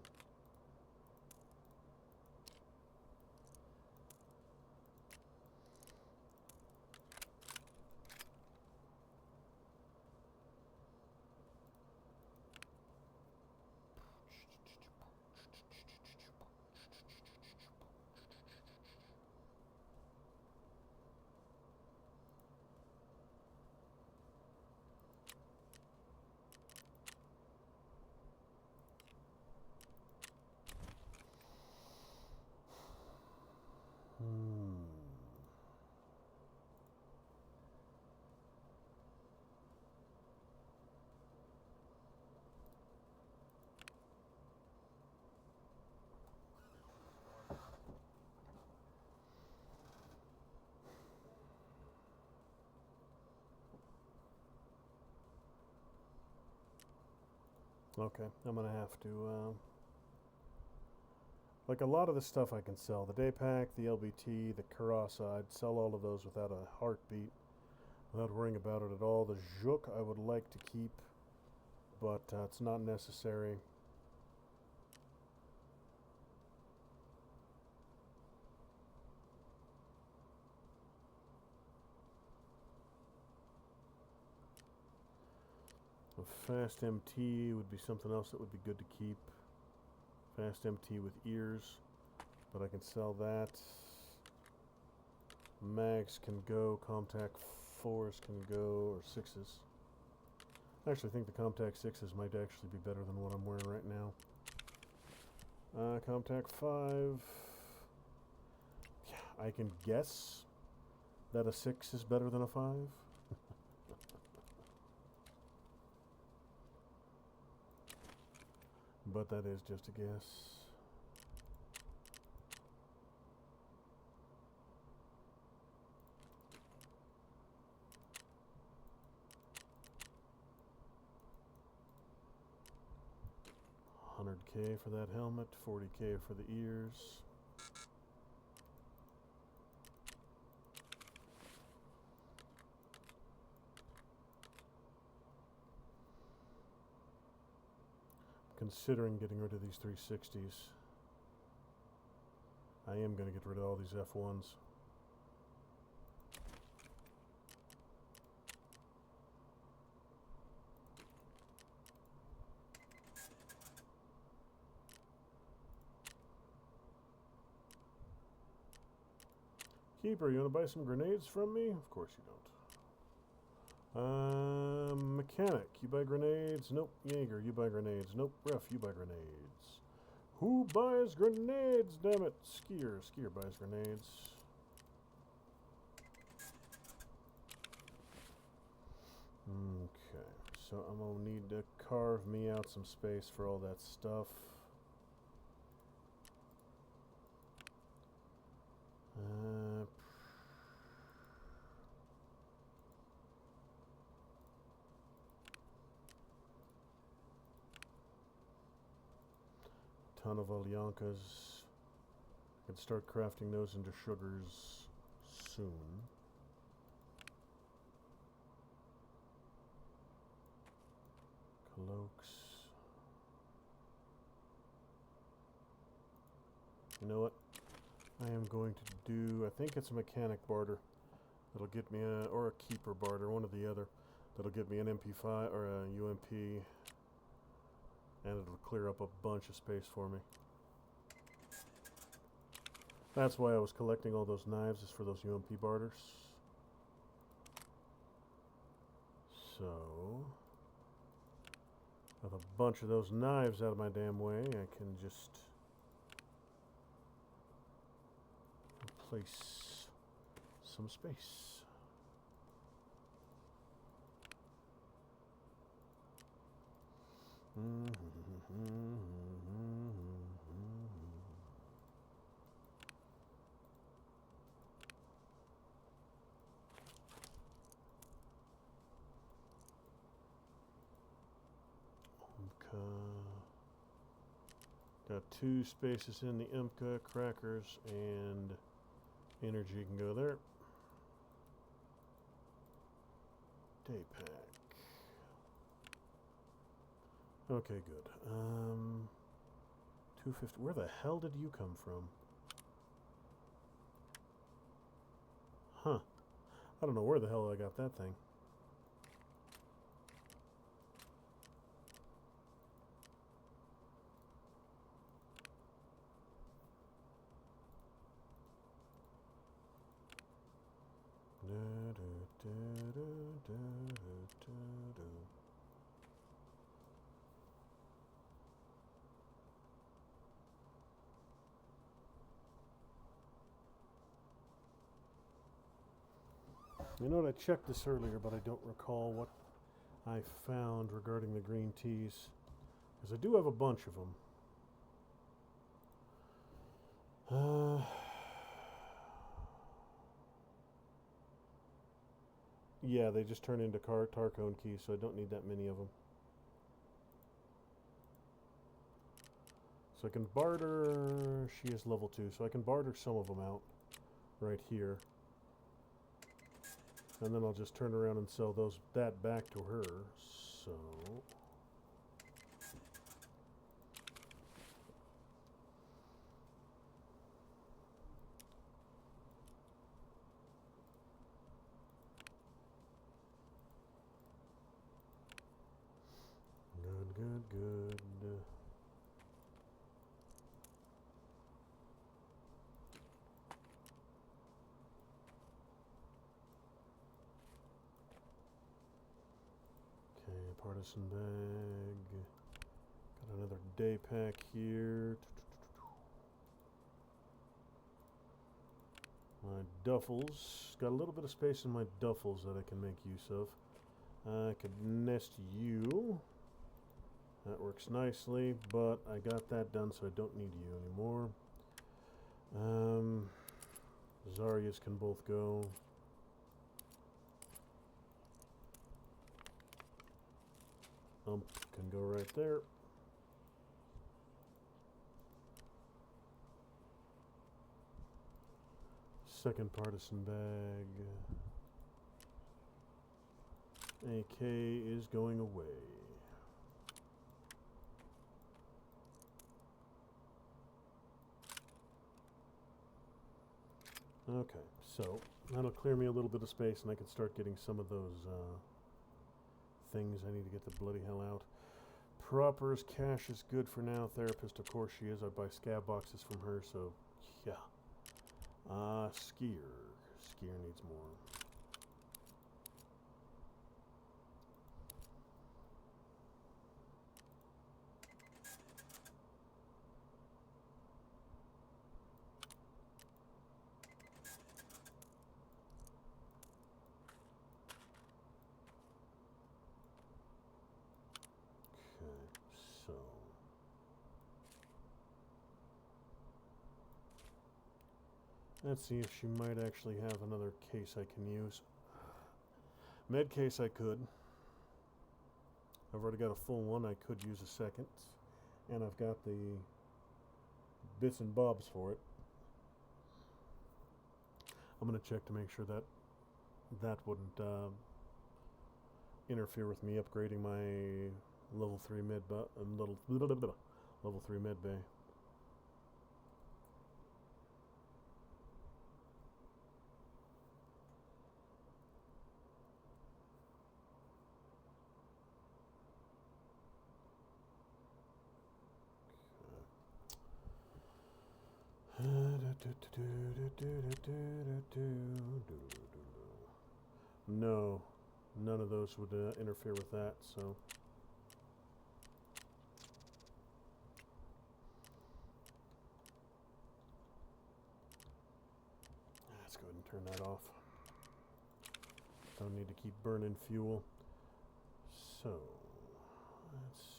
Okay, I'm gonna have to, like a lot of the stuff I can sell, the day pack, the LBT, the Karasa, I'd sell all of those without a heartbeat, without worrying about it at all. The Juk I would like to keep but it's not necessary. A fast MT would be something else that would be good to keep. Fast MT with ears, but I can sell that. Mags can go, Comtac 4s can go, or 6s. I actually think the Comtac 6s might actually be better than what I'm wearing right now. Comtac 5. Yeah, I can guess that a 6 is better than a 5. But that is just a guess. $100K for that helmet, $40K for the ears. Considering getting rid of these 360s. I am going to get rid of all these F1s. Keeper, you want to buy some grenades from me? Of course you don't. Mechanic, you buy grenades? Nope. Jaeger, you buy grenades? Nope. Ref, you buy grenades. Who buys grenades? Damn it. Skier buys grenades. Okay, so I'm gonna need to carve me out some space for all that stuff. Ton of Alyankas. I can start crafting those into sugars soon. Cloaks. You know what? I am going to do, I think it's a mechanic barter. That'll get me a, or a keeper barter, one or the other. That'll get me an MP5 or a UMP. And it'll clear up a bunch of space for me. That's why I was collecting all those knives, is for those UMP barters. So, with a bunch of those knives out of my damn way, I can just replace some space. Got 2 spaces in the Imca, crackers, and energy can go there. Day pack. Okay, good. 250. Where the hell did you come from? Huh. I don't know where the hell I got that thing. You know what, I checked this earlier, but I don't recall what I found regarding the green teas. Because I do have a bunch of them. Yeah, they just turn into Tarkov keys, so I don't need that many of them. So I can barter... She is level 2, so I can barter some of them out right here. And then I'll just turn around and sell that back to her. So... Good, good. Okay, partisan bag. Got another day pack here. My duffels. Got a little bit of space in my duffels that I can make use of. I could nest you. That works nicely, but I got that done, so I don't need you anymore. Zarya's can both go. Can go right there. Second partisan bag. AK is going away. Okay, so that'll clear me a little bit of space and I can start getting some of those things I need to get the bloody hell out. Propper's cash is good for now. Therapist, of course she is. I buy scab boxes from her, so yeah. Skier. Skier needs more. So let's see if she might actually have another case I can use. Med case I could. I've already got a full one. I could use a second. And I've got the bits and bobs for it. I'm going to check to make sure that that wouldn't interfere with me upgrading my level 3 level 3 med bay. No, none of those would interfere with that, so. Let's go ahead and turn that off. Don't need to keep burning fuel. So, let's see.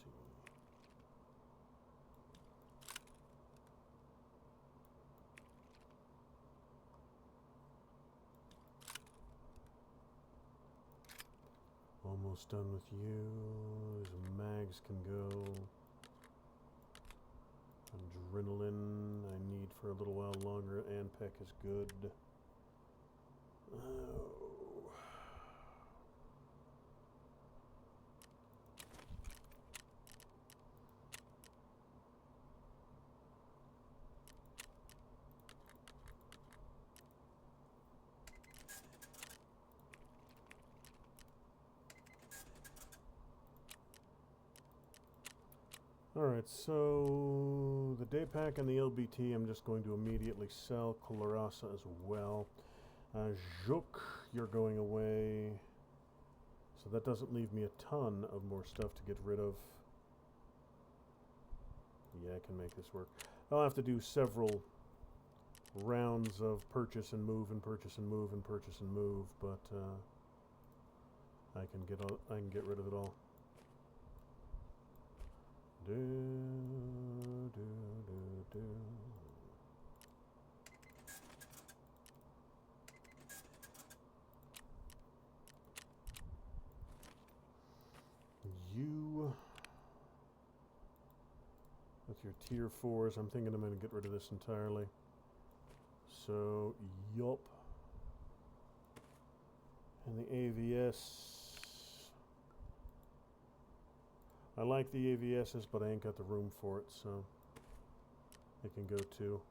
Almost done with you. These mags can go. Adrenaline I need for a little while longer. Anpec is good. Oh. Alright, so the day pack and the LBT I'm just going to immediately sell. Colorasa as well. Juk, you're going away. So that doesn't leave me a ton of more stuff to get rid of. Yeah, I can make this work. I'll have to do several rounds of purchase and move and purchase and move and purchase and move, but I can get rid of it all. Do, do, do, do. You, with your tier 4s, I'm thinking I'm going to get rid of this entirely. So, yup. And the AVS. I like the AVSs, but I ain't got the room for it, so it can go too.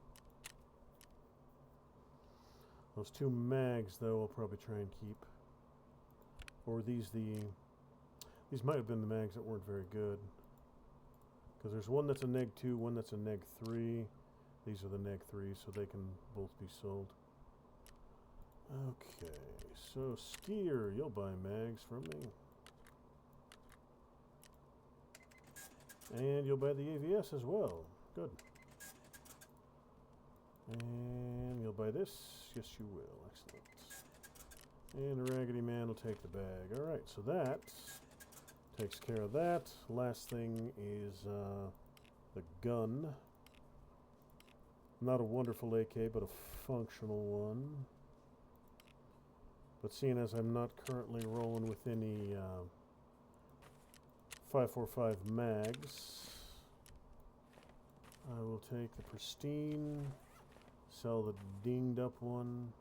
Those 2 mags, though, I'll probably try and keep. Or these might have been the mags that weren't very good. Because there's one that's a neg 2, one that's a neg 3. These are the neg 3s, so they can both be sold. Okay, so Skier, you'll buy mags from me. And you'll buy the AVS as well. Good. And you'll buy this? Yes, you will. Excellent. And the Raggedy Man will take the bag. Alright, so that takes care of that. Last thing is the gun. Not a wonderful AK, but a functional one. But seeing as I'm not currently rolling with any 545 mags, I will take the pristine, sell the dinged up one.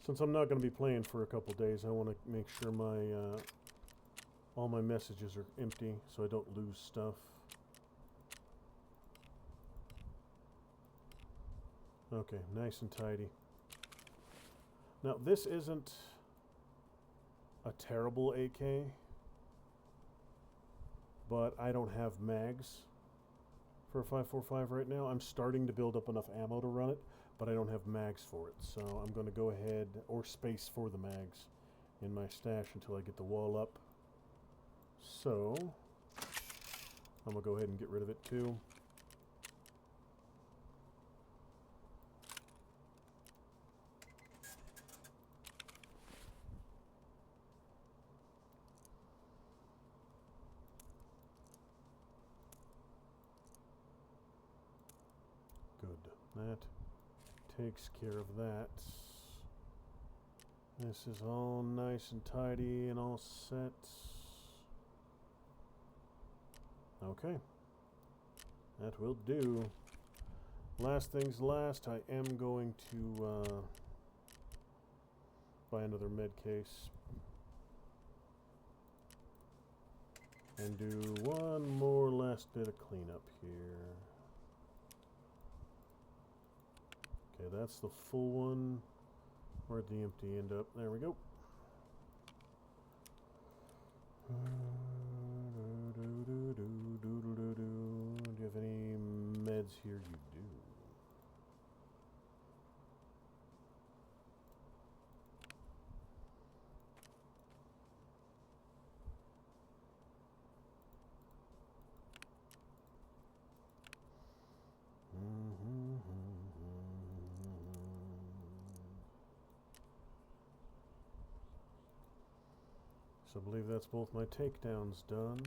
Since I'm not going to be playing for a couple days, I want to make sure my all my messages are empty so I don't lose stuff. Okay, nice and tidy. Now, this isn't a terrible AK, but I don't have mags for a 545 right now. I'm starting to build up enough ammo to run it, but I don't have mags for it. So I'm going to go ahead, or space for the mags, in my stash until I get the wall up. So I'm going to go ahead and get rid of it too. Good. That takes care of that. This is all nice and tidy and all set. Okay. That will do. Last things last, I am going to buy another med case. And do one more last bit of cleanup here. Okay, that's the full one. Where'd the empty end up? There we go. Do you have any meds here? You do. So I believe that's both my takedowns done.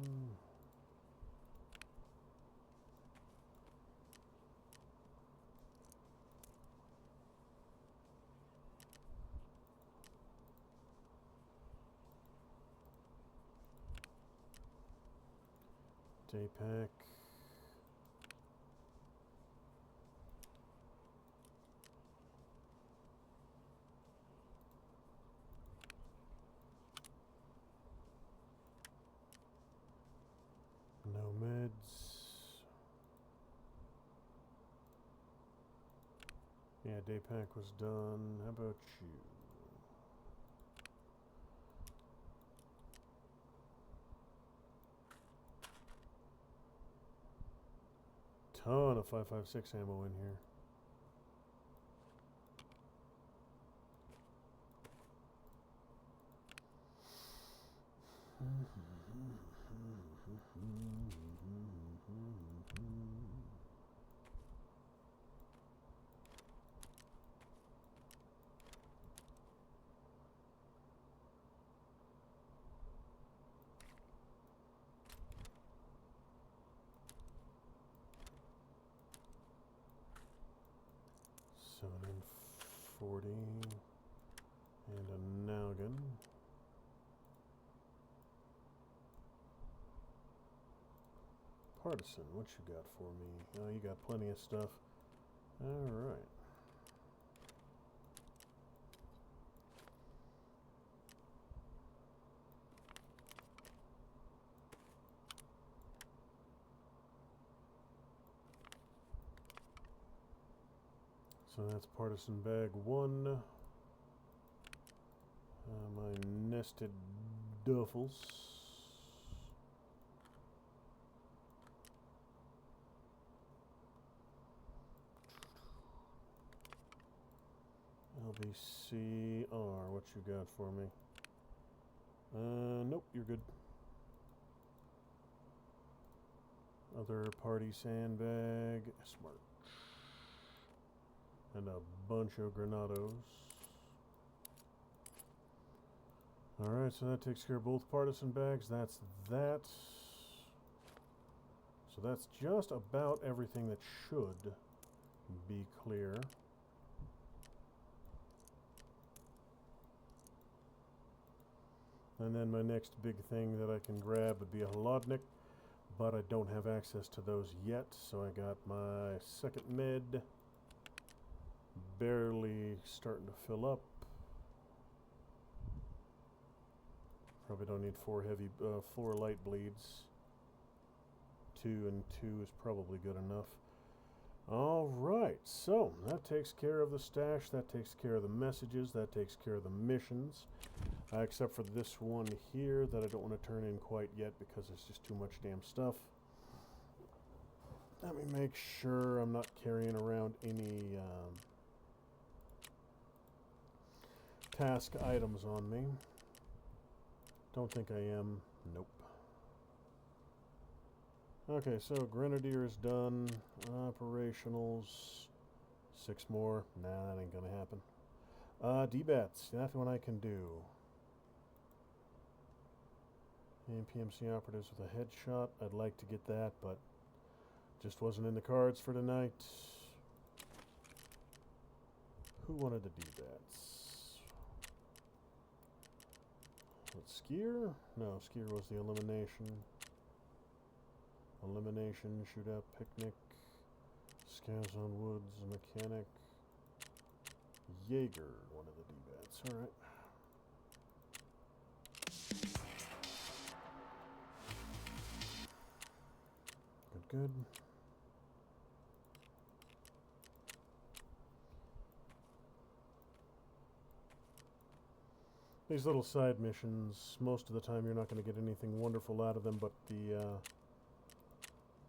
Day pack. No meds. Yeah, day pack was done. How about you? Ton of 5.56 ammo in here. And 40 and a noggin. Partisan, what you got for me? Oh, you got plenty of stuff. All right. So that's partisan bag 1. My nested duffels. LBCR, what you got for me? Nope, you're good. Other party sandbag, smart. And a bunch of granados. Alright, so that takes care of both partisan bags. That's that. So that's just about everything that should be clear. And then my next big thing that I can grab would be a Holodnik, but I don't have access to those yet, so I got my second med barely starting to fill up. Probably don't need 4 light bleeds. 2 and 2 is probably good enough. Alright, so that takes care of the stash, that takes care of the messages, that takes care of the missions. Except for this one here that I don't want to turn in quite yet because it's just too much damn stuff. Let me make sure I'm not carrying around any task items on me. Don't think I am. Nope. Okay, so Grenadier is done. Operationals. 6 more. Nah, that ain't gonna happen. D-bats. That's what I can do. And PMC operatives with a headshot. I'd like to get that, but just wasn't in the cards for tonight. Who wanted the D-bats? What, Skier? No, Skier was the elimination. Elimination, shootout, picnic, scouts on woods, mechanic, Jaeger, one of the D-bats. Alright. Good. These little side missions, most of the time you're not going to get anything wonderful out of them, but the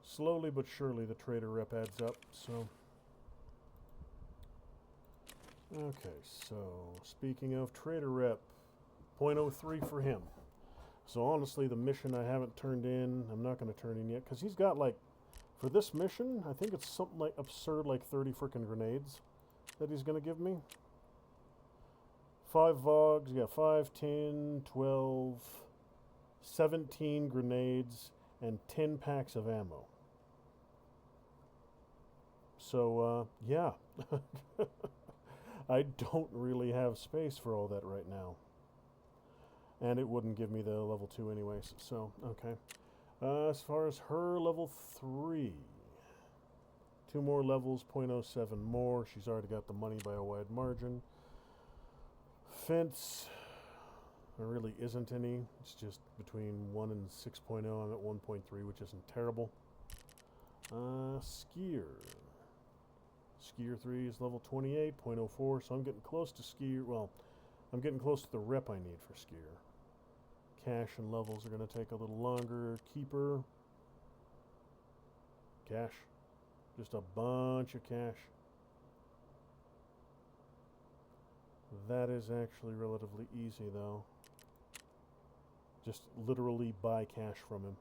slowly but surely the trader rep adds up, so. Okay, so speaking of trader rep, 0.03 for him. So honestly, the mission I haven't turned in, I'm not going to turn in yet, because he's got like, for this mission, I think it's something like absurd, like 30 frickin' grenades that he's going to give me. 5 Vogs, yeah, 5, 10, 12, 17 grenades, and 10 packs of ammo. So, yeah. I don't really have space for all that right now. And it wouldn't give me the level 2 anyways, so, okay. As far as her, level 3. 2 more levels, 0.07 more. She's already got the money by a wide margin. Fence, there really isn't any. It's just between 1 and 6.0. I'm at 1.3, which isn't terrible. Skier. Skier 3 is level 28, 0.04, so I'm getting close to Skier. Well, I'm getting close to the rep I need for Skier. Cash and levels are going to take a little longer. Keeper. Cash. Just a bunch of cash. That is actually relatively easy, though. Just literally buy cash from him.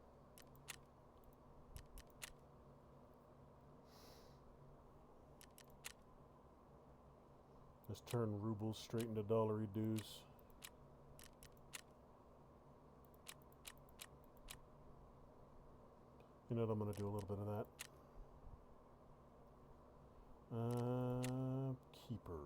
Just turn rubles straight into dollary dues. You know what, I'm going to do a little bit of that. Keeper.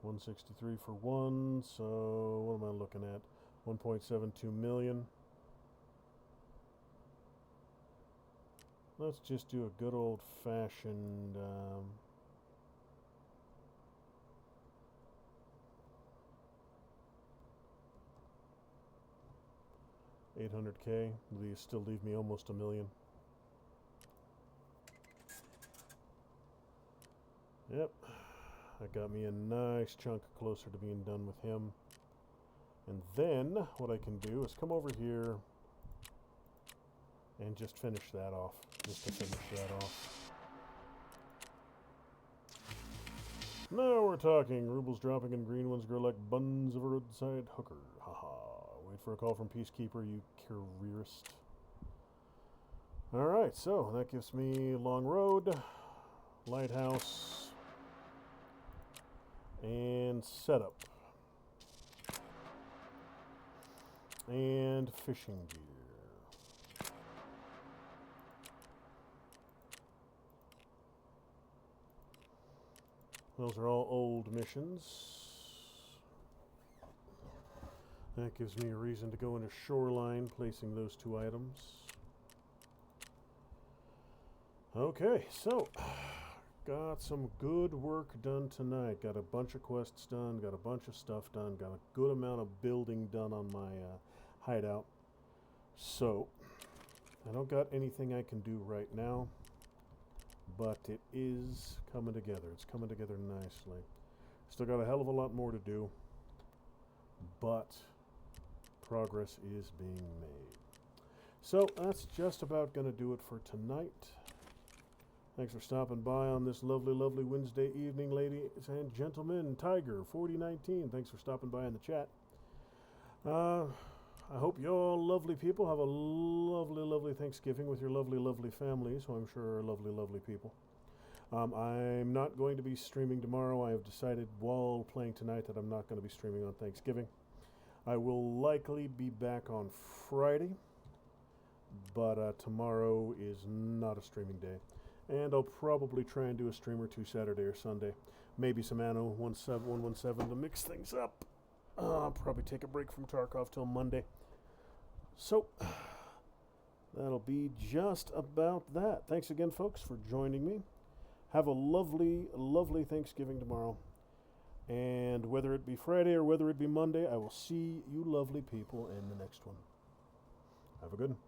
$163 for 1, so what am I looking at? 1.72 million. Let's just do a good old-fashioned 800K. These still leave me almost $1 million. Yep. That got me a nice chunk closer to being done with him. And then what I can do is come over here and just finish that off. Just to finish that off. Now we're talking. Rubles dropping and green ones grow like buns of a roadside hooker. Haha. Wait for a call from Peacekeeper, you careerist. Alright, so that gives me Long Road, Lighthouse, and Setup. And fishing gear. Those are all old missions. That gives me a reason to go into Shoreline, placing those 2 items. Okay, so got some good work done tonight. Got a bunch of quests done, got a bunch of stuff done, got a good amount of building done on my hideout. So, I don't got anything I can do right now, but it is coming together. It's coming together nicely. Still got a hell of a lot more to do, but progress is being made. So that's just about going to do it for tonight. Thanks for stopping by on this lovely, lovely Wednesday evening, ladies and gentlemen. Tiger 4019, thanks for stopping by in the chat. I hope you all lovely people have a lovely, lovely Thanksgiving with your lovely, lovely families, who I'm sure are lovely, lovely people. I'm not going to be streaming tomorrow. I have decided while playing tonight that I'm not going to be streaming on Thanksgiving. I will likely be back on Friday, but tomorrow is not a streaming day. And I'll probably try and do a stream or 2 Saturday or Sunday. Maybe some Anno 117 to mix things up. I'll probably take a break from Tarkov till Monday. So, that'll be just about that. Thanks again, folks, for joining me. Have a lovely, lovely Thanksgiving tomorrow. And whether it be Friday or whether it be Monday, I will see you lovely people in the next one. Have a good one.